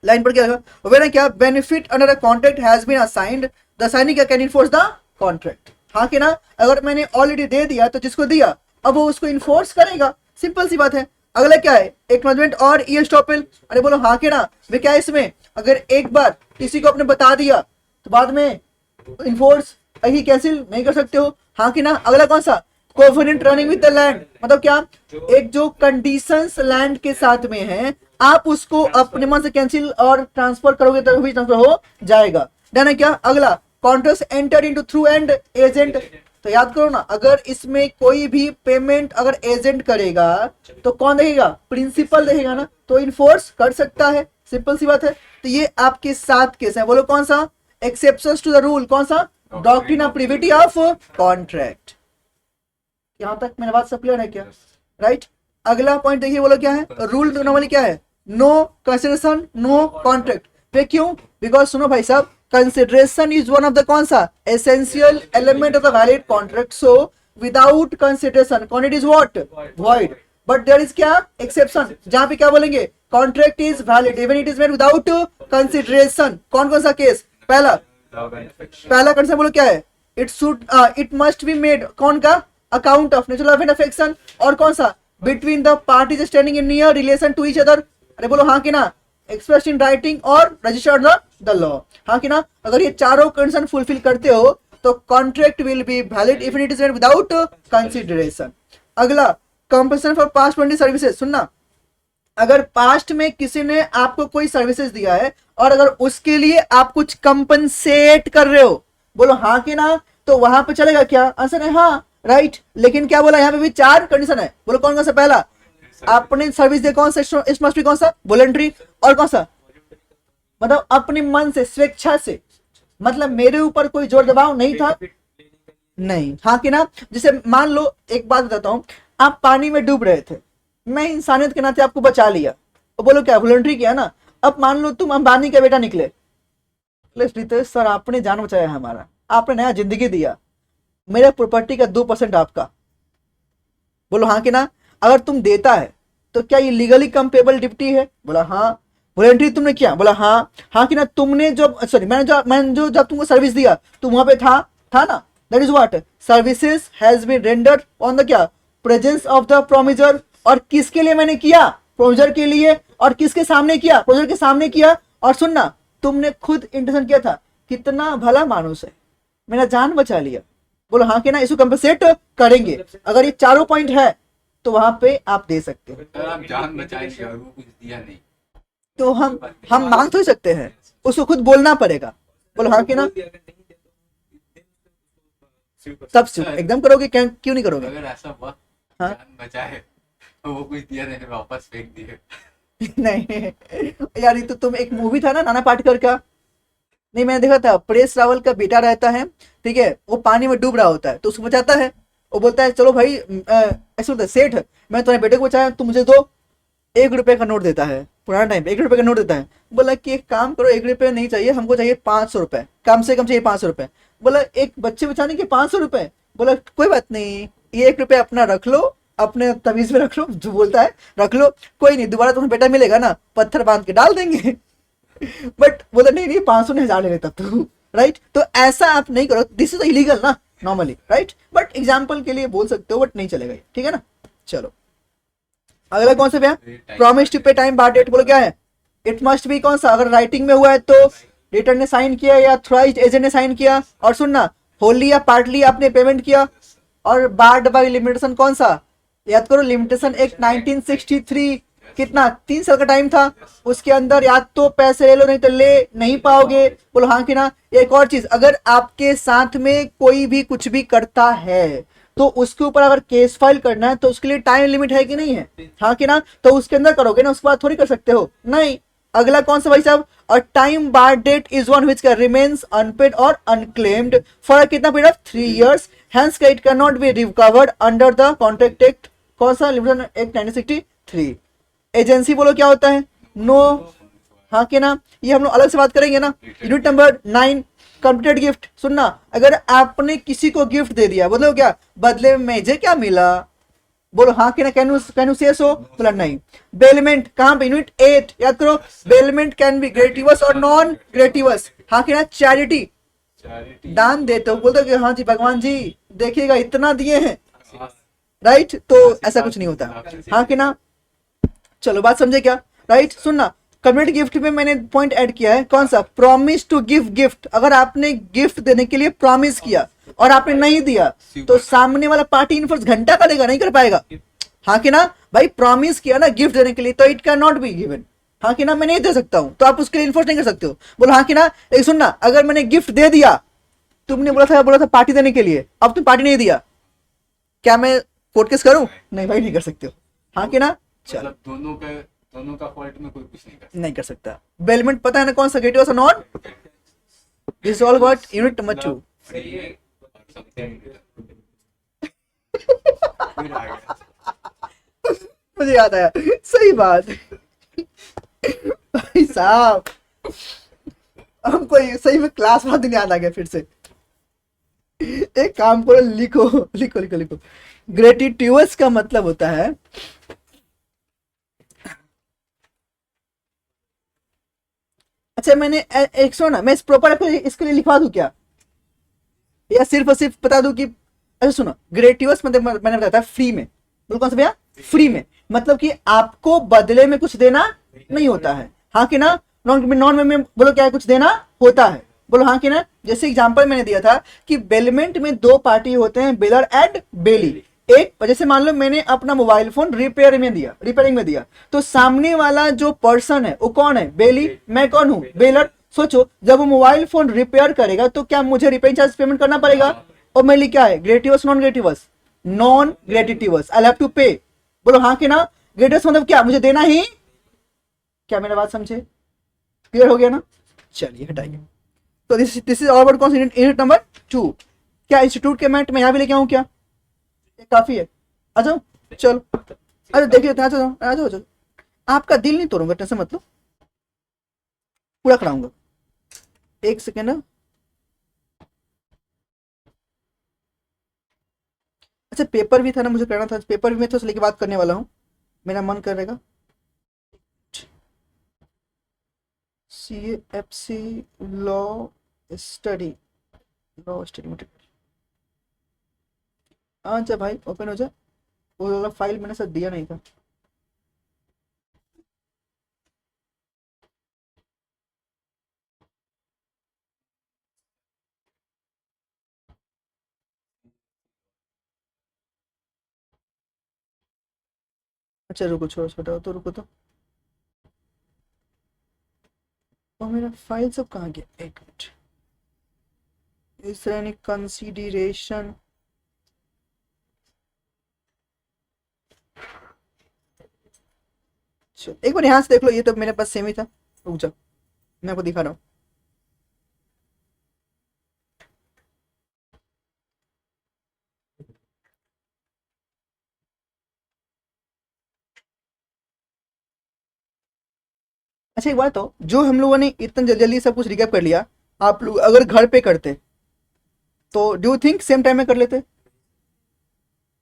लाइन पर क्या होगा, वेन क्या, benefit under a contract has been assigned, the assignee can enforce the contract. हाँ कि ना, अगर मैंने ऑलरेडी दे दिया तो जिसको दिया अब वो उसको इन्फोर्स करेगा, सिंपल सी बात है। अगला क्या है, एक्नॉलेजमेंट और ईएस्टॉपेल। अरे बोलो हाँ कि ना, वे क्या है इसमें, अगर एक बार किसी को आपने बता दिया तो बाद में इन्फोर्स ही कैंसिल नहीं कर सकते हो। हाँ कि ना, अगला कौन सा, covenant running with the land, मतलब क्या, एक जो कंडीशंस लैंड के साथ में है आप उसको अपने मन से कैंसिल और ट्रांसफर करोगे तो भी ट्रांसफर हो जाएगा। डन है क्या। अगला contract enter into through and agent, तो याद करो ना, अगर इसमें कोई भी पेमेंट अगर एजेंट करेगा तो कौन देखेगा, प्रिंसिपल देखेगा ना, तो इन्फोर्स कर सकता है, सिंपल सी बात है। तो ये आपके 7 केस है, बोलो कौन सा, एक्सेप्शंस टू द रूल, कौन सा, doctrine of privity of contract. यहां तक मेरी बात सब क्लियर है क्या, राइट। अगला पॉइंट देखिए, बोलो क्या है, रूल नॉर्मली क्या है, नो कंसिडरेशन नो कॉन्ट्रैक्ट। पे क्यों, बिकॉज सुनो भाई साहब, consideration is one of the कौन सा, essential element of the valid contract, so without consideration contract is what, void. But there is क्या, एक्सेप्शन, जहां पे क्या बोलेंगे, contract is valid even it is made without consideration. कौन कौन सा केस, पहला कंडीशन बोलो क्या है, इट मस्ट बी मेड, कौन का, account of natural love and affection, और कौन सा, between the parties standing in near relation to each other. अरे बोलो हाँ कि ना, एक्सप्रेस्ड इन राइटिंग और रजिस्टर्ड द लॉ। हाँ कि ना, अगर ये चारों कंडीशन फुलफिल करते हो तो contract will be valid if it is made without consideration. अगला compensation for past pending services, सुनना, अगर पास्ट में किसी ने आपको कोई सर्विसेज दिया है और अगर उसके लिए आप कुछ कंपनसेट कर रहे हो, बोलो हाँ कि ना, तो वहां पे चलेगा क्या, आंसर है हाँ, राइट। लेकिन क्या बोला, यहाँ पे भी 4 कंडीशन है, बोलो कौन कौन सा, पहला आपने सर्विस दिया, कौन सा, इट मस्ट बी कौन सा, वॉलंटरी, और कौन सा, मतलब अपने मन से, स्वेच्छा से, मतलब मेरे ऊपर कोई जोर दबाव नहीं था, नहीं। हाँ कि ना, जैसे मान लो एक बात बताता हूँ, आप पानी में डूब रहे थे, मैं इंसानियत के नाते आपको बचा लिया, तो बोलो क्या, वॉलंटरी किया ना। अब मान लो तुम अंबानी का बेटा निकले, रितेश सर आपने जान बचाया हमारा, आपने नया जिंदगी दिया, मेरे प्रॉपर्टी का 2% आपका, बोलो हाँ कि ना। अगर तुम देता है तो क्या ये लीगली कंपेबल डिप्टी है, बोला हाँ। वॉलंटरी तुमने किया, बोला हाँ। हाँ कि ना, तुमने जो सॉरी मैंने जो जब तुमको सर्विस दिया तुम वहां पे था ना, that is what, services has been rendered on the क्या, प्रेजेंस ऑफ द प्रोमिजर। और किसके लिए मैंने किया, प्रोमिजर के लिए, और किसके सामने किया, प्रोमिजर के सामने किया। और सुनना, तुमने खुद इंटेंशन किया था, कितना भला मानुस है, मेरा जान बचा लिया, बोलो हाँ कि ना, इसको कंपनसेट करेंगे। अगर ये चारों पॉइंट है तो वहां पे आप दे सकते हो। अगर आप जान बचाएंगे और वो कुछ दिया नहीं तो हम मांग तो ही सकते हैं, उसको खुद बोलना पड़ेगा, बोलो हाँ कि ना, तब से एकदम करोगे, क्यों नहीं करोगे। अगर ऐसा हुआ, हाँ? जान बचाए तो वो कुछ दिया नहीं, वापस फेंक दिए। नहीं यार, ये तो तुम, एक मूवी था ना नाना पाटेकर का, नहीं मैंने देखा था, परेश रावल का बेटा रहता है, ठीक है, वो पानी में डूब रहा होता है तो उसको बचाता है, वो बोलता है चलो भाई, ऐसे होता है, सेठ मैं तुम्हारे बेटे को बचाया, तुम मुझे दो। 1 रुपए का नोट देता है, पुराना टाइम 1 रुपए का नोट देता है। बोला कि एक काम करो, 1 रुपए नहीं चाहिए हमको, चाहिए 500 रुपए, कम से कम चाहिए 500 रुपए। बोला एक बच्चे बचाने के 500 रुपए, बोला कोई बात नहीं, ये 1 रुपए अपना रख लो, अपने तमीज में रख लो, जो बोलता है रख लो, कोई नहीं, दोबारा तुम्हें बेटा मिलेगा ना, पत्थर बांध के डाल देंगे। बट बोला नहीं 500 नहीं, 1000 ले लेता तू, राइट। तो ऐसा आप नहीं करो, दिस इज इलीगल ना नॉर्मली, राइट, बट एग्जाम्पल के लिए बोल सकते हो, बट नहीं चलेगा, ठीक है ना। चलो अगला कौन सा भैया, प्रॉमिस टू पे टाइम बार डेट, बोलो क्या है, इट मस्ट बी कौन सा, अगर राइटिंग में हुआ है तो रिटर्न ने साइन किया या थ्राइज्ड एजेंट ने साइन किया, और सुनना होली या पार्टली आपने पेमेंट किया, और बार्ड बाय लिमिटेशन कौन सा, याद करो लिमिटेशन एक्ट 1963, कितना 3 साल का टाइम था, उसके अंदर या तो पैसे ले लो नहीं तो ले नहीं पाओगे, बोलो हाँ कि ना। एक और चीज, अगर आपके साथ में कोई भी कुछ भी करता है तो उसके ऊपर अगर केस फाइल करना है तो उसके लिए टाइम लिमिट है कि नहीं है, हाँ कि ना, तो उसके अंदर करोगे ना, उसके बाद थोड़ी कर सकते हो, नहीं। अगला कौन सा भाई साहब, a time bar debt is one which remains unpaid और अनक्लेम्ड फॉर कितना period of 3 years, hence it can not be recovered under the contract act, कौन सा, लिमिटेशन एक्ट 1963। एजेंसी बोलो क्या होता है, नो, हाँ कि ना, ये हम लोग अलग से बात करेंगे ना। यूनिट नंबर 9, कंप्लीटेड गिफ्ट, सुनना, अगर आपने किसी को गिफ्ट दे दिया, बोलो क्या बदले में मुझे क्या मिला, बोलो हाँ कि ना, कैन यू से सो, बोला नहीं। बेलमेंट कहां पे, यूनिट 8 याद करो, बेलमेंट कैन बी ग्रेटिवस और नॉन ग्रेटिवस, हाँ कि ना। चैरिटी, दान देते हो, बोलते हो कि हाँ जी भगवान जी देखिएगा इतना दिए हैं, राइट, तो ऐसा कुछ नहीं होता, हाँ कि ना। चलो बात समझे क्या, राइट। सुनना, कम्युनिटी गिफ्ट में मैंने पॉइंट ऐड किया है, कौन सा, प्रॉमिस टू गिव गिफ्ट, अगर आपने गिफ्ट देने के लिए प्रॉमिस किया और आपने नहीं दिया तो सामने वाला पार्टी इन्फोर्स घंटा करेगा, नहीं कर पाएगा, हाँ कि ना। भाई प्रॉमिस किया ना गिफ्ट देने के लिए तो it can not be given, हाँ कि ना, मैं नहीं दे सकता हूं तो आप उसके लिए इन्फोर्स नहीं कर सकते हो, बोलो हाँ कि ना। लेकिन सुनना, अगर मैंने गिफ्ट दे दिया, तुमने बोला था पार्टी देने के लिए, अब तुम पार्टी नहीं दिया, क्या मैं कोर्ट केस करूं, नहीं भाई नहीं कर सकते हो, हाँ कि ना। चलो मतलब दोनों का फॉल्ट में कोई कुछ नहीं कर सकता। बेलमेंट पता है ना कौन सा, ग्रेटिवस और non, this all what unit number 2। सही है। मुझे याद आया, सही बात भाई साहब, हमको सही में क्लास में दिन याद आ गया फिर से। एक काम करो, लिखो लिखो लिखो लिखो, ग्रेटिट्यूअस का मतलब होता है, अच्छा मैंने एक सुनो ना, मैं इस प्रॉपर इसके लिए लिखवा दूं क्या, या सिर्फ और सिर्फ बता दूं कि, अच्छा सुनो, ग्रेटिवस मतलब मैंने बताया था फ्री में, बोलो कौन सा भैया, फ्री में, मतलब कि आपको बदले में कुछ देना नहीं होता है, हाँ कि ना। नॉन में बोलो क्या है, कुछ देना होता है, बोलो हाँ कि ना। जैसे एग्जांपल मैंने दिया था कि बेलमेंट में 2 पार्टी होते हैं, बेलर एंड बेली। एक जैसे मान लो मैंने अपना मोबाइल फोन रिपेयरिंग में दिया, तो सामने वाला जो पर्सन है वो कौन है, बेली, मैं कौन हूं, बेलर। सोचो जब वो मोबाइल फोन रिपेयर करेगा तो क्या मुझे रिपेयरिंग चार्ज पेमेंट करना पड़ेगा, और मेरे लिए क्या है, gratuitous non gratuitous, non gratuitous, I have to pay, बोलो हाँ कि ना। ग्रेटिवस मतलब क्या, मुझे देना ही, क्या मेरा बात समझे, क्लियर हो गया ना। चलिए हटाइए, तो दिस इज ऑल अबाउट कौन सा, यूनिट नंबर 2। क्या इंस्टीट्यूट के मैट में यहाँ भी लेके आऊँ क्या, ये काफी है, आ जाओ, चलो, अरे देख लेते हैं, आ जाओ, आपका दिल नहीं तोड़ूंगा, टेंशन मत लो, पूरा कराऊंगा, एक सेकेंड ना। अच्छा पेपर भी था ना, मुझे करना था, पेपर भी मैं तो लेके बात करने वाला हूँ, मेरा मन करेगा। CAFC लॉ स्टडी अच्छा भाई ओपन हो जाए, वो वाला फाइल मैंने सर दिया नहीं था, अच्छा रुको, छोड़ो छोड़ो तो, रुको तो, और मेरा फाइल सब कहाँ गया, एक minute, is there any consideration, एक बार यहाँ से देख लो, ये तो मेरे पास सेम ही था, रुक जाओ मैं आपको दिखा रहा हूँ। अच्छा एक बात तो, जो हम लोगों ने इतना जल्दी सब कुछ रिकैप कर लिया, आप लोग अगर घर पे करते तो do you think same time में कर लेते,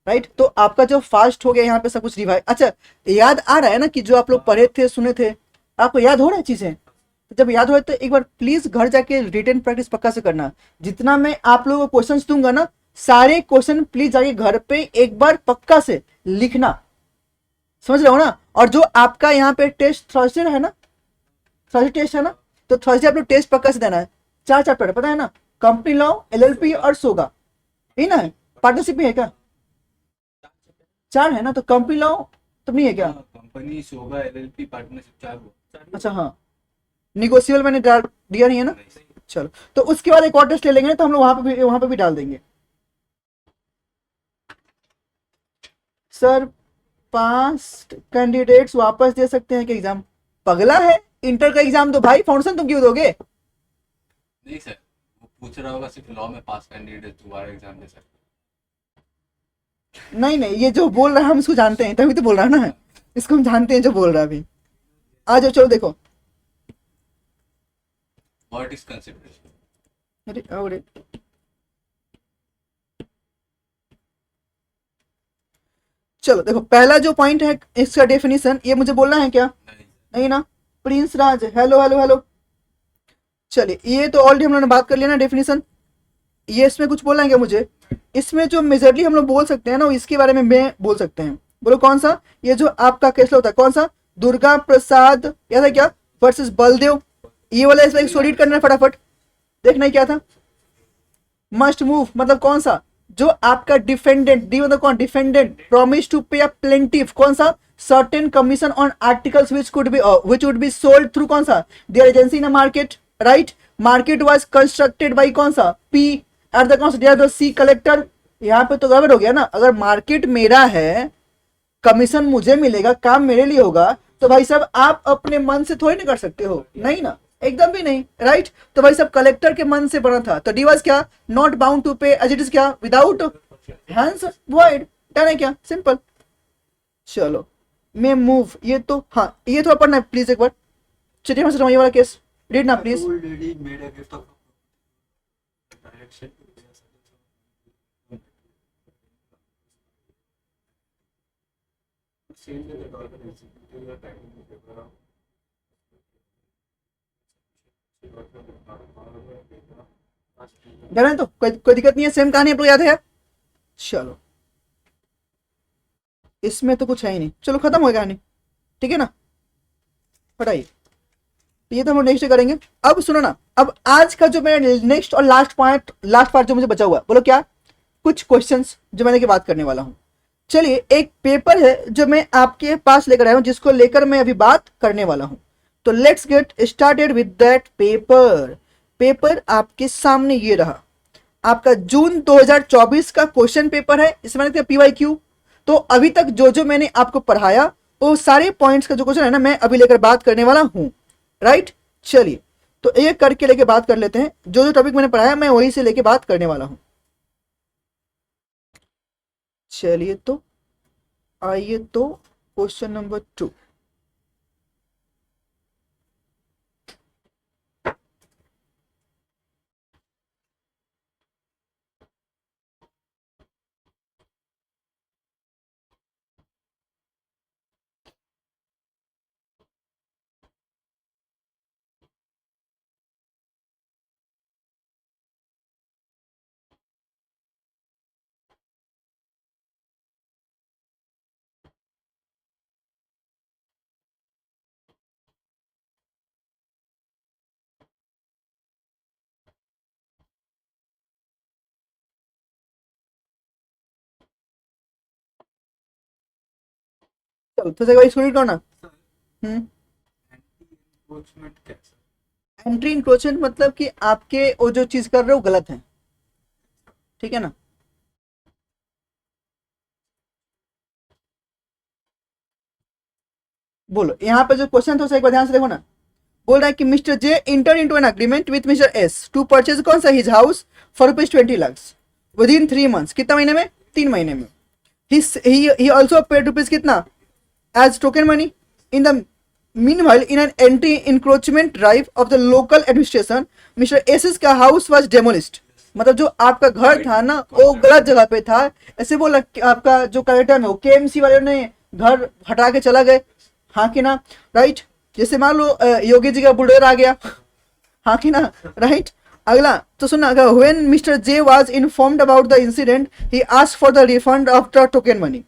राइट। तो आपका जो फास्ट हो गया यहाँ पे सब कुछ रिवाइज, अच्छा याद आ रहा है ना कि जो आप लोग पढ़े थे सुने थे, आपको याद हो रहा है चीजें, तो जब याद हो तो एक बार प्लीज घर जाके रिटन प्रैक्टिस पक्का से करना, जितना मैं आप लोगों को क्वेश्चंस दूंगा ना, सारे क्वेश्चन प्लीज जाके घर पे एक बार पक्का से लिखना, समझ रहे हो ना। और जो आपका यहाँ पे टेस्ट थर्सडे है ना, थर्सडे टेस्ट है ना, तो थर्सडे आप लोग टेस्ट पक्का से देना है। चार चैप्टर है, पता है ना, कंपनी लॉ, एलएलपी और सोगा, यही ना है। पार्टनरशिप में है क्या? चार है ना, तो कंपनी लॉ तो नहीं है क्या? कंपनी सोगा एलएलपी पार्टनरशिप 4 हुआ। अच्छा हाँ, निगोशिएबल मैंने दिया नहीं है ना। चलो, तो उसके बाद एक और टेस्ट ले लेंगे, तो हम लोग वहां पे भी डाल देंगे। सर 5 कैंडिडेट्स वापस दे सकते हैं क्या एग्जाम? पगला है, इंटर का एग्जाम तो भाई फाउंडेशन तुम क्यों दोगे? नहीं सर, वो पूछ रहा होगा सिर्फ लॉ में पास कैंडिडेट दोबारा एग्जाम दे सकते। नहीं नहीं, ये जो बोल रहा है हम इसको जानते हैं, तभी तो बोल रहा है ना, इसको हम जानते हैं जो बोल रहा है अभी। आ जाओ, चलो देखो। What is consideration? अरे चलो देखो, पहला जो पॉइंट है इसका डेफिनेशन, ये मुझे बोलना है क्या? नहीं नहीं ना। प्रिंस राज, हेलो हेलो हेलो। चलिए, ये तो ऑलरेडी हम लोगों ने बात कर लिया ना डेफिनेशन। ये इसमें कुछ बोलना है क्या मुझे? इसमें जो मेजरली हम लोग बोल सकते हैं ना, इसके बारे में मैं बोल सकते हैं। बोलो कौन सा? ये जो आपका केस होता है कौन सा? दुर्गा प्रसाद या था क्या वर्सेस बलदेव, ये वाला इसमें इसको रीड करना है फटाफट, देखना ही क्या था। मस्ट मूव मतलब कौन सा? जो आपका डिफेंडेंट, डी मतलब कौन? डिफेंडेंट प्रॉमिस टू पे अ प्लेंटिफ, कौन सा? Certain commission on articles which would be sold through कौन सा? their agency in a market, right? market was constructed by कौन सा? P at the cost of the C collector। यहाँ पे तो गड़बड़ हो गया ना, अगर मार्केट मेरा है, कमीशन मुझे मिलेगा, काम मेरे लिए होगा, तो भाई साहब आप अपने मन से थोड़ी ना कर सकते हो, नहीं ना, एकदम भी नहीं, राइट? तो भाई साहब कलेक्टर के मन से बना था, तो डी वाज क्या? नॉट बाउंड टू पे एज इट इज क्या? विदाउट हैंस वॉइड, डन है क्या? सिंपल। चलो, मैं मूव, ये तो हाँ, ये तो पढ़ना है प्लीज एक बार। चलिए मैं ये वाला केस रीड ना प्लीज। डन है, तो कोई दिक्कत नहीं है, सेम कहानी आप लोग याद है यार। चलो, इसमें तो कुछ है ही नहीं, चलो खत्म हो गया कहानी, ठीक है ना, हटाइए। ये तो हम नेक्स्ट करेंगे। अब सुनो ना, अब आज का जो मेरा नेक्स्ट और लास्ट पार्ट जो मुझे बचा हुआ है, बोलो क्या? कुछ क्वेश्चंस जो मैंने की बात करने वाला हूं। चलिए, एक पेपर है जो मैं आपके पास लेकर आया हूं, जिसको लेकर मैं अभी बात करने वाला हूं। तो let's get started with that paper आपके सामने ये रहा, आपका जून 2024 का क्वेश्चन पेपर है, इसमें लिखते हैं PYQ। तो अभी तक जो मैंने आपको पढ़ाया वो सारे पॉइंट्स का जो क्वेश्चन है ना, मैं अभी लेकर बात करने वाला हूं, राइट? चलिए, तो एक करके लेके बात कर लेते हैं, जो टॉपिक मैंने पढ़ाया मैं वही से लेके बात करने वाला हूं। चलिए, तो आइए, तो क्वेश्चन नंबर 2। चलो, तो एक बार इसको रीड करो ना। एनक्रोचमेंट क्या सर? एंट्री इंक्रोचमेंट मतलब कि आपके वो जो चीज कर रहे हो गलत है, ठीक है ना? बोलो, यहाँ पे जो क्वेश्चन था उसे एक बार ध्यान से देखो ना। बोल रहा है कि mister J enter into an agreement with mister S to purchase कौन सा? His house for ₹20 lakh within 3 months। कितना महीने में? 3 महीने में। ही ऑल्सो पेड रुपीज कितना as token money. In the meanwhile in an anti encroachment drive of the local administration Mr. S's का house was demolished। मतलब जो आपका घर था ना वो गलत जगह पे था, ऐसे बोला कि आपका जो कलेक्टर है वो KMC वाले ने घर हटा के चला गए, हाँ कि ना, राइट? जैसे मान लो योगी जी का बुलडोजर आ गया, हाँ कि ना, राइट? अगला तो सुनना, when Mr. J was informed about the incident he asked for the refund of the token money।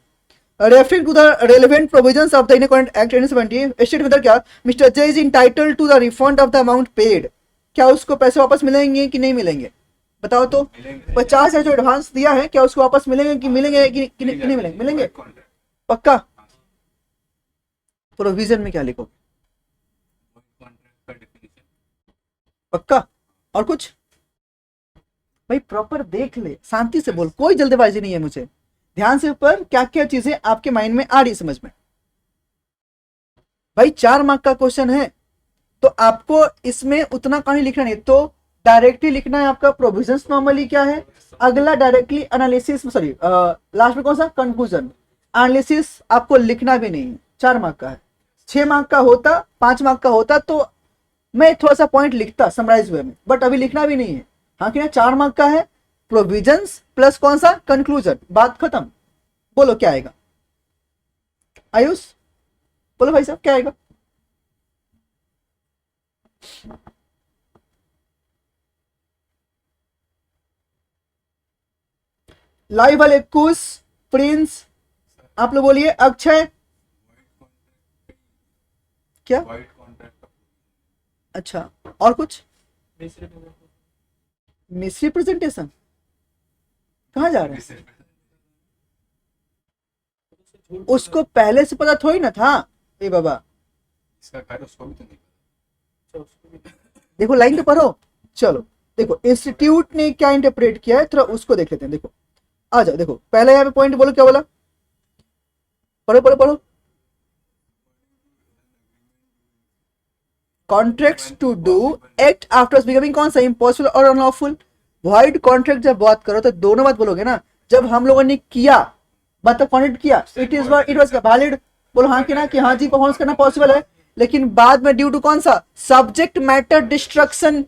Referring to the relevant provisions of the Indian contract act 1970 state में क्या mister J is entitled to the refund of the amount paid, क्या उसको पैसे वापस मिलेंगे कि नहीं मिलेंगे? बताओ तो। 50 है जो एडवांस दिया है, क्या उसको वापस मिलेंगे कि नहीं मिलेंगे? मिलेंगे पक्का। प्रोविजन में क्या लिखोगे? पक्का। और कुछ भाई प्रॉपर देख ले, शांति से बोल, कोई जल्दबाजी नहीं है, मुझे ध्यान से ऊपर क्या क्या चीजें आपके माइंड में आ रही समझ में। भाई 4 मार्क का क्वेश्चन है तो आपको इसमें उतना कहानी लिखना नहीं, तो डायरेक्टली लिखना है आपका प्रोविजंस नॉर्मली क्या है, अगला डायरेक्टली एनालिसिस, सॉरी लास्ट में कौन सा, कंक्लूजन। एनालिसिस आपको लिखना भी नहीं, 4 मार्क का है। 6 मार्क का होता, 5 मार्क का होता तो मैं थोड़ा सा पॉइंट लिखता समराइज वे में, बट अभी लिखना भी नहीं है। हाँ कि ना, 4 मार्क का है, प्रोविजंस प्लस कौन सा, कंक्लूजन, बात खत्म। बोलो क्या आएगा? आयुष बोलो भाई साहब क्या आएगा? लाइव वाले कुश, प्रिंस, आप लोग बोलिए। अक्षय क्या? अच्छा, और कुछ? मिस्री प्रेजेंटेशन कहाँ जा रहे हैं? उसको पहले से पता थोड़ी ना था ए बाबा। इसका खैर उसको भी तो नहीं पता। देखो लाइन तो पढ़ो। चलो देखो इंस्टीट्यूट ने क्या इंटरप्रेट किया है, थोड़ा उसको देख लेते हैं। देखो आ जाओ, देखो पहले यहाँ पे पॉइंट बोलो, क्या बोला? पढ़ो पढ़ो पढ़ो। Contracts to do act after becoming कौन सा, इम्पॉसिबल और अनलॉफुल। वॉइड कॉन्ट्रैक्ट जब बात करो तो दोनों बात बोलोगे ना। जब हम लोगों ने किया मतलब कॉन्ट्रैक्ट किया, इट वाज वैलिड, बोलो हाँ कि ना, कि हाँ जी परफॉर्मेंस करना पॉसिबल है, लेकिन बाद में ड्यू टू कौन सा, subject matter destruction,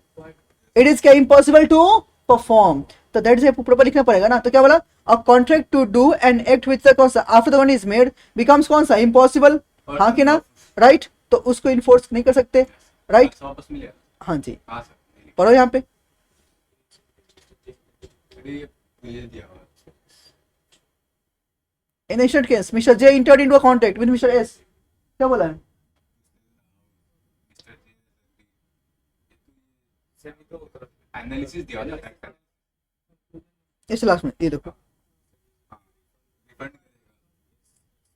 it is क्या इम्पॉसिबल टू परफॉर्म। तो दैट इज प्रॉपर लिखना पड़ेगा ना। तो क्या बोला, a contract to do an act which कौन सा after the one is made becomes कौन सा, इम्पॉसिबल। हाँ कि ना, राइट। तो उसको इन्फोर्स नहीं कर सकते, राइट। वापस मिलेगा। हाँ जी, हाँ सर, पढ़ो यहाँ पे। ये दिया हुआ है। In the instant case, Mr. J entered into a contract with Mr. S. क्या बोला है? एनालिसिस दिया ना फैक्टर। इस लास्ट में ये देखो, रिफंड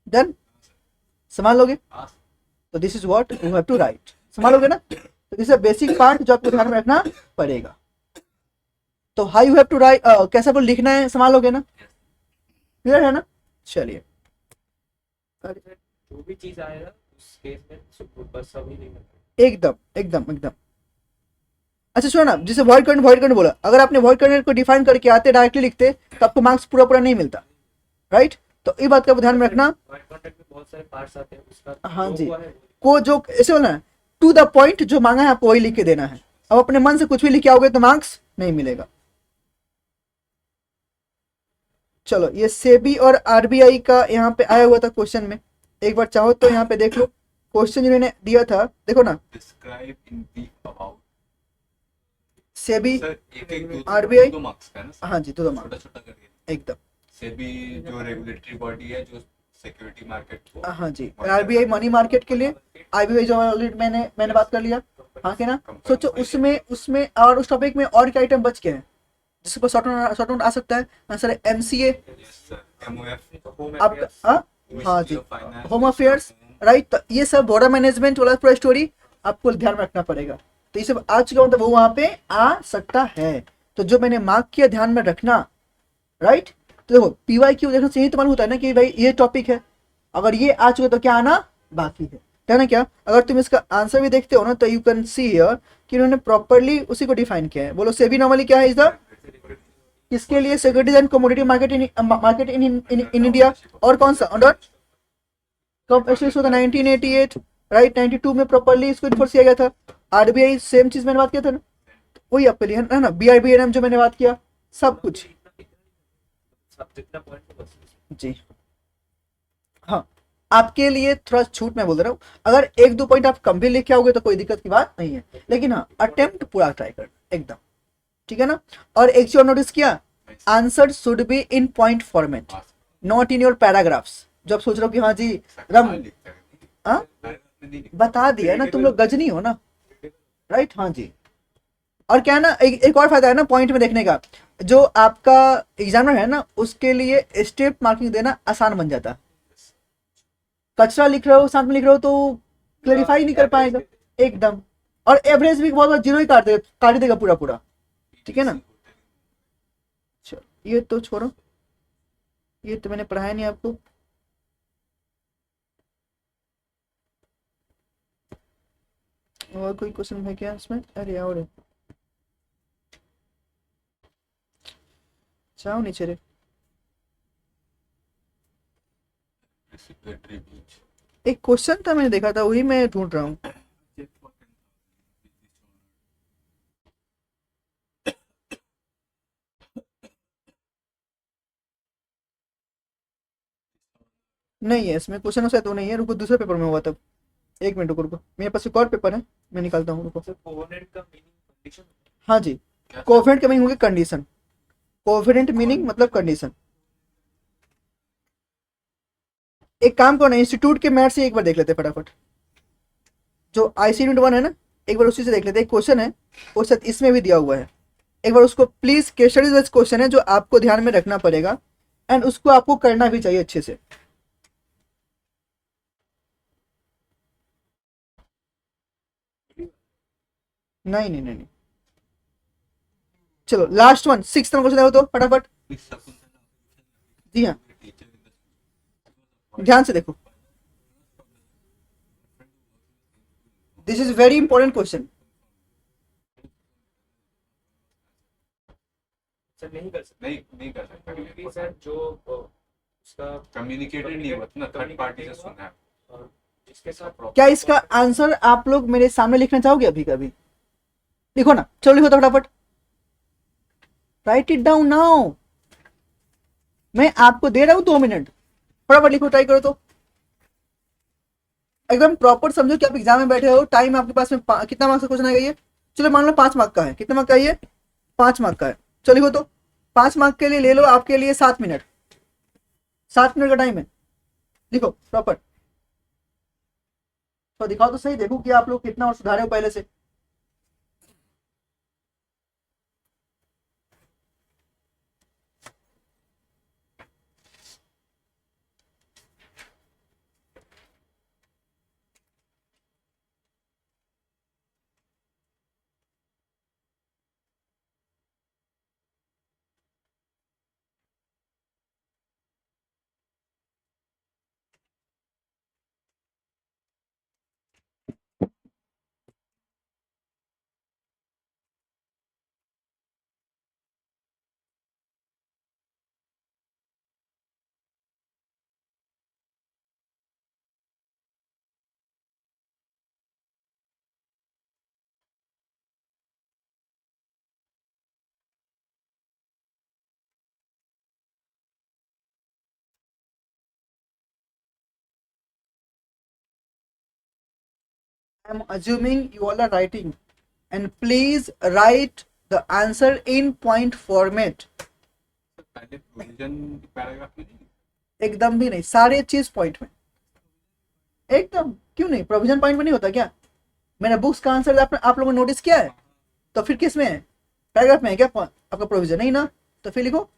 डन। संभाल लोगे? हाँ तो this is what you have to write. संभालोगे ना? तो दिस इज बेसिक पार्ट जो आपको ध्यान में रखना पड़ेगा। तो how you have to write, कैसा बोल लिखना है, संभालोगे ना? क्लियर है ना? चलिए, जो भी चीज आएगा उस केस में बस सभी नहीं करना। एकदम एकदम एकदम। अच्छा सुनो ना, जिसे वॉइड करंट बोला, अगर आपने वॉइड करंट को डिफाइन करके आते डायरेक्टली लिखते तो आपको मार्क्स पूरा नहीं मिलता, राइट। तो ये बात का ध्यान में रखना। वर्ड कॉन्ट्रैक्ट में बहुत सारे पार्ट्स आते हैं, उसका हाँ जो जी, हुआ है वो को जो ऐसे बोलना है, टू द पॉइंट जो मांगा है आपको वही लिख के देना है। अब अपने मन से कुछ भी लिखे आओगे तो मार्क्स नहीं मिलेगा। चलो, ये सेबी और आरबीआई का यहाँ पे आया हुआ था क्वेश्चन में, एक बार चाहो तो यहाँ पे देख लो क्वेश्चन जिन्होंने दिया था, देखो ना। Describe in brief about SEBI sir एक RBI दो मार्क्स का है ना सर? हाँ जी, तो छोटा छोटा करके एकदम। सेबी जो रेगुलेटरी बॉडी है जो सिक्योरिटी मार्केट को हाँ जी, आरबीआई मनी मार्केट के लिए, आरबीआई जो ऑलरेडी मैंने बात कर लिया। हाँ के ना, सोचो उसमें और उस टॉपिक में और क्या आइटम बच गए हैं जिसके ऊपर शॉर्ट आउट आ सकता है आंसर है एमसीए। एमओएफ आपका हाँ जी, होम अफेयर्स, राइट। तो ये सब बॉर्डर मैनेजमेंट वाला पूरा स्टोरी आपको ध्यान में रखना पड़ेगा। तो ये सब आ चुका, मतलब वो वहां पे आ सकता है। तो जो मैंने मार्क किया ध्यान में रखना, राइट। तो देखो पीवाई क्यू देखना चाहिए, तो मालूम होता है ना कि भाई ये टॉपिक है, अगर ये आ चुका तो क्या आना बाकी है ना। क्या अगर तुम इसका आंसर भी देखते हो ना तो यू कैन सी हियर कि उन्होंने प्रॉपरली उसी को डिफाइन किया है। बोलो सेबी नॉर्मली क्या है, इज द किसके लिए, securities and commodity market in India. और कौन सा अंडर कब एस्टेब्लिश हुआ था, 1988, राइट। 92 में प्रॉपरली इसको इन्फोर्स किया गया था। आरबीआई सेम चीज मैंने बात किया था ना, वही आपके लिए है ना। बीआरबीएनएम जो मैंने बात किया, सब कुछ जितना पॉइंट बस जी। हाँ, आपके लिए थोड़ा छूट मैं बोल रहा हूँ, अगर 1-2 पॉइंट आप कम भी लेके आओगे तो कोई दिक्कत की बात नहीं है, लेकिन हाँ अटेम्प्ट पूरा ट्राई कर एकदम, ठीक है ना। और एक चीज और नोटिस किया, answer should be in point format, not in your paragraphs. जो आप सोच रहे हो कि हाँ जी सर रम कहाँ लिखता है? हाँ पैराग्राफ में नहीं लिखता। बता दिया ना, तुम लोग गजनी हो ना, राइट, हाँ जी। और क्या है ना, एक और फायदा है ना पॉइंट में देखने का, जो आपका एग्जामिनर है ना उसके लिए स्टेप मार्किंग देना आसान बन जाता है। कचरा लिख रहे हो साथ में लिख रहे हो तो क्लेरिफाई नहीं कर पाएगा एकदम, और एवरेज भी बहुत बार जीरो ही काट देगा पूरा पूरा, ठीक है ना। चलो ये तो छोड़ो, ये तो मैंने पढ़ाया नहीं आपको। और कोई क्वेश्चन है क्या इसमें? अरे और जाओ नीचे रे। Reciprocatory breach. एक क्वेश्चन था मैंने देखा था, वही मैं ढूंढ रहा हूँ। Check for 10,000 नहीं है इसमें क्वेश्चन से तो नहीं है, रुको दूसरे पेपर में हुआ तब। एक मिनट रुको रुको, मेरे पास एक और पेपर है, मैं निकालता हूँ रुको। सर कोवेनेंट का मीनिंग कंडीशन हाँ जी, क्या कोफिडेंट का मीनिंग होगी कंडीशन, कोफिडेंट मीनिंग मतलब कंडीशन। एक काम करो ना, इंस्टीट्यूट के मैथ से एक बार देख लेते हैं फटाफट, जो आईसी यूनिट 1 है ना, एक बार उसी से देख लेते हैं। एक क्वेश्चन है वो शायद इसमें भी दिया हुआ है, एक बार उसको please, case studies based question है जो आपको ध्यान में रखना पड़ेगा, एंड उसको आपको करना भी चाहिए अच्छे से। नहीं नहीं नहीं, नहीं। चलो लास्ट वन, 6th क्वेश्चन देखो तो फटाफट। Please, Shakuntala, जी हाँ, teacher in the school. ध्यान से देखो, this is very important question. Sir नहीं कर सकते नहीं कर सकता क्योंकि सर जो उसका कम्युनिकेटेड नहीं हुआ ना, थर्ड पार्टी से सुना है। और जिसके साथ क्या इसका आंसर आप लोग मेरे सामने लिखना चाहोगे अभी कभी? लिखो ना, चलो लिखो तो फटाफट, राइट इट डाउन नाउ। मैं आपको दे रहा हूं 2 मिनट, फटाफट लिखो, ट्राई करो तो एकदम प्रॉपर समझो कि आप एग्जाम में बैठे हो, टाइम आपके पास में कितना मार्क्स का क्वेश्चन आएगा ये? चलो मान लो 5 मार्क का है, कितना मार्क का है ये? 5 मार्क का है। चलो लिखो तो, 5 मार्क के लिए ले लो आपके लिए 7 मिनट, 7 मिनट का टाइम है, लिखो प्रॉपर। तो दिखाओ तो सही, देखो कि आप लोग कितना और सुधारे हो पहले से। I am assuming you all are writing, and please write the answer in point format. पहले प्रोविजन पैराग्राफ में नहीं, एकदम भी नहीं, सारे चीज पॉइंट में, एकदम। क्यों नहीं, प्रोविजन पॉइंट में नहीं होता क्या? मैंने बुक्स का आंसर आप लोगों ने नोटिस किया है? तो फिर किस में है? पैराग्राफ में है क्या आपका प्रोविजन? नहीं ना, तो फिर लिखो।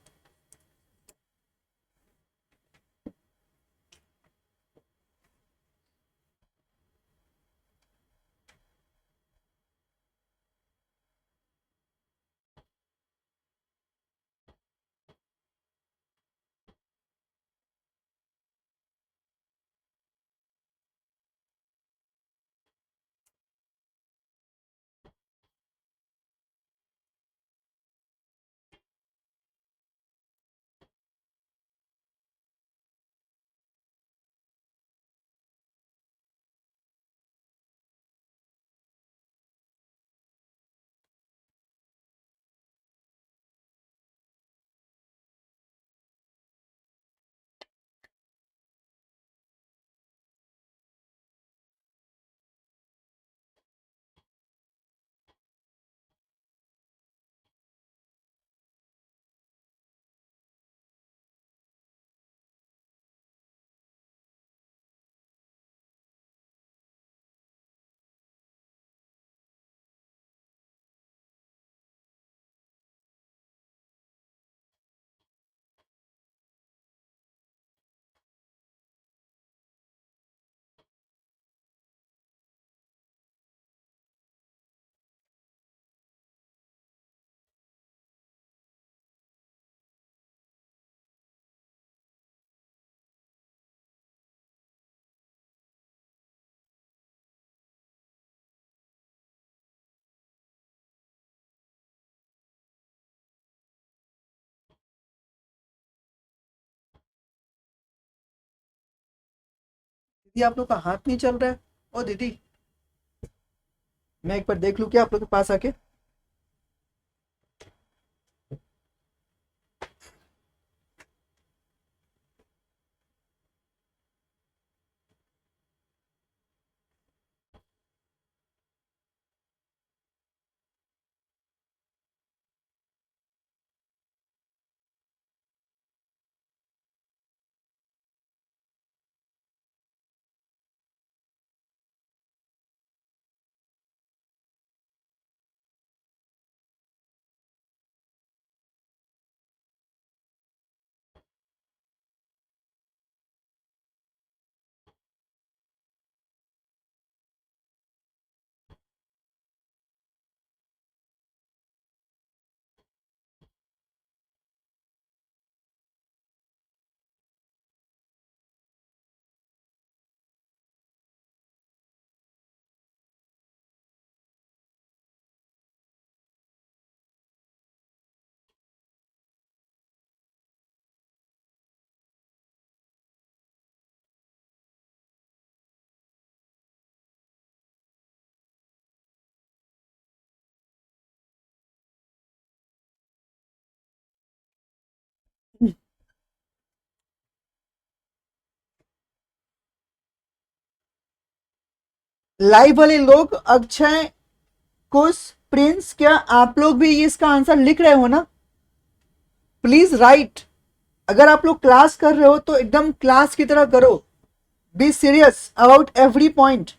ये आप लोग का हाथ नहीं चल रहा है। ओ दीदी, मैं एक बार देख लूं क्या आप लोग के पास आके। लाइव वाले लोग, अक्षय, कुश, प्रिंस, क्या आप लोग भी इसका आंसर लिख रहे हो ना? Please right. अगर आप लोग क्लास कर रहे हो तो एकदम क्लास की तरह करो। Be serious about every point.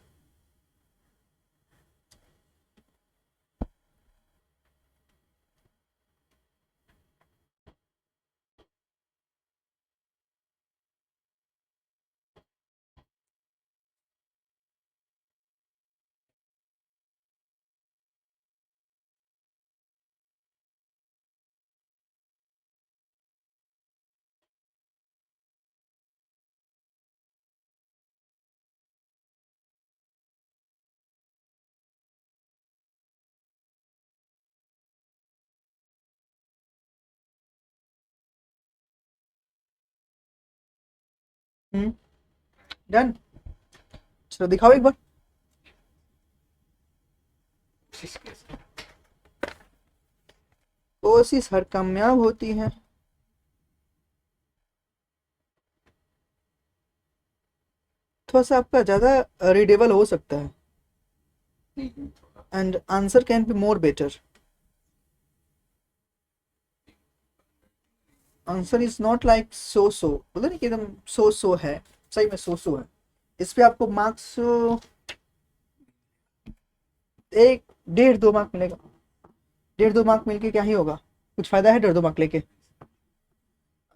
Done. चलो दिखाओ एक बार। कोशिश कैसे? कोशिश हर कामयाब होती है। थोड़ा सा आपका ज्यादा रीडेबल हो सकता है नहीं थोड़ा and answer can be more better. Answer is not like so so, बोला नहीं कि एकदम सो सो है, सही में सो सो है। इस पे आपको मार्क्स एक 1.5-2 मार्क मिलेगा। 1.5-2 मार्क मिलके क्या ही होगा, कुछ फायदा है 1.5-2 मार्क लेके?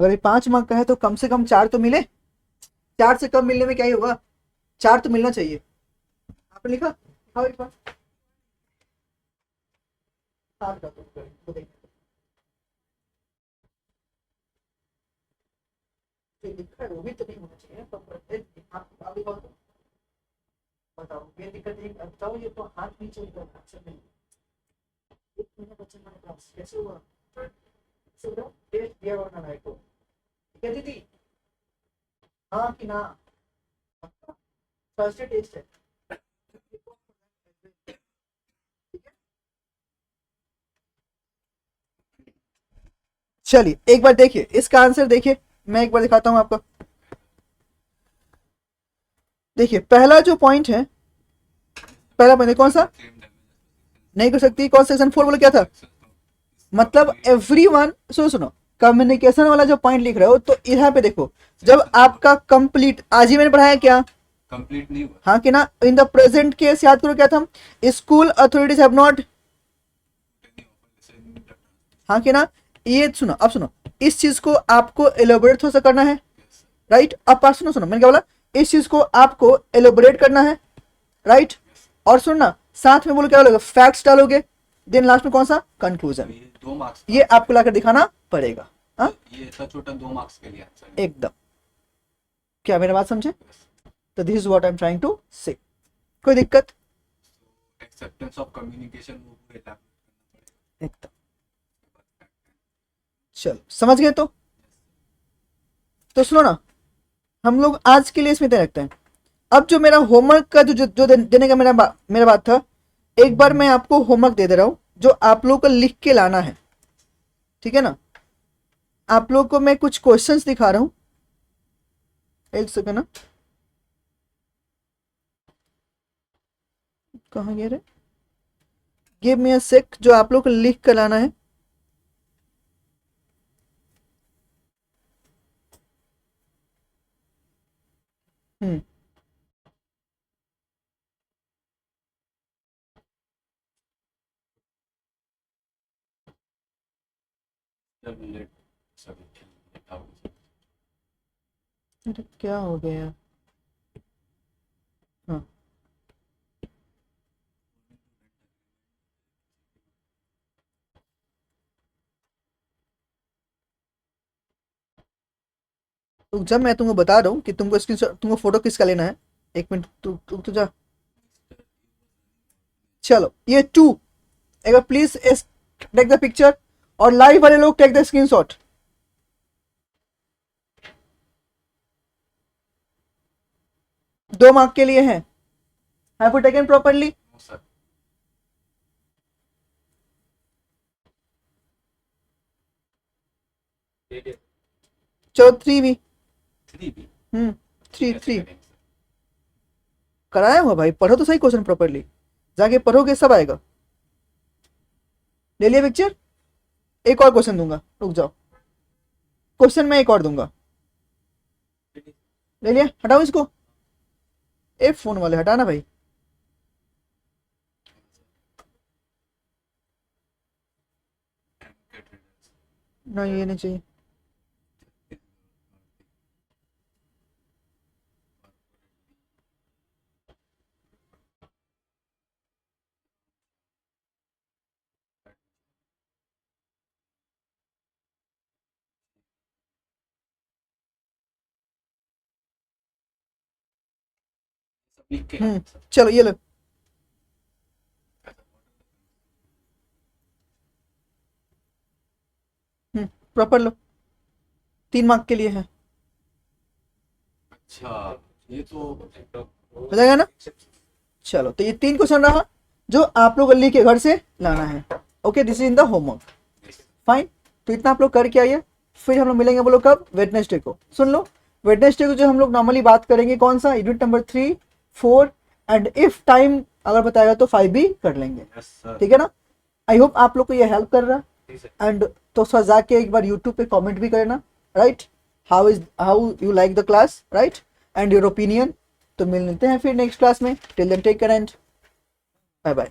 अगर ये 5 मार्क का है तो कम से कम 4 तो मिले। 4 से कम मिलने में क्या ही होगा, 4 तो मिलना चाहिए। आपने लिखा, दिखाओ एक बार। हाँ, तो देखो। जो लिखा है वो भी तो नहीं होना चाहिए तो आप लिखाओ तो। बताओ ये दिक्कत है, बताओ ये तो हाथ नीचे निकल रहा है, अच्छा नहीं। एक महीना बच्चे हमारे पास कैसे हुआ? सुनो, टेस्ट दिया हुआ ना को, ठीक है दीदी? हाँ कि ना? फर्स्ट टेस्ट है। चलिए एक बार देखिए इसका आंसर, देखिए मैं एक बार दिखाता हूं आपको। देखिए पहला जो पॉइंट है, पहला पॉइंट कौन सा? नहीं कर सकती, कौन सेक्शन 4 बोले क्या था? मतलब एवरीवन, सुनो सुनो, कम्युनिकेशन वाला जो पॉइंट लिख रहे हो तो यहाँ पे देखो, जब आपका कंप्लीट, आज ही मैंने पढ़ाया क्या? कंप्लीट नहीं हुआ। हाँ कि ना? इन द प्रेजेंट केस याद करो क्या था? स्कूल अथॉरिटीज हैव नॉट, हाँ कि ना? ये सुनो, अब सुनो, इस चीज को आपको एलोबरेट थोड़ा सा करना है, राइट? अब पास सुनो सुनो, मैंने क्या बोला? इस चीज को आपको एलोबरेट करना है, राइट? और सुनना, साथ में बोलो क्या बोलोगे? फैक्ट्स डालोगे, देन लास्ट में कौन सा? कंक्लूजन। ये 2 मार्क्स ये आपको लाकर दिखाना पड़ेगा। हाँ ये इतना छोटा 2 मार्क्स के लिए आंसर एकदम। क्या मेरी बात समझे? तो this is what I am trying to say. कोई दिक्कत? एक्सेप्टेंस ऑफ कम्युनिकेशन वो पूरे लागू करना पड़ेगा। एकदम। चलो समझ गए तो सुनो ना, हम लोग आज के लिए इसमें तय रखते हैं। अब जो मेरा होमवर्क का जो देने का मेरा बात था, एक बार मैं आपको होमवर्क दे रहा हूँ जो आप लोगों को लिख के लाना है, ठीक है ना। आप लोगों को मैं कुछ क्वेश्चंस दिखा रहा हूँ, एक सेकंड ना, कहाँ गया रे, गिव मी अ सेक, जो आप लोग को लिख कर लाना है। हम्म जब लेट सब लेट आउट। अरे क्या हो गया यार। हाँ, तो जब मैं तुमको बता रहा हूँ कि तुमको फोटो किसका लेना है, एक मिनट तू जा। चलो ये टू, एक बार प्लीज टेक द पिक्चर, और लाइव वाले लोग टेक द स्क्रीनशॉट। दो मार्क के लिए है, have you taken properly. No sir. दे दे। चलो थ्री भी। 3 भी थ्री कैसे थ्री करेंगे सर? कराया हुआ भाई, पढ़ो तो सही क्वेश्चन प्रॉपरली, जाके पढ़ोगे सब आएगा। ले लिया पिक्चर, एक और क्वेश्चन दूंगा, रुक जाओ, क्वेश्चन मैं एक और दूंगा। ले लिया, हटाओ इसको, ए फोन वाले हटाना भाई। नहीं ये नहीं चाहिए। सब लिख के सर। चलो ये लो, प्रॉपर लो, 3 मार्क के लिए है, अच्छा ये तो हो जाएगा ना। चलो तो ये 3 क्वेश्चन रहा जो आप लोग लिख के घर से लाना है। Okay, this is in the homework, fine. तो इतना आप लोग करके आइए, फिर हम लोग मिलेंगे, बोलो कब, वेडनेसडे को। सुन लो, वेडनेसडे को जो हम लोग नॉर्मली बात करेंगे कौन सा, unit number 3, 4, and if time अगर बताएगा तो 5 भी कर लेंगे, यस सर। ठीक है ना। आई होप आप लोग को ये हेल्प कर रहा है। ठीक है। एंड तो सर जाके एक बार यूट्यूब पे कमेंट भी करना, right, how you like the class, right, and your opinion. तो मिलते हैं फिर नेक्स्ट क्लास में, till then take care and bye bye.